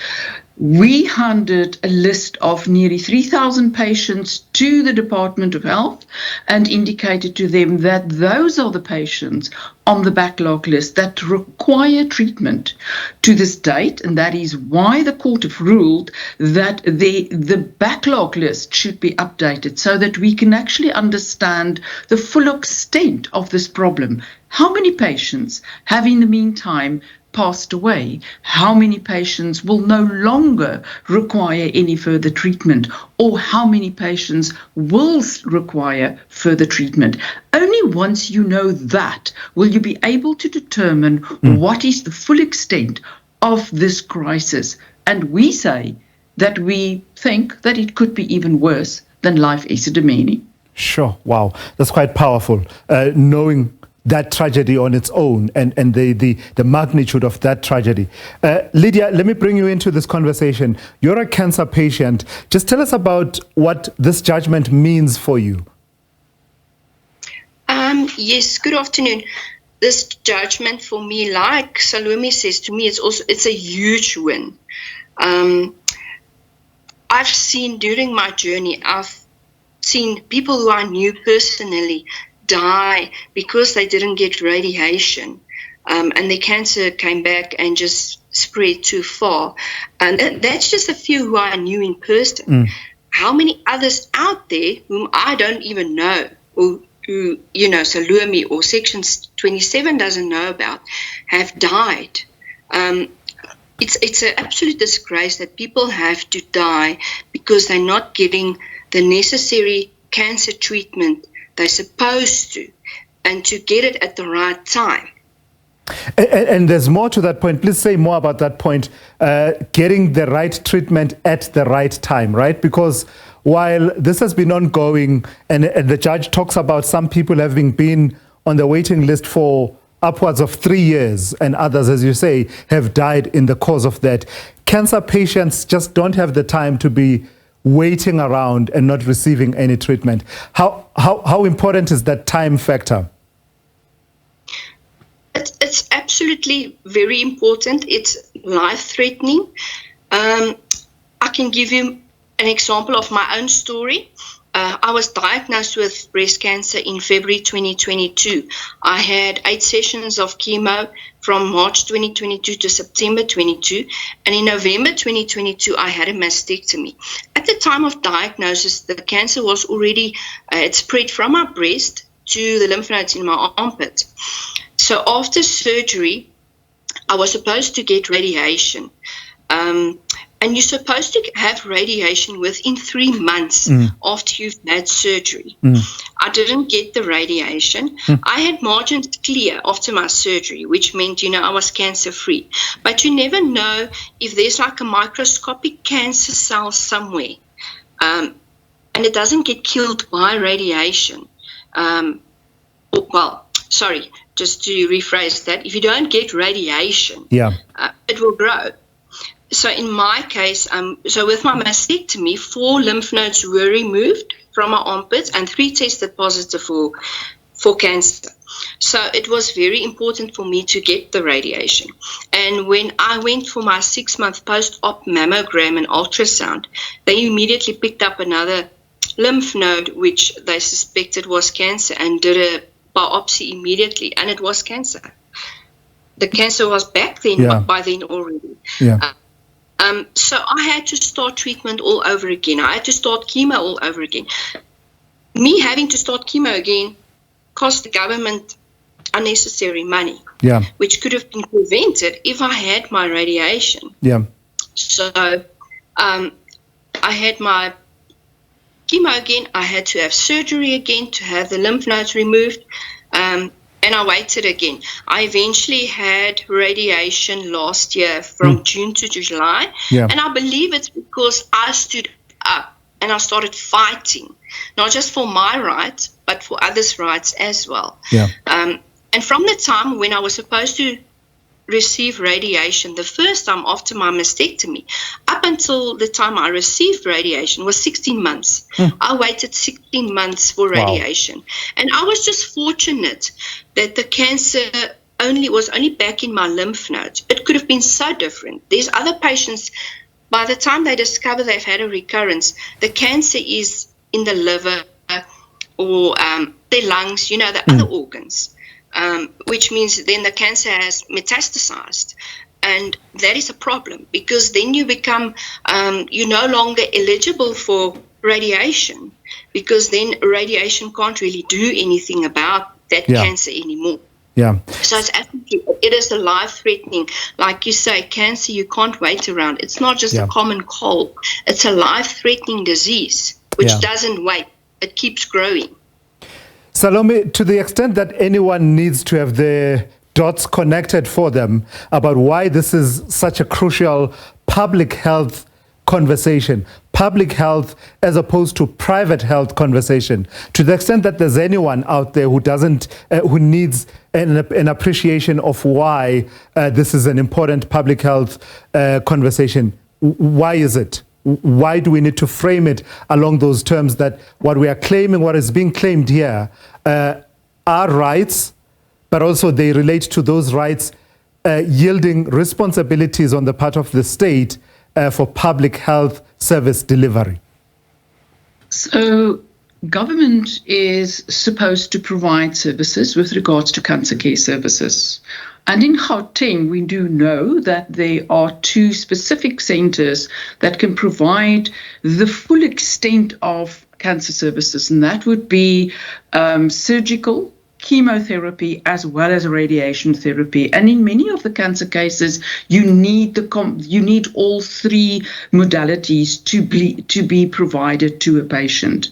We handed a list of nearly 3,000 patients to the Department of Health and indicated to them that those are the patients on the backlog list that require treatment to this date, and that is why the court have ruled that the backlog list should be updated so that we can actually understand the full extent of this problem. How many patients have in the meantime passed away? How many patients will no longer require any further treatment? Or how many patients will require further treatment? Only once you know that will you be able to determine what is the full extent of this crisis. And we say that we think that it could be even worse than life Esidimeni. Sure. Wow. That's quite powerful. Knowing that tragedy on its own and the magnitude of that tragedy. Lydia, let me bring you into this conversation. You're a cancer patient. Just tell us about what this judgment means for you. Yes, good afternoon. This judgment for me, like Salome says, to me it's a huge win. I've seen during my journey, I've seen people who I knew personally die because they didn't get radiation, and the cancer came back and just spread too far. And that's just a few who I knew in person. How many others out there whom I don't even know, or who, Salome or Section 27 doesn't know about, have died? It's an absolute disgrace that people have to die because they're not getting the necessary cancer treatment they're supposed to, and to get it at the right time. And there's more to that point. Please say more about that point, getting the right treatment at the right time, right? Because while this has been ongoing, and the judge talks about some people having been on the waiting list for upwards of 3 years, and others, as you say, have died in the course of that. Cancer patients just don't have the time to be waiting around and not receiving any treatment. How important is that time factor? It's absolutely very important. It's life-threatening. I can give you an example of my own story. I was diagnosed with breast cancer in February 2022. I had 8 sessions of chemo from March 2022 to September 22. And in November 2022, I had a mastectomy. At the time of diagnosis, the cancer was already, it spread from my breast to the lymph nodes in my armpit. So after surgery, I was supposed to get radiation. And you're supposed to have radiation within 3 months after you've had surgery. I didn't get the radiation. I had margins clear after my surgery, which meant, I was cancer-free. But you never know if there's like a microscopic cancer cell somewhere. And it doesn't get killed by radiation. Just to rephrase that, if you don't get radiation, it will grow. So in my case, with my mastectomy, 4 lymph nodes were removed from my armpits and 3 tested positive for cancer. So it was very important for me to get the radiation. And when I went for my 6-month post-op mammogram and ultrasound, they immediately picked up another lymph node, which they suspected was cancer, and did a biopsy immediately, and it was cancer. The cancer was back then, by then already. So I had to start treatment all over again. I had to start chemo all over again. Me having to start chemo again cost the government unnecessary money, which could have been prevented if I had my radiation. So I had my chemo again. I had to have surgery again to have the lymph nodes removed. And I waited again. I eventually had radiation last year from June to July. And I believe it's because I stood up and I started fighting, not just for my rights, but for others' rights as well. And from the time when I was supposed to receive radiation, the first time after my mastectomy, up until the time I received radiation was 16 months. I waited 16 months for radiation. And I was just fortunate that the cancer was only back in my lymph nodes. It could have been so different. There's other patients, by the time they discover they've had a recurrence, the cancer is in the liver or their lungs, the other organs. Which means then the cancer has metastasized. And that is a problem, because then you become, you're no longer eligible for radiation, because then radiation can't really do anything about that cancer anymore. So it is a life-threatening, like you say, cancer you can't wait around. It's not just a common cold. It's a life-threatening disease, which doesn't wait. It keeps growing. Salome, to the extent that anyone needs to have the dots connected for them about why this is such a crucial public health conversation, public health as opposed to private health conversation, to the extent that there's anyone out there who who needs an appreciation of why this is an important public health conversation, why is it? Why do we need to frame it along those terms, that what we are claiming, what is being claimed here, are rights, but also they relate to those rights yielding responsibilities on the part of the state for public health service delivery? So government is supposed to provide services with regards to cancer care services. And in Gauteng, we do know that there are 2 specific centers that can provide the full extent of cancer services, and that would be surgical, chemotherapy, as well as radiation therapy. And in many of the cancer cases, you need all 3 modalities to be provided to a patient.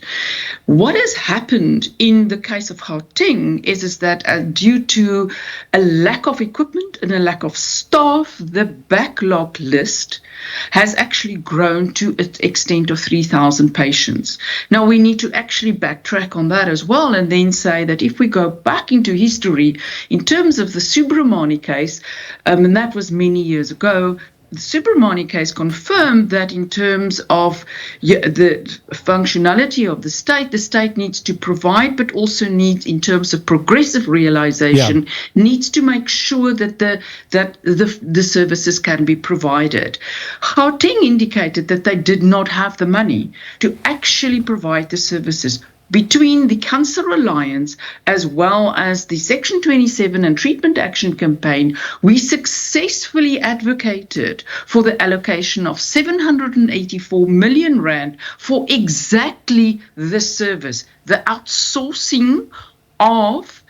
What has happened in the case of Gauteng is that due to a lack of equipment and a lack of staff, the backlog list has actually grown to its extent of 3,000 patients. Now, we need to actually backtrack on that as well, and then say that if we go back into history, in terms of the Subramani case, and that was many years ago, Subramani case confirmed that in terms of the functionality of the state needs to provide, but also needs, in terms of progressive realization, needs to make sure that the services can be provided. Gauteng indicated that they did not have the money to actually provide the services. Between the Cancer Alliance as well as the Section 27 and Treatment Action Campaign, we successfully advocated for the allocation of 784 million rand for exactly this service, the outsourcing of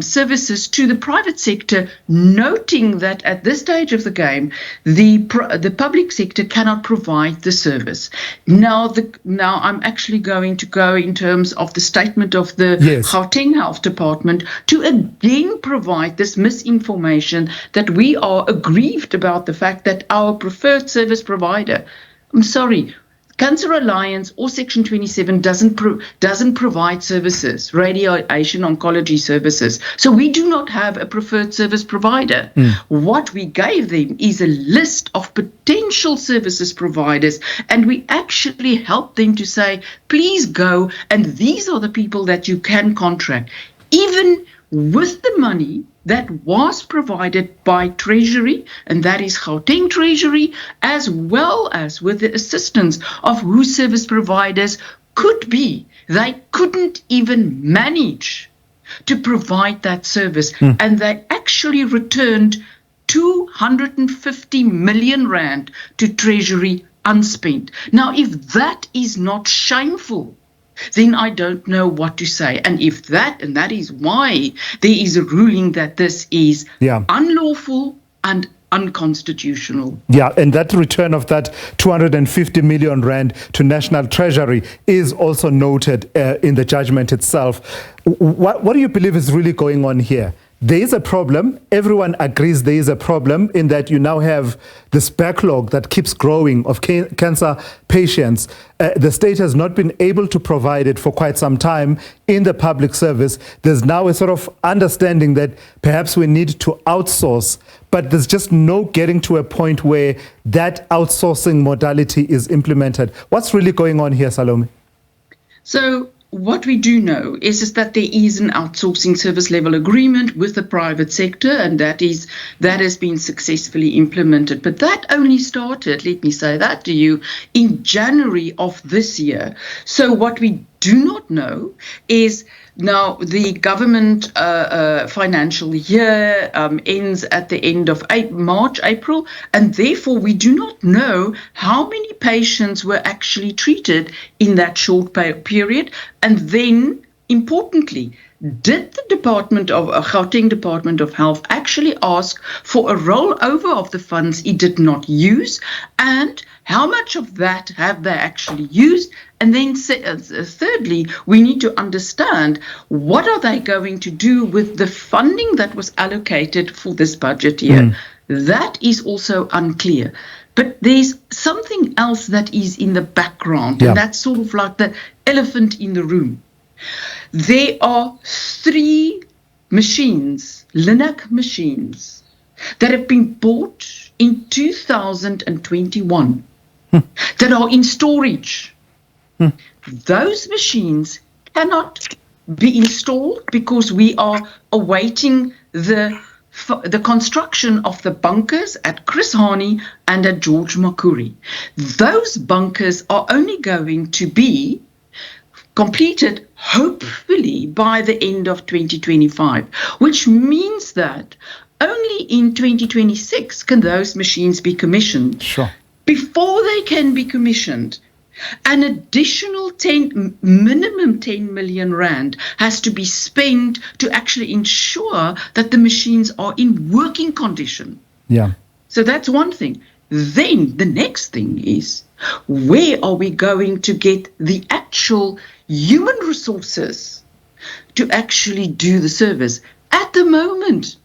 services to the private sector, noting that at this stage of the game, the public sector cannot provide the service. Now I'm actually going to go in terms of the statement of the Gauteng Health Department to again provide this misinformation that we are aggrieved about the fact that our preferred service provider, I'm sorry, Cancer Alliance or Section 27 doesn't provide services, radiation oncology services. So we do not have a preferred service provider. What we gave them is a list of potential services providers, and we actually helped them to say, please go, and these are the people that you can contract. Even with the money that was provided by Treasury, and that is Gauteng Treasury, as well as with the assistance of who service providers could be. They couldn't even manage to provide that service, and they actually returned 250 million rand to Treasury unspent. Now, if that is not shameful, then I don't know what to say. And that is why there is a ruling that this is unlawful and unconstitutional. Yeah, and that return of that 250 million rand to National Treasury is also noted in the judgment itself. What do you believe is really going on here? There is a problem. Everyone agrees there is a problem in that you now have this backlog that keeps growing of cancer patients. The state has not been able to provide it for quite some time in the public service. There's now a sort of understanding that perhaps we need to outsource, but there's just no getting to a point where that outsourcing modality is implemented. What's really going on here, Salome? So what we do know is that there is an outsourcing service level agreement with the private sector, and that has been successfully implemented. But that only started, let me say that to you, in January of this year. So what we do not know is now the government financial year ends at the end of March, April, and therefore we do not know how many patients were actually treated in that short period. And then, importantly, did the Gauteng Department of Health actually ask for a rollover of the funds it did not use, and how much of that have they actually used? And then thirdly, we need to understand what are they going to do with the funding that was allocated for this budget year. That is also unclear. But there's something else that is in the background, and that's sort of like the elephant in the room. There are 3 machines, Linac machines, that have been bought in 2021 that are in storage. Those machines cannot be installed because we are awaiting the construction of the bunkers at Chris Hani and at George Makuri. Those bunkers are only going to be completed hopefully by the end of 2025, which means that only in 2026 can those machines be commissioned. Sure. Before they can be commissioned, an additional minimum 10 million rand has to be spent to actually ensure that the machines are in working condition. Yeah. So that's one thing. Then the next thing is, where are we going to get the actual human resources to actually do the service? At the moment,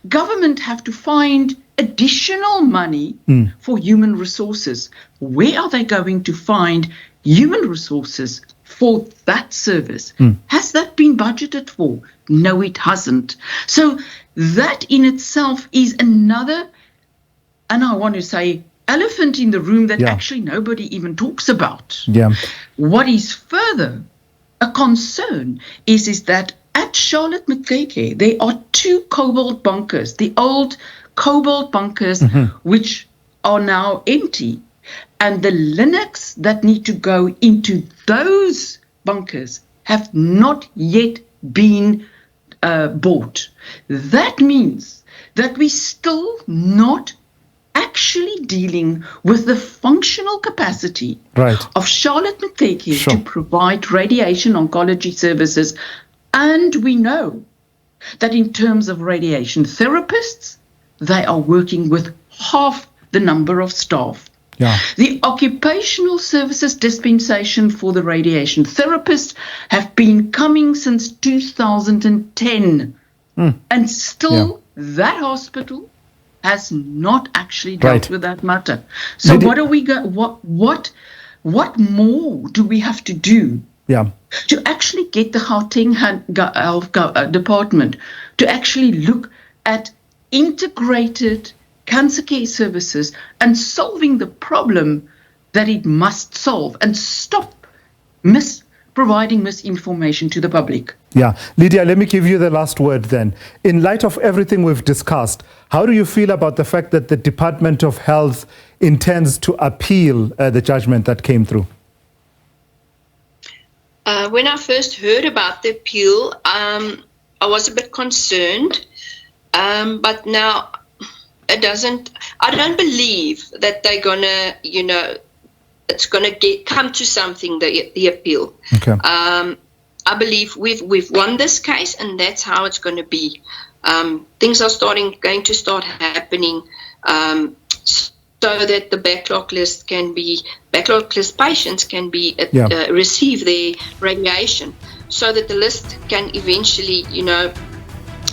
government have to find additional money for human resources. Where are they going to find human resources for that service? Has that been budgeted for? No, it hasn't. So that in itself is another and I want to say, elephant in the room that actually nobody even talks about. Yeah. What is further a concern is that at Charlotte Maxeke, there are 2 cobalt bunkers, the old cobalt bunkers, which are now empty. And the Linux that need to go into those bunkers have not yet been bought. That means that we're still not actually dealing with the functional capacity of Charlotte Maxeke to provide radiation oncology services. And we know that in terms of radiation therapists, they are working with half the number of staff. Yeah. The occupational services dispensation for the radiation therapists have been coming since 2010. And still that hospital has not actually dealt with that matter. So what are we what more do we have to do to actually get the Gauteng Health Department to actually look at integrated cancer care services and solving the problem that it must solve and stop providing misinformation to the public? Yeah. Lydia, let me give you the last word then. In light of everything we've discussed, how do you feel about the fact that the Department of Health intends to appeal the judgment that came through? When I first heard about the appeal, I was a bit concerned, but now I don't believe that they're gonna, it's gonna come to something, the appeal. Okay. I believe we've won this case, and that's how it's going to be. Things are going to start happening, so that the backlog list patients can be receive their radiation, so that the list can eventually,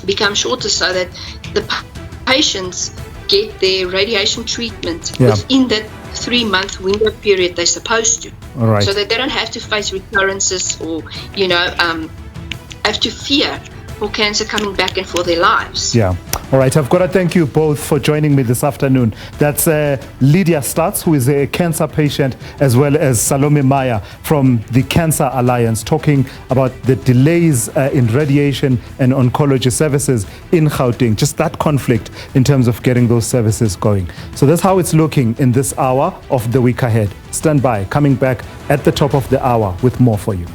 become shorter, so that the patients get their radiation treatment within that 3-month window period they're supposed to. All right. So that they don't have to face recurrences or, have to fear for cancer coming back and for their lives. Yeah. All right. I've got to thank you both for joining me this afternoon. That's Lydia Stats, who is a cancer patient, as well as Salome Maya from the Cancer Alliance, talking about the delays in radiation and oncology services in Gauteng. Just that conflict in terms of getting those services going. So that's how it's looking in this hour of The Week Ahead. Stand by. Coming back at the top of the hour with more for you.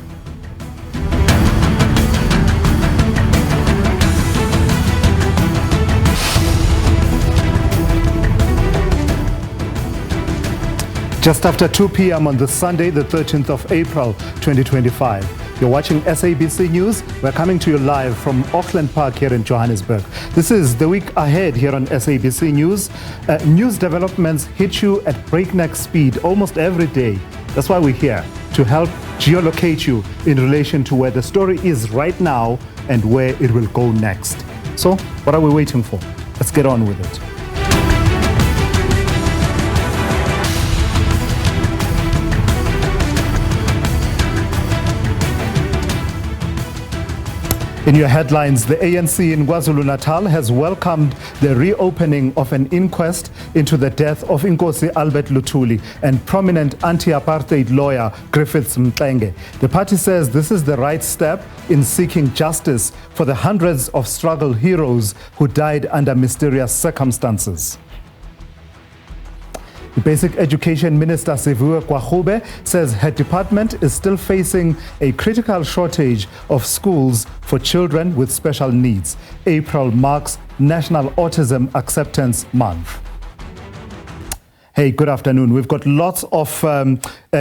Just after 2 p.m. on this Sunday, the 13th of April, 2025. You're watching SABC News. We're coming to you live from Auckland Park here in Johannesburg. This is The Week Ahead here on SABC News. News developments hit you at breakneck speed almost every day. That's why we're here, to help geolocate you in relation to where the story is right now and where it will go next. So, what are we waiting for? Let's get on with it. In your headlines, the ANC in KwaZulu-Natal has welcomed the reopening of an inquest into the death of Inkosi Albert Luthuli and prominent anti-apartheid lawyer Griffiths Mxenge. The party says this is the right step in seeking justice for the hundreds of struggle heroes who died under mysterious circumstances. The Basic Education Minister Sivuwe Kwahube says her department is still facing a critical shortage of schools for children with special needs. April marks National Autism Acceptance Month. Hey, good afternoon. We've got lots of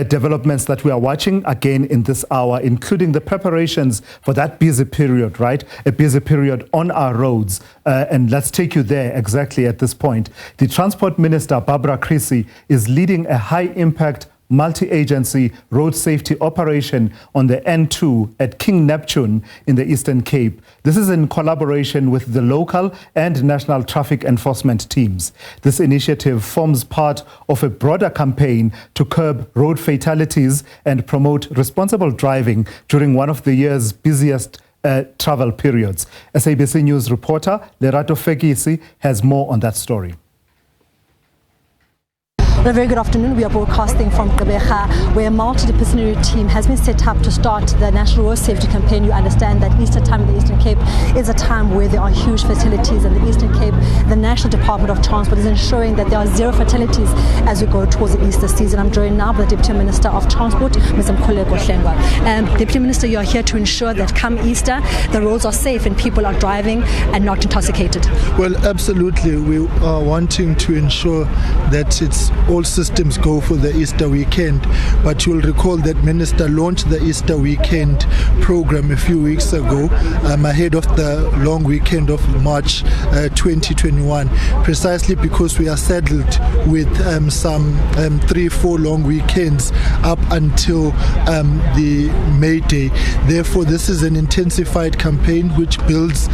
developments that we are watching again in this hour, including the preparations for that busy period, right? A busy period on our roads. And let's take you there exactly at this point. The Transport Minister, Barbara Creecy, is leading a high-impact multi-agency road safety operation on the N2 at King Neptune in the Eastern Cape. This is in collaboration with the local and national traffic enforcement teams. This initiative forms part of a broader campaign to curb road fatalities and promote responsible driving during one of the year's busiest travel periods. SABC News reporter Lerato Fekisi has more on that story. Well, a very good afternoon. We are broadcasting from Gqeberha, where a multidisciplinary team has been set up to start the National Road Safety Campaign. You understand that Easter time in the Eastern Cape is a time where there are huge fatalities, and the Eastern Cape, the National Department of Transport, is ensuring that there are zero fatalities as we go towards the Easter season. I'm joined now by the Deputy Minister of Transport, Ms. Mkhuleko Hlengwa. Deputy Minister, you are here to ensure that come Easter, the roads are safe and people are driving and not intoxicated. Well, absolutely. We are wanting to ensure that all systems go for the Easter weekend. But you'll recall that Minister launched the Easter weekend program a few weeks ago, ahead of the long weekend of March 2021, precisely because we are saddled with some 3-4 long weekends up until the May Day. Therefore, this is an intensified campaign which builds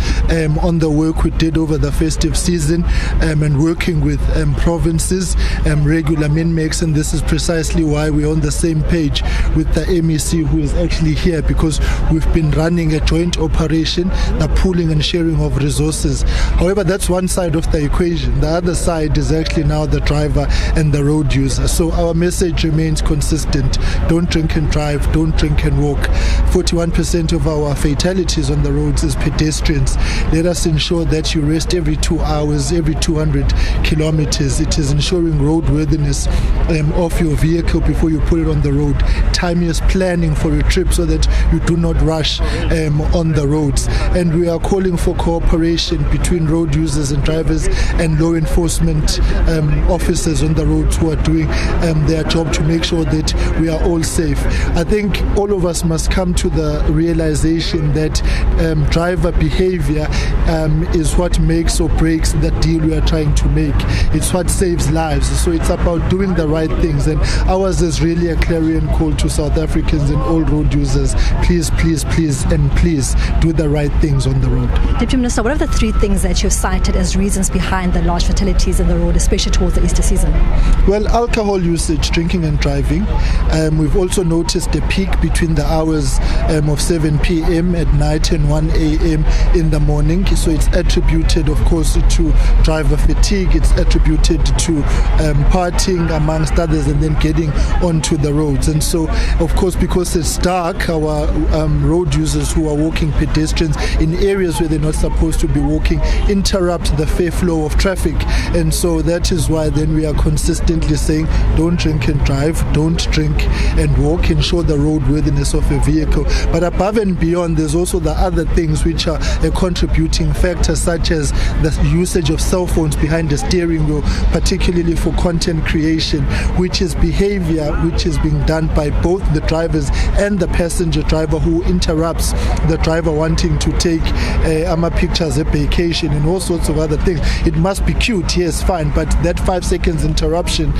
on the work we did over the festive season and working with provinces, regular MinMex, and this is precisely why we're on the same page with the MEC, who is actually here, because we've been running a joint operation, the pooling and sharing of resources. However, that's one side of the equation. The other side is actually now the driver and the road user. So our message remains consistent. Don't drink and drive, don't drink and walk. 41% of our fatalities on the roads is pedestrians. Let us ensure that you rest every 2 hours, every 200 kilometers. It is ensuring roadworthiness of your vehicle before you put it on the road. Timeous planning for your trip so that you do not rush on the roads. And we are calling for cooperation between road users and drivers and law enforcement officers on the roads who are doing their job to make sure that we are all safe. I think all of us must come to the realization that driver behavior is what makes or breaks the deal we are trying to make. It's what saves lives. So it's about doing the right things, and ours is really a clarion call to South Africans and all road users. Please, please, please, and please do the right things on the road. Deputy Minister, what are the 3 things that you've cited as reasons behind the large fatalities on the road, especially towards the Easter season? Well, alcohol usage, drinking and driving. We've also noticed a peak between the hours of 7 p.m. at night and 1 a.m. in the morning. So it's attributed, of course, to driver fatigue. It's attributed to partying, amongst others, and then getting onto the roads. And so, of course, because it's dark, our road users who are walking, pedestrians in areas where they're not supposed to be walking, interrupt the fair flow of traffic. And so that is why then we are consistently saying, don't drink and drive, don't drink and walk, ensure the roadworthiness of a vehicle. But above and beyond, there's also the other things which are a contributing factor, such as the usage of cell phones behind the steering wheel, particularly for content creation, which is behavior which is being done by both the drivers and the passenger driver, who interrupts the driver wanting to take pictures, a vacation, and all sorts of other things. It must be cute, yes, fine, but that 5 seconds interruption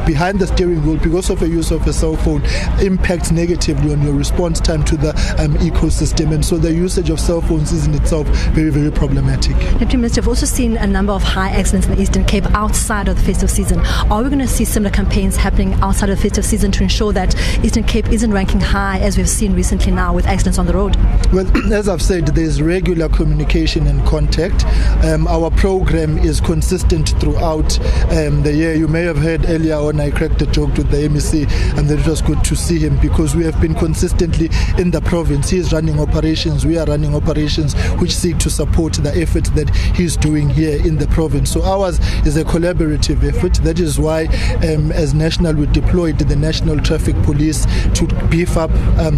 behind the steering wheel because of a use of a cell phone impacts negatively on your response time to the ecosystem. And so the usage of cell phones is in itself very, very problematic. Deputy Minister, we've also seen a number of high accidents in the Eastern Cape outside of the festive season. Are we going to see similar campaigns happening outside of the festive season to ensure that Eastern Cape isn't ranking high, as we've seen recently now with accidents on the road? Well, as I've said, there's regular communication and contact. Our program is consistent throughout the year. You may have heard earlier on I cracked a joke with the MEC, and it was good to see him because we have been consistently in the province. He is running operations, we are running operations which seek to support the efforts that he's doing here in the province. So ours is a collaborative effort. That is why as national we deployed the National Traffic Police to beef up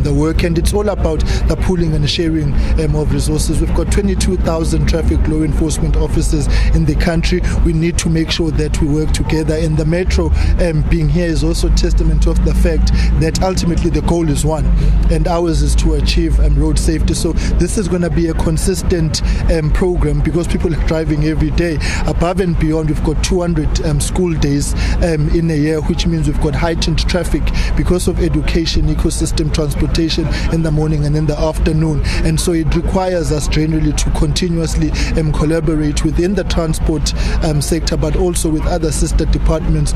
the work, and it's all about the pooling and sharing of resources. We've got 22,000 traffic law enforcement officers in the country. We need to make sure that we work together, and the Metro being here is also testament of the fact that ultimately the goal is one, and ours is to achieve road safety. So this is going to be a consistent program because people are driving every day. Above and beyond, we've got 200 school days in a year, which means we've got heightened traffic because of education, ecosystem, transportation in the morning and in the afternoon. And so it requires us generally to continuously collaborate within the transport sector, but also with other sister departments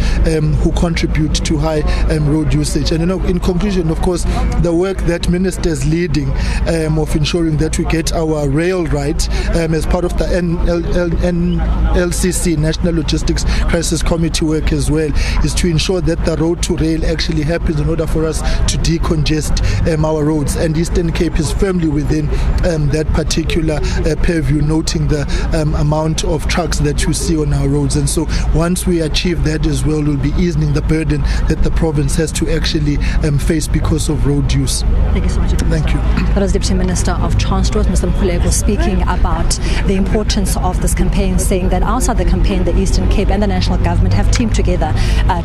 who contribute to high road usage. And in conclusion, of course, the work that Minister is leading of ensuring that we get our rail right as part of the NLCC, National Logistics Crisis Committee work as well, is to ensure that the road to rail actually happens in order for us to decongest our roads. And Eastern Cape is firmly within that particular purview, noting the amount of trucks that you see on our roads. And so once we achieve that as well, we'll be easing the burden that the province has to actually face because of road use. Thank you so much. Thank you. That was Deputy Minister of Transport, Mr. Mkhuleko, speaking about the importance of this campaign, saying that outside the campaign, the Eastern Cape and the national government have teamed together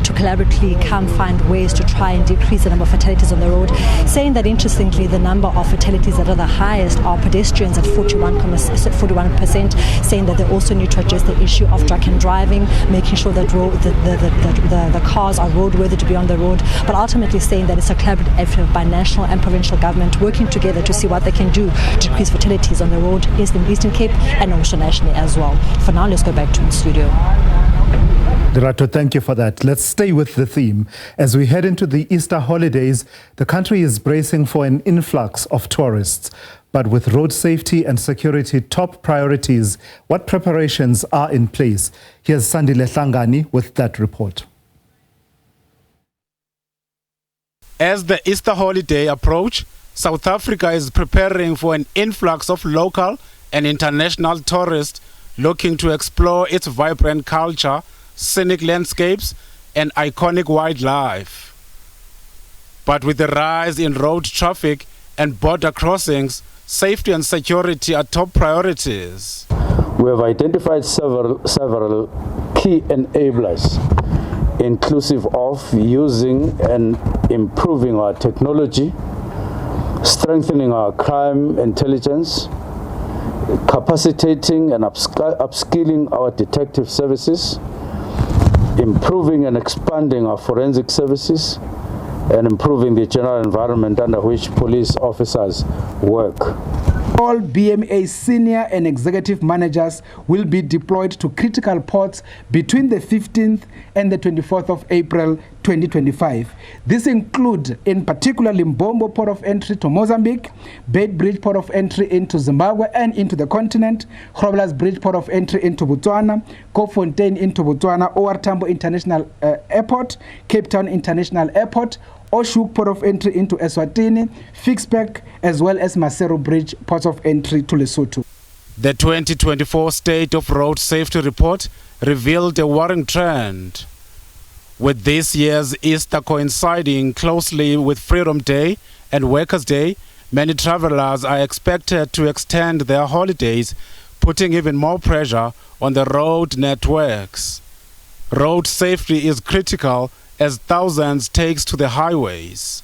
to collaboratively find ways to try and decrease the number of fatalities on the road, saying that interestingly the number of fatalities that are the highest are pedestrians at 41%, saying that they also need to address the issue of drunk and driving, making sure that the cars are roadworthy to be on the road, but ultimately saying that it's a collaborative effort by national and provincial government working together to see what they can do to decrease fatalities on the road in the Eastern Cape and also nationally as well. For now, let's go back to the studio. Dirato, thank you for that. Let's stay with the theme. As we head into the Easter holidays, the country is bracing for an influx of tourists. But with road safety and security top priorities, what preparations are in place? Here's Sandile Hlangani with that report. As the Easter holiday approach, South Africa is preparing for an influx of local and international tourists looking to explore its vibrant culture, scenic landscapes, and iconic wildlife. But with the rise in road traffic and border crossings, safety and security are top priorities. We have identified several key enablers, inclusive of using and improving our technology, strengthening our crime intelligence, capacitating and upskilling our detective services, improving and expanding our forensic services, and improving the general environment under which police officers work. All BMA senior and executive managers will be deployed to critical ports between the 15th and the 24th of April 2025. This includes, in particular, Limbombo Port of Entry to Mozambique, Beitbridge Port of Entry into Zimbabwe and into the continent, Groblersdal Bridge Port of Entry into Botswana, Kofontein into Botswana, OR Tambo International Airport, Cape Town International Airport, Oshuk Port of Entry into Eswatini, Fixbeck, as well as Maseru Bridge Port of Entry to Lesotho. The 2024 State of Road Safety Report revealed a worrying trend. With this year's Easter coinciding closely with Freedom Day and Workers' Day, many travelers are expected to extend their holidays, putting even more pressure on the road networks. Road safety is critical as thousands takes to the highways.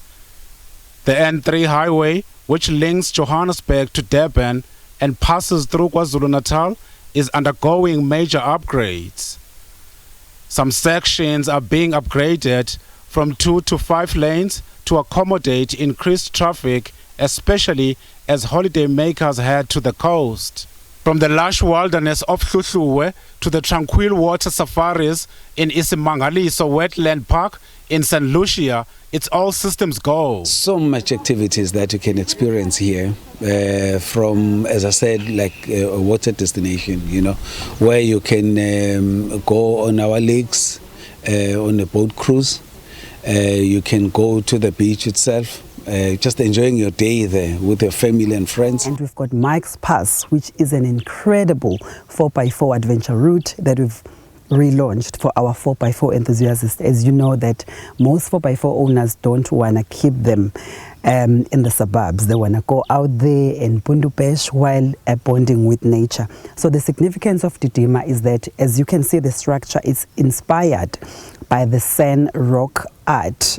The N3 highway, which links Johannesburg to Durban and passes through KwaZulu-Natal, is undergoing major upgrades. Some sections are being upgraded from 2 to 5 lanes to accommodate increased traffic, especially as holidaymakers head to the coast. From the lush wilderness of Hluhluwe to the tranquil water safaris in Isimangaliso Wetland Park in St. Lucia, it's all systems go. So much activities that you can experience here from, as I said, like a water destination, where you can go on our lakes, on a boat cruise. You can go to the beach itself. Just enjoying your day there with your family and friends. And we've got Mike's Pass, which is an incredible 4x4 adventure route that we've relaunched for our 4x4 enthusiasts. As you know that most 4x4 owners don't want to keep them in the suburbs. They want to go out there in Pundupesh while bonding with nature. So the significance of Didima is that, as you can see, the structure is inspired by the San Rock art.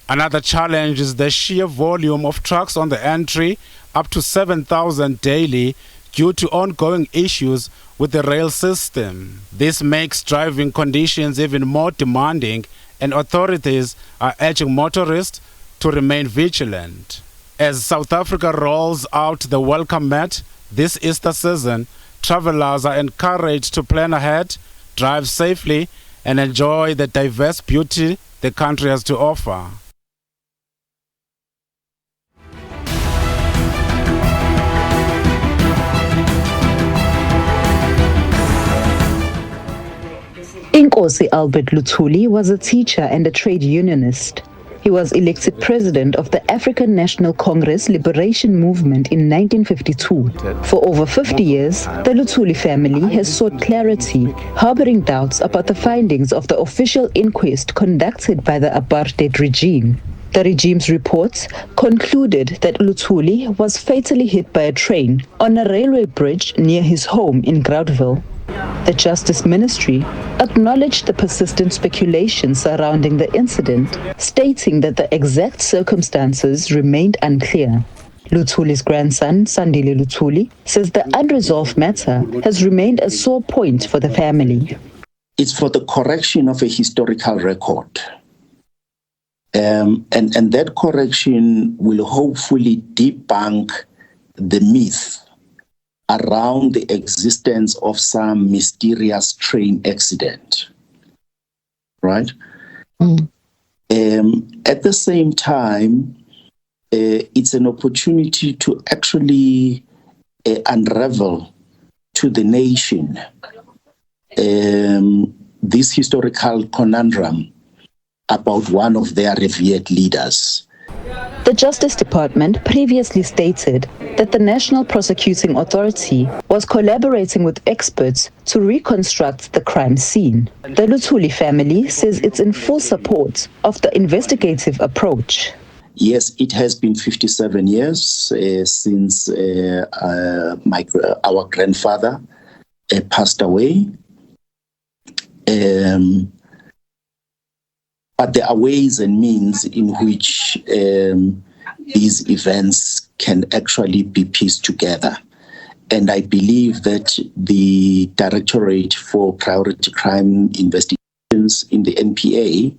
Another challenge is the sheer volume of trucks on the entry, up to 7,000 daily, due to ongoing issues with the rail system. This makes driving conditions even more demanding, and authorities are urging motorists to remain vigilant. As South Africa rolls out the welcome mat this Easter season, travelers are encouraged to plan ahead, drive safely, and enjoy the diverse beauty the country has to offer. Inkosi Albert Luthuli was a teacher and a trade unionist. He was elected president of the African National Congress Liberation Movement in 1952. For over 50 years, the Luthuli family has sought clarity, harboring doubts about the findings of the official inquest conducted by the apartheid regime. The regime's reports concluded that Luthuli was fatally hit by a train on a railway bridge near his home in Groudeville. The Justice Ministry acknowledged the persistent speculation surrounding the incident, stating that the exact circumstances remained unclear. Luthuli's grandson, Sandile Luthuli, says the unresolved matter has remained a sore point for the family. It's for the correction of a historical record. And that correction will hopefully debunk the myth around the existence of some mysterious train accident, right? At the same time, it's an opportunity to actually unravel to the nation this historical conundrum about one of their revered leaders. The Justice Department previously stated that the National Prosecuting Authority was collaborating with experts to reconstruct the crime scene. The Luthuli family says it's in full support of the investigative approach. Yes, it has been 57 years since our grandfather passed away. But there are ways and means in which these events can actually be pieced together. And I believe that the Directorate for Priority Crime Investigations in the NPA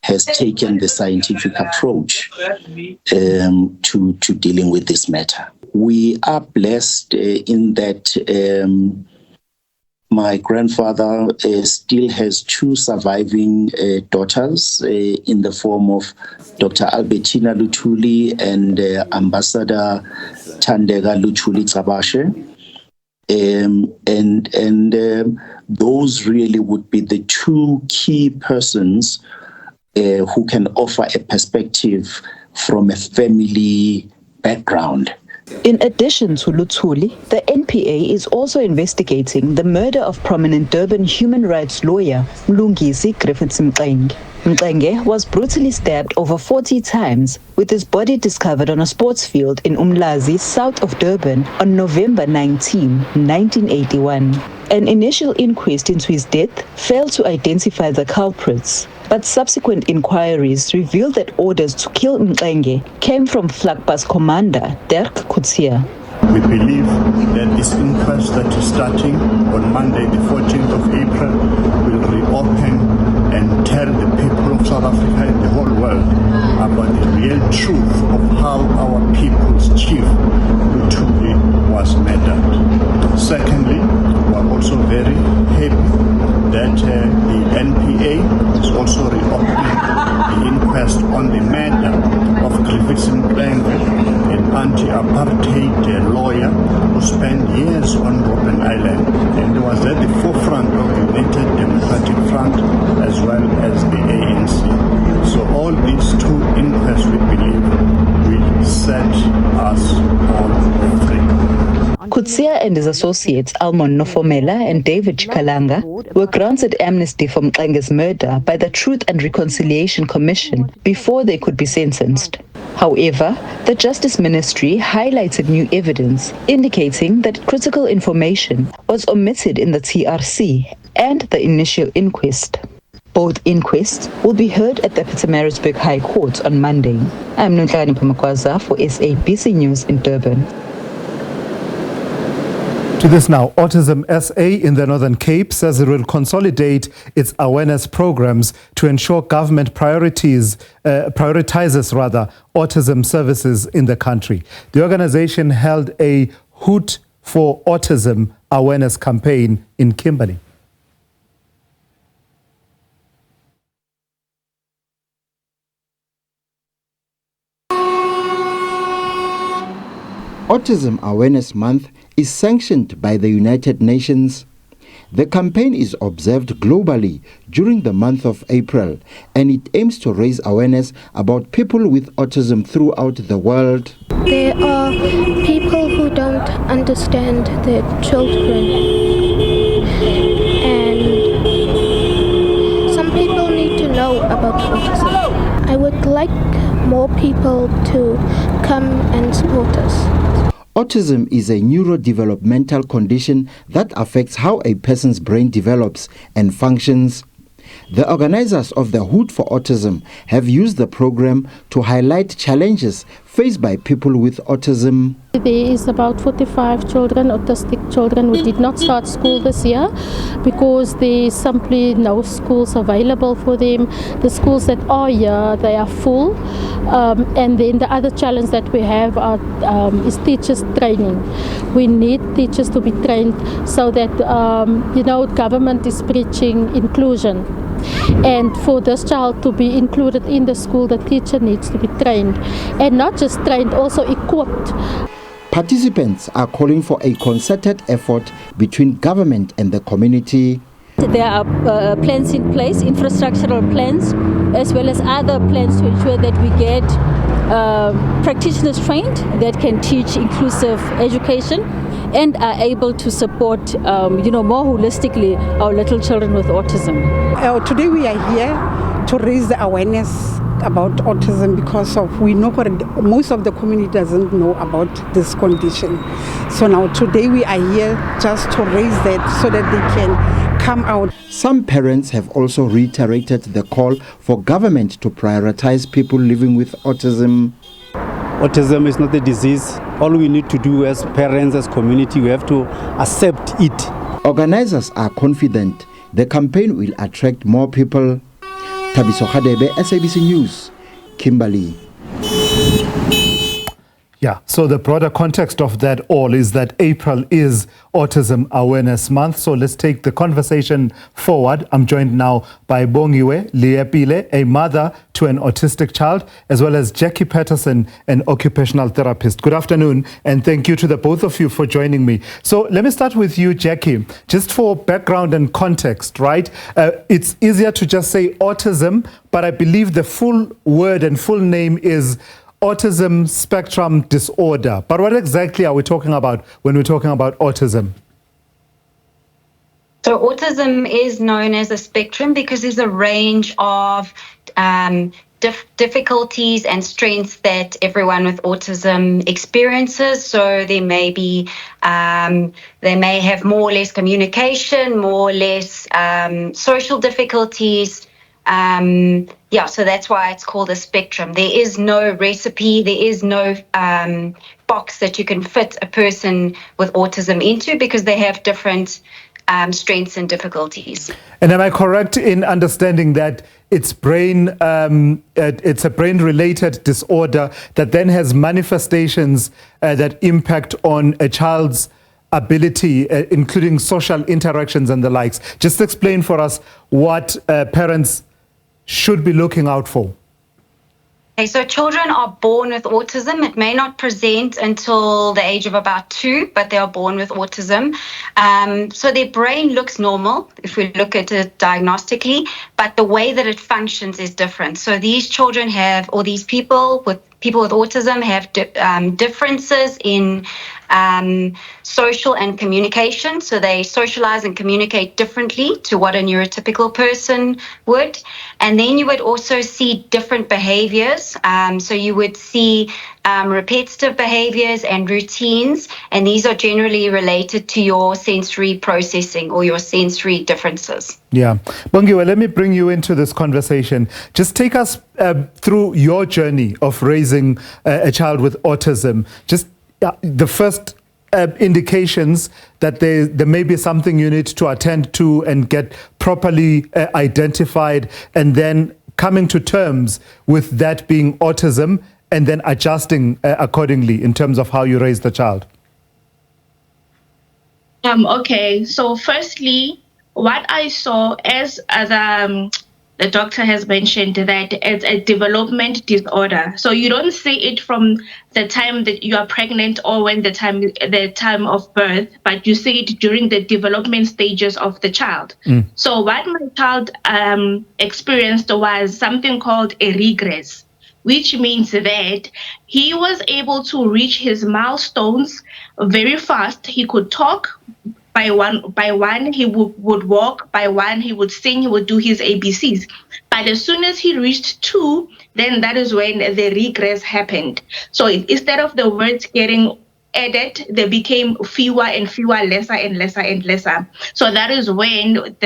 has taken the scientific approach to dealing with this matter. We are blessed in that my grandfather still has two surviving daughters in the form of Dr. Albertina Luthuli and Ambassador Thandeka Luthuli Tsabashe. And those really would be the two key persons who can offer a perspective from a family background. In addition to Luthuli, the NPA is also investigating the murder of prominent Durban human rights lawyer Mlungisi Griffiths Mxenge. Mxenge was brutally stabbed over 40 times, with his body discovered on a sports field in Umlazi, south of Durban, on November 19, 1981. An initial inquest into his death failed to identify the culprits, but subsequent inquiries revealed that orders to kill Mxenge came from Vlakbas commander Dirk Coetzee. We believe that this inquest that is starting on Monday, the 14th of April, will reopen and tell the people of South Africa and the whole world about the real truth of how our people's chief, Luthuli, was murdered. Secondly, we are also very happy that the NPA is also reopening the inquest on the murder of Griffiths Mxenge, an anti-apartheid lawyer who spent years on Robben Island and was at the forefront of the United Democratic Front as well as the ANC. So all these two inquests, we believe, will set us all free. Coetzee and his associates Almon Nofomela and David Chikalanga were granted amnesty for Mxenge's murder by the Truth and Reconciliation Commission before they could be sentenced. However, the Justice Ministry highlighted new evidence indicating that critical information was omitted in the TRC and the initial inquest. Both inquests will be heard at the Pietermaritzburg High Court on Monday. I'm Nuntlani Pamakwaza for SABC News in Durban. To this now, Autism SA in the Northern Cape says it will consolidate its awareness programs to ensure government prioritizes autism services in the country. The organization held a Hoot for Autism awareness campaign in Kimberley. Autism Awareness Month is sanctioned by the United Nations. The campaign is observed globally during the month of April, and it aims to raise awareness about people with autism throughout the world. There are people who don't understand their children, and some people need to know about autism. I would like more people to come and support us. Autism is a neurodevelopmental condition that affects how a person's brain develops and functions. The organizers of the Hood for Autism have used the program to highlight challenges faced by people with autism. There is about 45 children, autistic children, who did not start school this year because there's simply no schools available for them. The schools that are here, they are full. And then the other challenge that we have is teachers training. We need teachers to be trained so that, government is preaching inclusion. And for this child to be included in the school, the teacher needs to be trained. And not just trained, also equipped. Participants are calling for a concerted effort between government and the community. There are plans in place, infrastructural plans, as well as other plans to ensure that we get practitioners trained that can teach inclusive education and are able to support, more holistically our little children with autism. Today we are here to raise the awareness about autism because we know most of the community doesn't know about this condition. So now today we are here just to raise that so that they can come out. Some parents have also reiterated the call for government to prioritize people living with autism. Autism is not a disease. All we need to do as parents, as community, we have to accept it. Organizers are confident the campaign will attract more people. Tabiso Khadebe, SABC News, Kimberley. Yeah, so the broader context of that all is that April is Autism Awareness Month. So let's take the conversation forward. I'm joined now by Bongiwe Liepile, a mother to an autistic child, as well as Jackie Patterson, an occupational therapist. Good afternoon, and thank you to the both of you for joining me. So let me start with you, Jackie. Just for background and context, right? It's easier to just say autism, but I believe the full word and full name is autism spectrum disorder. But what exactly are we talking about when we're talking about autism? So autism is known as a spectrum because there's a range of difficulties and strengths that everyone with autism experiences. So there may be, they may have more or less communication, more or less social difficulties. So that's why it's called a spectrum. There is no recipe, there is no box that you can fit a person with autism into because they have different strengths and difficulties. And am I correct in understanding that it's it's a brain-related disorder that then has manifestations that impact on a child's ability, including social interactions and the likes? Just explain for us what parents should be looking out for. Okay, so children are born with autism. It may not present until the age of about 2, but they are born with autism. So their brain looks normal if we look at it diagnostically, but the way that it functions is different. So these children have, or these people with autism have differences in social and communication. So they socialize and communicate differently to what a neurotypical person would. And then you would also see different behaviors. So you would see repetitive behaviors and routines, and these are generally related to your sensory processing or your sensory differences. Yeah. Bongiwe, let me bring you into this conversation. Just take us through your journey of raising a child with autism. Just the first indications that there may be something you need to attend to and get properly identified, and then coming to terms with that being autism and then adjusting accordingly in terms of how you raise the child. Okay, so firstly, what I saw as the doctor has mentioned that it's a development disorder. So you don't see it from the time that you are pregnant or when the time of birth, but you see it during the development stages of the child. So what my child experienced was something called a regress, which means that he was able to reach his milestones very fast. He could talk. By one, he would walk. By one, he would sing. He would do his ABCs. But as soon as he reached 2, then that is when the regress happened. So instead of the words getting added, they became fewer and fewer, lesser and lesser and lesser. So that is when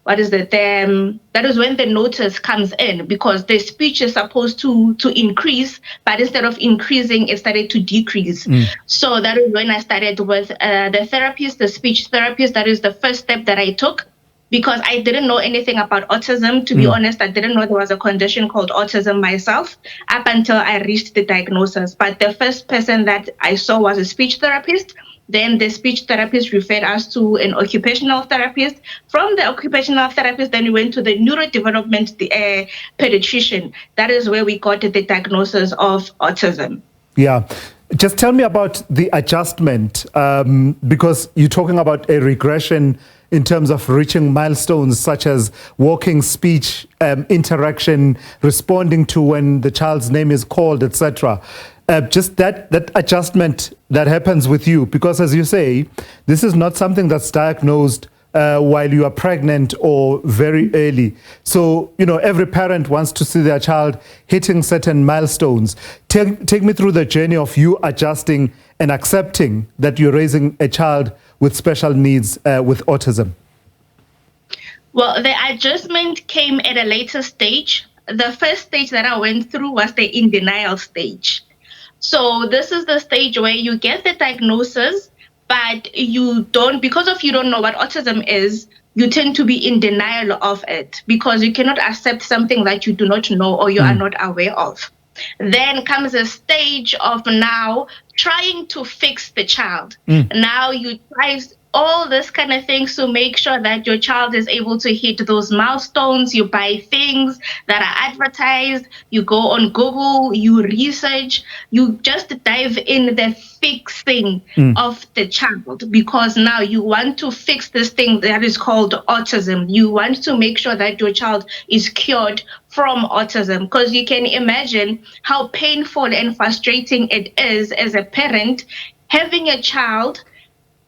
that is when the notice comes in, because the speech is supposed to increase, but instead of increasing, it started to decrease. So that is when I started with the therapist, the speech therapist. That is the first step that I took, because I didn't know anything about autism. To be honest, I didn't know there was a condition called autism myself up until I reached the diagnosis. But the first person that I saw was a speech therapist. Then the speech therapist referred us to an occupational therapist. From the occupational therapist, then we went to the neurodevelopment pediatrician. That is where we got the diagnosis of autism. Yeah. Just tell me about the adjustment, because you're talking about a regression in terms of reaching milestones such as walking, speech, interaction, responding to when the child's name is called, etc. Just that adjustment that happens with you, because as you say, this is not something that's diagnosed while you are pregnant or very early. So, every parent wants to see their child hitting certain milestones. Take me through the journey of you adjusting and accepting that you're raising a child with special needs with autism. Well, the adjustment came at a later stage. The first stage that I went through was the in denial stage. So this is the stage where you get the diagnosis, but you don't know what autism is, you tend to be in denial of it because you cannot accept something that you do not know or you are not aware of. Then comes a stage of now trying to fix the child. Now you try all this kind of things to make sure that your child is able to hit those milestones. You buy things that are advertised, you go on Google, you research, you just dive in the fixing of the child, because now you want to fix this thing that is called autism. You want to make sure that your child is cured from autism, because you can imagine how painful and frustrating it is as a parent having a child.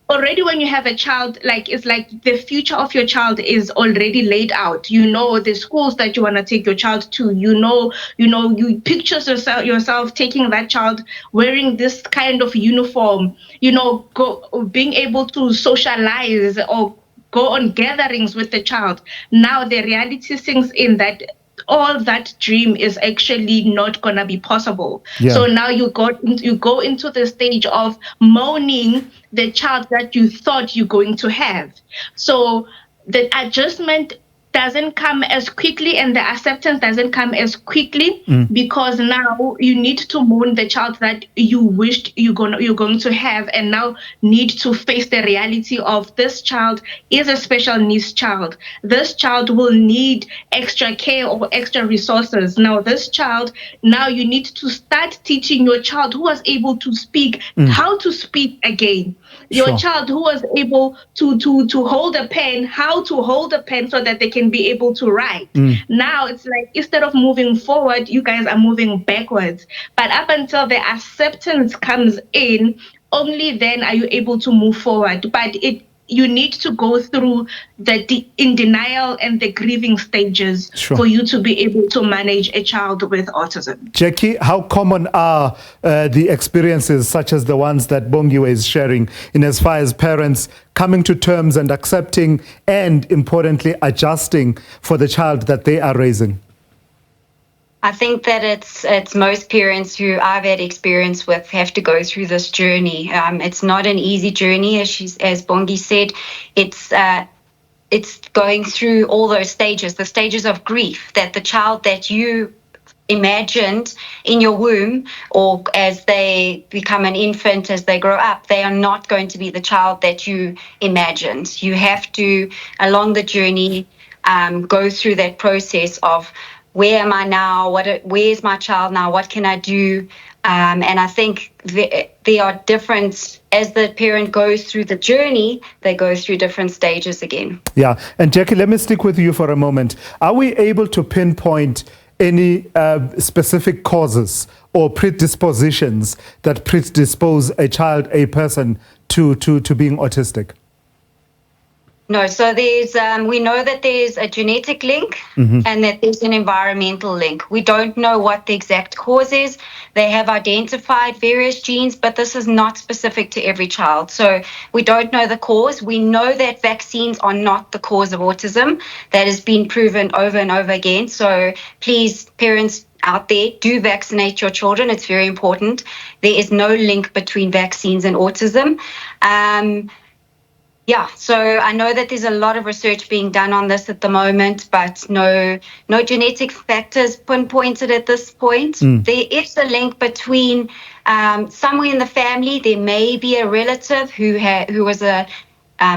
Already when you have a child, it's like the future of your child is already laid out. You know the schools that you want to take your child to. You picture yourself taking that child wearing this kind of uniform. Being able to socialize or go on gatherings with the child. Now the reality sinks in that all that dream is actually not gonna be possible. Yeah. So now you go into the stage of mourning the child that you thought you're going to have. So the adjustment doesn't come as quickly and the acceptance doesn't come as quickly because now you need to mourn the child that you wished you're going to have, and now need to face the reality of this child is a special needs child. This child will need extra care or extra resources. Now this child, now you need to start teaching your child who was able to speak how to speak again. Your child who was able to hold a pen, how to hold a pen so that they can be able to write. Now it's like instead of moving forward, you guys are moving backwards. But up until the acceptance comes in, only then are you able to move forward. But you need to go through the in denial and the grieving stages for you to be able to manage a child with autism. Jackie, how common are the experiences such as the ones that Bongiwe is sharing, in as far as parents coming to terms and accepting and, importantly, adjusting for the child that they are raising? I think that it's most parents who I've had experience with have to go through this journey. It's not an easy journey, as Bongi said. It's going through all those stages, the stages of grief, that the child that you imagined in your womb, or as they become an infant, as they grow up, they are not going to be the child that you imagined. You have to, along the journey, go through that process of where am I now? Where's my child now? What can I do? And I think there are different, as the parent goes through the journey, they go through different stages again. Yeah. And Jackie, let me stick with you for a moment. Are we able to pinpoint any specific causes or predispositions that predispose a child, a person to being autistic? No, so there's we know that there's a genetic link and that there's an environmental link. We don't know what the exact cause is. They have identified various genes, but this is not specific to every child. So we don't know the cause. We know that vaccines are not the cause of autism. That has been proven over and over again. So please, parents out there, do vaccinate your children. It's very important. There is no link between vaccines and autism. Yeah, so I know that there's a lot of research being done on this at the moment, but no genetic factors pinpointed at this point. There is a link between somewhere in the family. There may be a relative who was a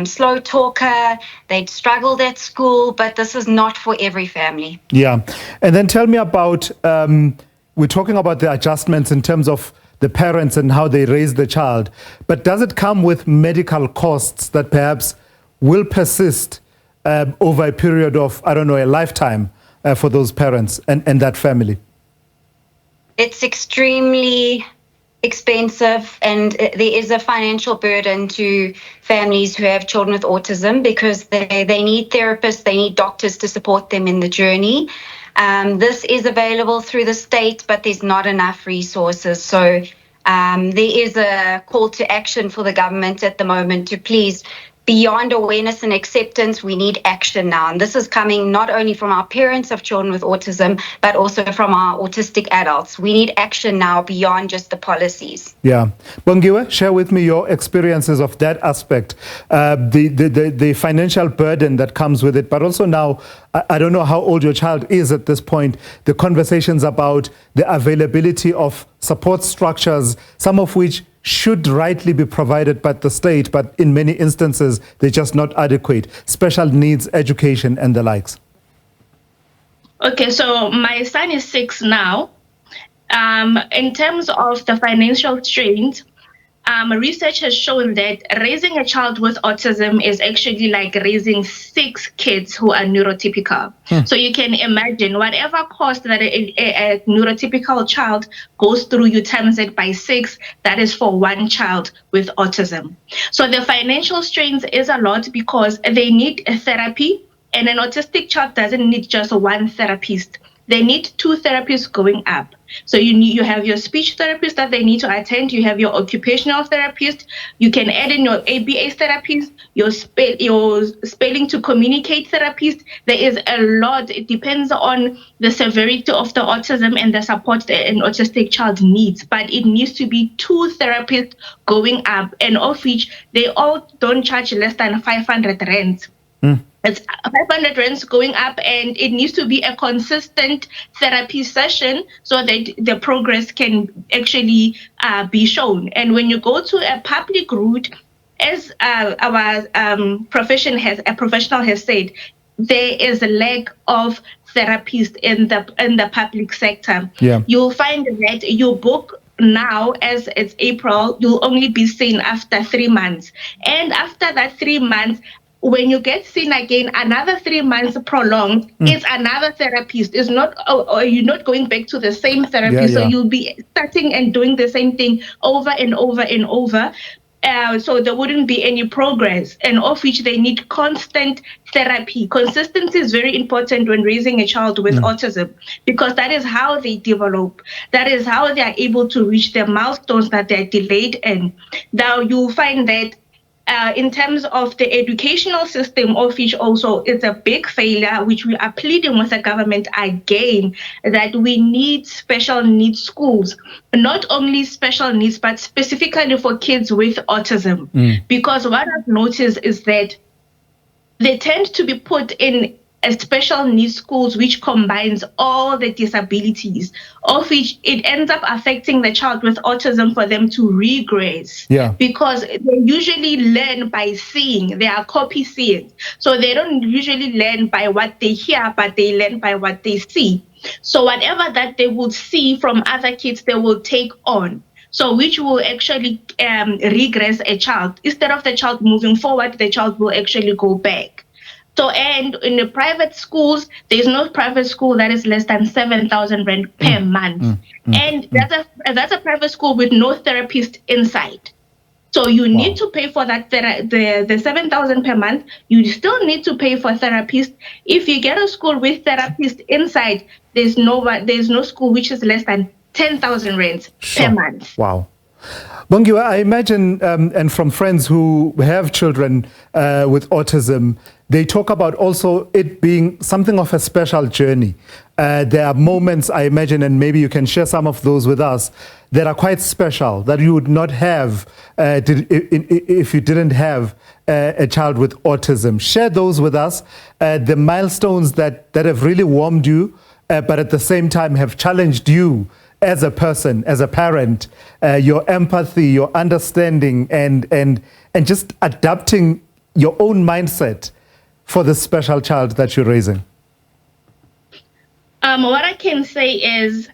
slow talker. They'd struggled at school, but this is not for every family. Yeah, and then tell me about, we're talking about the adjustments in terms of the parents and how they raise the child. But does it come with medical costs that perhaps will persist over a period of, I don't know, a lifetime for those parents and that family? It's extremely expensive, and there is a financial burden to families who have children with autism because they need therapists, they need doctors to support them in the journey. This is available through the state, but there's not enough resources. So there is a call to action for the government at the moment to please, beyond awareness and acceptance, we need action now. And this is coming not only from our parents of children with autism, but also from our autistic adults. We need action now beyond just the policies. Yeah. Bongiwe, share with me your experiences of that aspect, the financial burden that comes with it, but also now, I don't know how old your child is at this point, the conversations about the availability of support structures, some of which should rightly be provided by the state, but in many instances, they're just not adequate. Special needs, education, and the likes. Okay, so my son is 6 now. In terms of the financial strains, research has shown that raising a child with autism is actually like raising 6 kids who are neurotypical. So you can imagine whatever cost that a neurotypical child goes through, you times it by 6, that is for one child with autism. So the financial strains is a lot because they need a therapy, and an autistic child doesn't need just one therapist. They need 2 therapists going up. So you have your speech therapist that they need to attend. You have your occupational therapist. You can add in your ABA therapist, your spelling to communicate therapist. There is a lot. It depends on the severity of the autism and the support that an autistic child needs. But it needs to be 2 therapists going up, and of which they all don't charge less than 500 rands. It's 500 rands going up, and it needs to be a consistent therapy session so that the progress can actually be shown. And when you go to a public route, as our professional has said, there is a lack of therapists in the public sector. Yeah. You'll find that you book now, as it's April, you'll only be seen after 3 months. And after that 3 months, when you get seen again, another 3 months prolonged, it's another therapist. It's not, or you're not going back to the same therapist. So you'll be starting and doing the same thing over and over and over. So there wouldn't be any progress, and of which they need constant therapy. Consistency is very important when raising a child with autism, because that is how they develop. That is how they are able to reach the milestones that they're delayed in. Now you'll find that in terms of the educational system, of which also is a big failure, which we are pleading with the government again, that we need special needs schools, not only special needs, but specifically for kids with autism. Because what I've noticed is that they tend to be put in special needs schools, which combines all the disabilities, of which it ends up affecting the child with autism for them to regress. Yeah. Because they usually learn by seeing. They are copy seers. So they don't usually learn by what they hear, but they learn by what they see. So whatever that they would see from other kids, they will take on. So which will actually regress a child. Instead of the child moving forward, the child will actually go back. So, and in the private schools, there's no private school that is less than 7,000 rand per month. And that's a private school with no therapist inside. So you need to pay for that, the 7,000 per month. You still need to pay for therapist. If you get a school with therapist inside, there's no school which is less than 10,000 rands per month. Wow. Bongiwa, I imagine, and from friends who have children with autism, they talk about also it being something of a special journey. There are moments, I imagine, and maybe you can share some of those with us, that are quite special, that you would not have if you didn't have a child with autism. Share those with us, the milestones that have really warmed you, but at the same time have challenged you as a person, as a parent, your empathy, your understanding, and just adapting your own mindset for the special child that you're raising? What I can say is,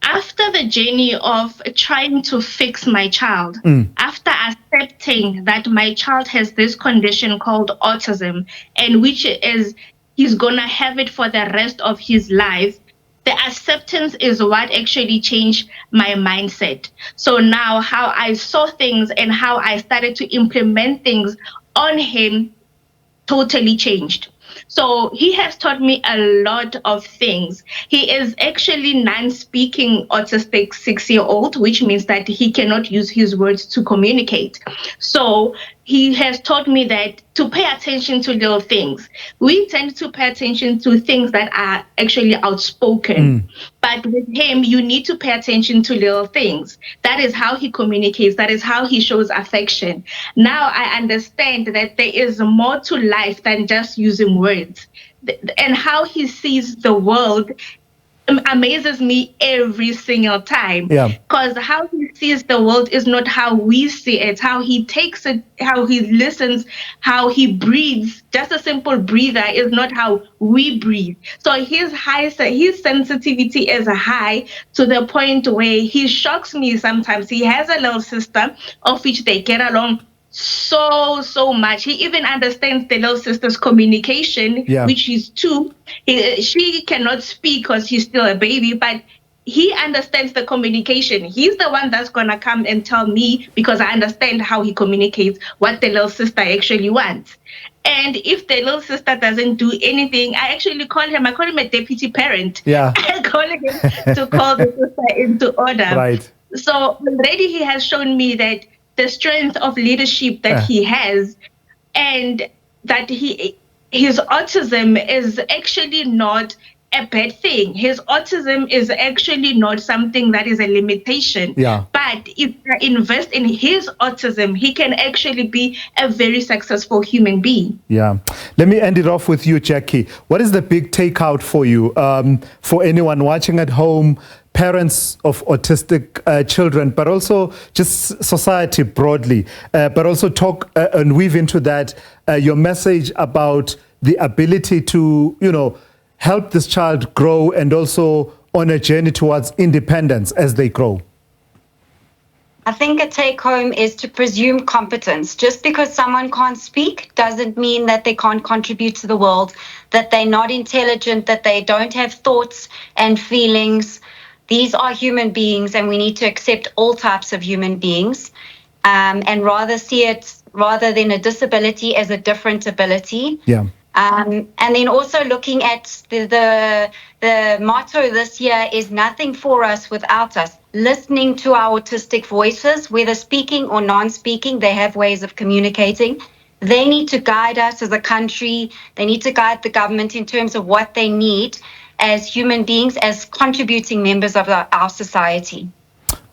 after the journey of trying to fix my child, after accepting that my child has this condition called autism, and which is he's gonna have it for the rest of his life, the acceptance is what actually changed my mindset. So now how I saw things and how I started to implement things on him totally changed. So he has taught me a lot of things. He is actually non-speaking autistic 6-year-old, which means that he cannot use his words to communicate. So he has taught me that to pay attention to little things. We tend to pay attention to things that are actually outspoken. But with him, you need to pay attention to little things. That is how he communicates. That is how he shows affection. Now I understand that there is more to life than just using words. And how he sees the world amazes me every single time. Because how he sees the world is not how we see it, how he takes it, how he listens, how he breathes. Just a simple breather is not how we breathe. So his sensitivity is high to the point where he shocks me sometimes. He has a little sister of which they get along so much. He even understands the little sister's communication, which is 2. She cannot speak because she's still a baby, but he understands the communication. He's the one that's gonna come and tell me, because I understand how he communicates, what the little sister actually wants. And if the little sister doesn't do anything, I actually call him a deputy parent. I call him to call the sister into order. So already he has shown me that the strength of leadership that he has, and that his autism is actually not a bad thing. His autism is actually not something that is a limitation. But if I invest in his autism, he can actually be a very successful human being. Let me end it off with you, Jackie. What is the big takeout for you, for anyone watching at home, parents of autistic children, but also just society broadly, but also talk and weave into that your message about the ability to, help this child grow and also on a journey towards independence as they grow? I think a take home is to presume competence. Just because someone can't speak doesn't mean that they can't contribute to the world, that they're not intelligent, that they don't have thoughts and feelings. These are human beings, and we need to accept all types of human beings, and rather see it, rather than a disability, as a different ability. And then also looking at the motto this year is nothing for us without us. Listening to our autistic voices, whether speaking or non-speaking, they have ways of communicating. They need to guide us as a country. They need to guide the government in terms of what they need as human beings, as contributing members of our society.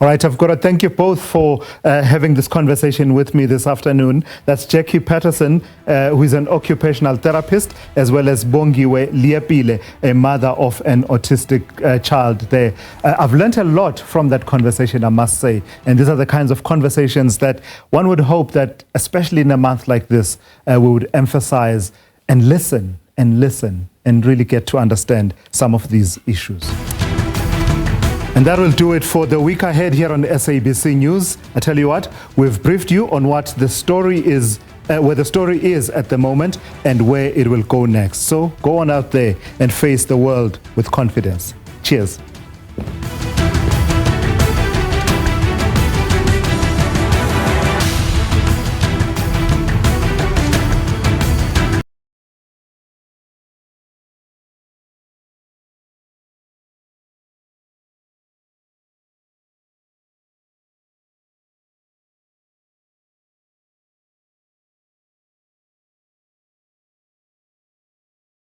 All right, I've got to thank you both for having this conversation with me this afternoon. That's Jackie Patterson, who is an occupational therapist, as well as Bongiwe Liepile, a mother of an autistic child there. I've learned a lot from that conversation, I must say. And these are the kinds of conversations that one would hope that, especially in a month like this, we would emphasize and listen and really get to understand some of these issues. And that will do it for the week ahead here on SABC News. I tell you what, we've briefed you on what the story is, where the story is at the moment and where it will go next. So go on out there and face the world with confidence. Cheers.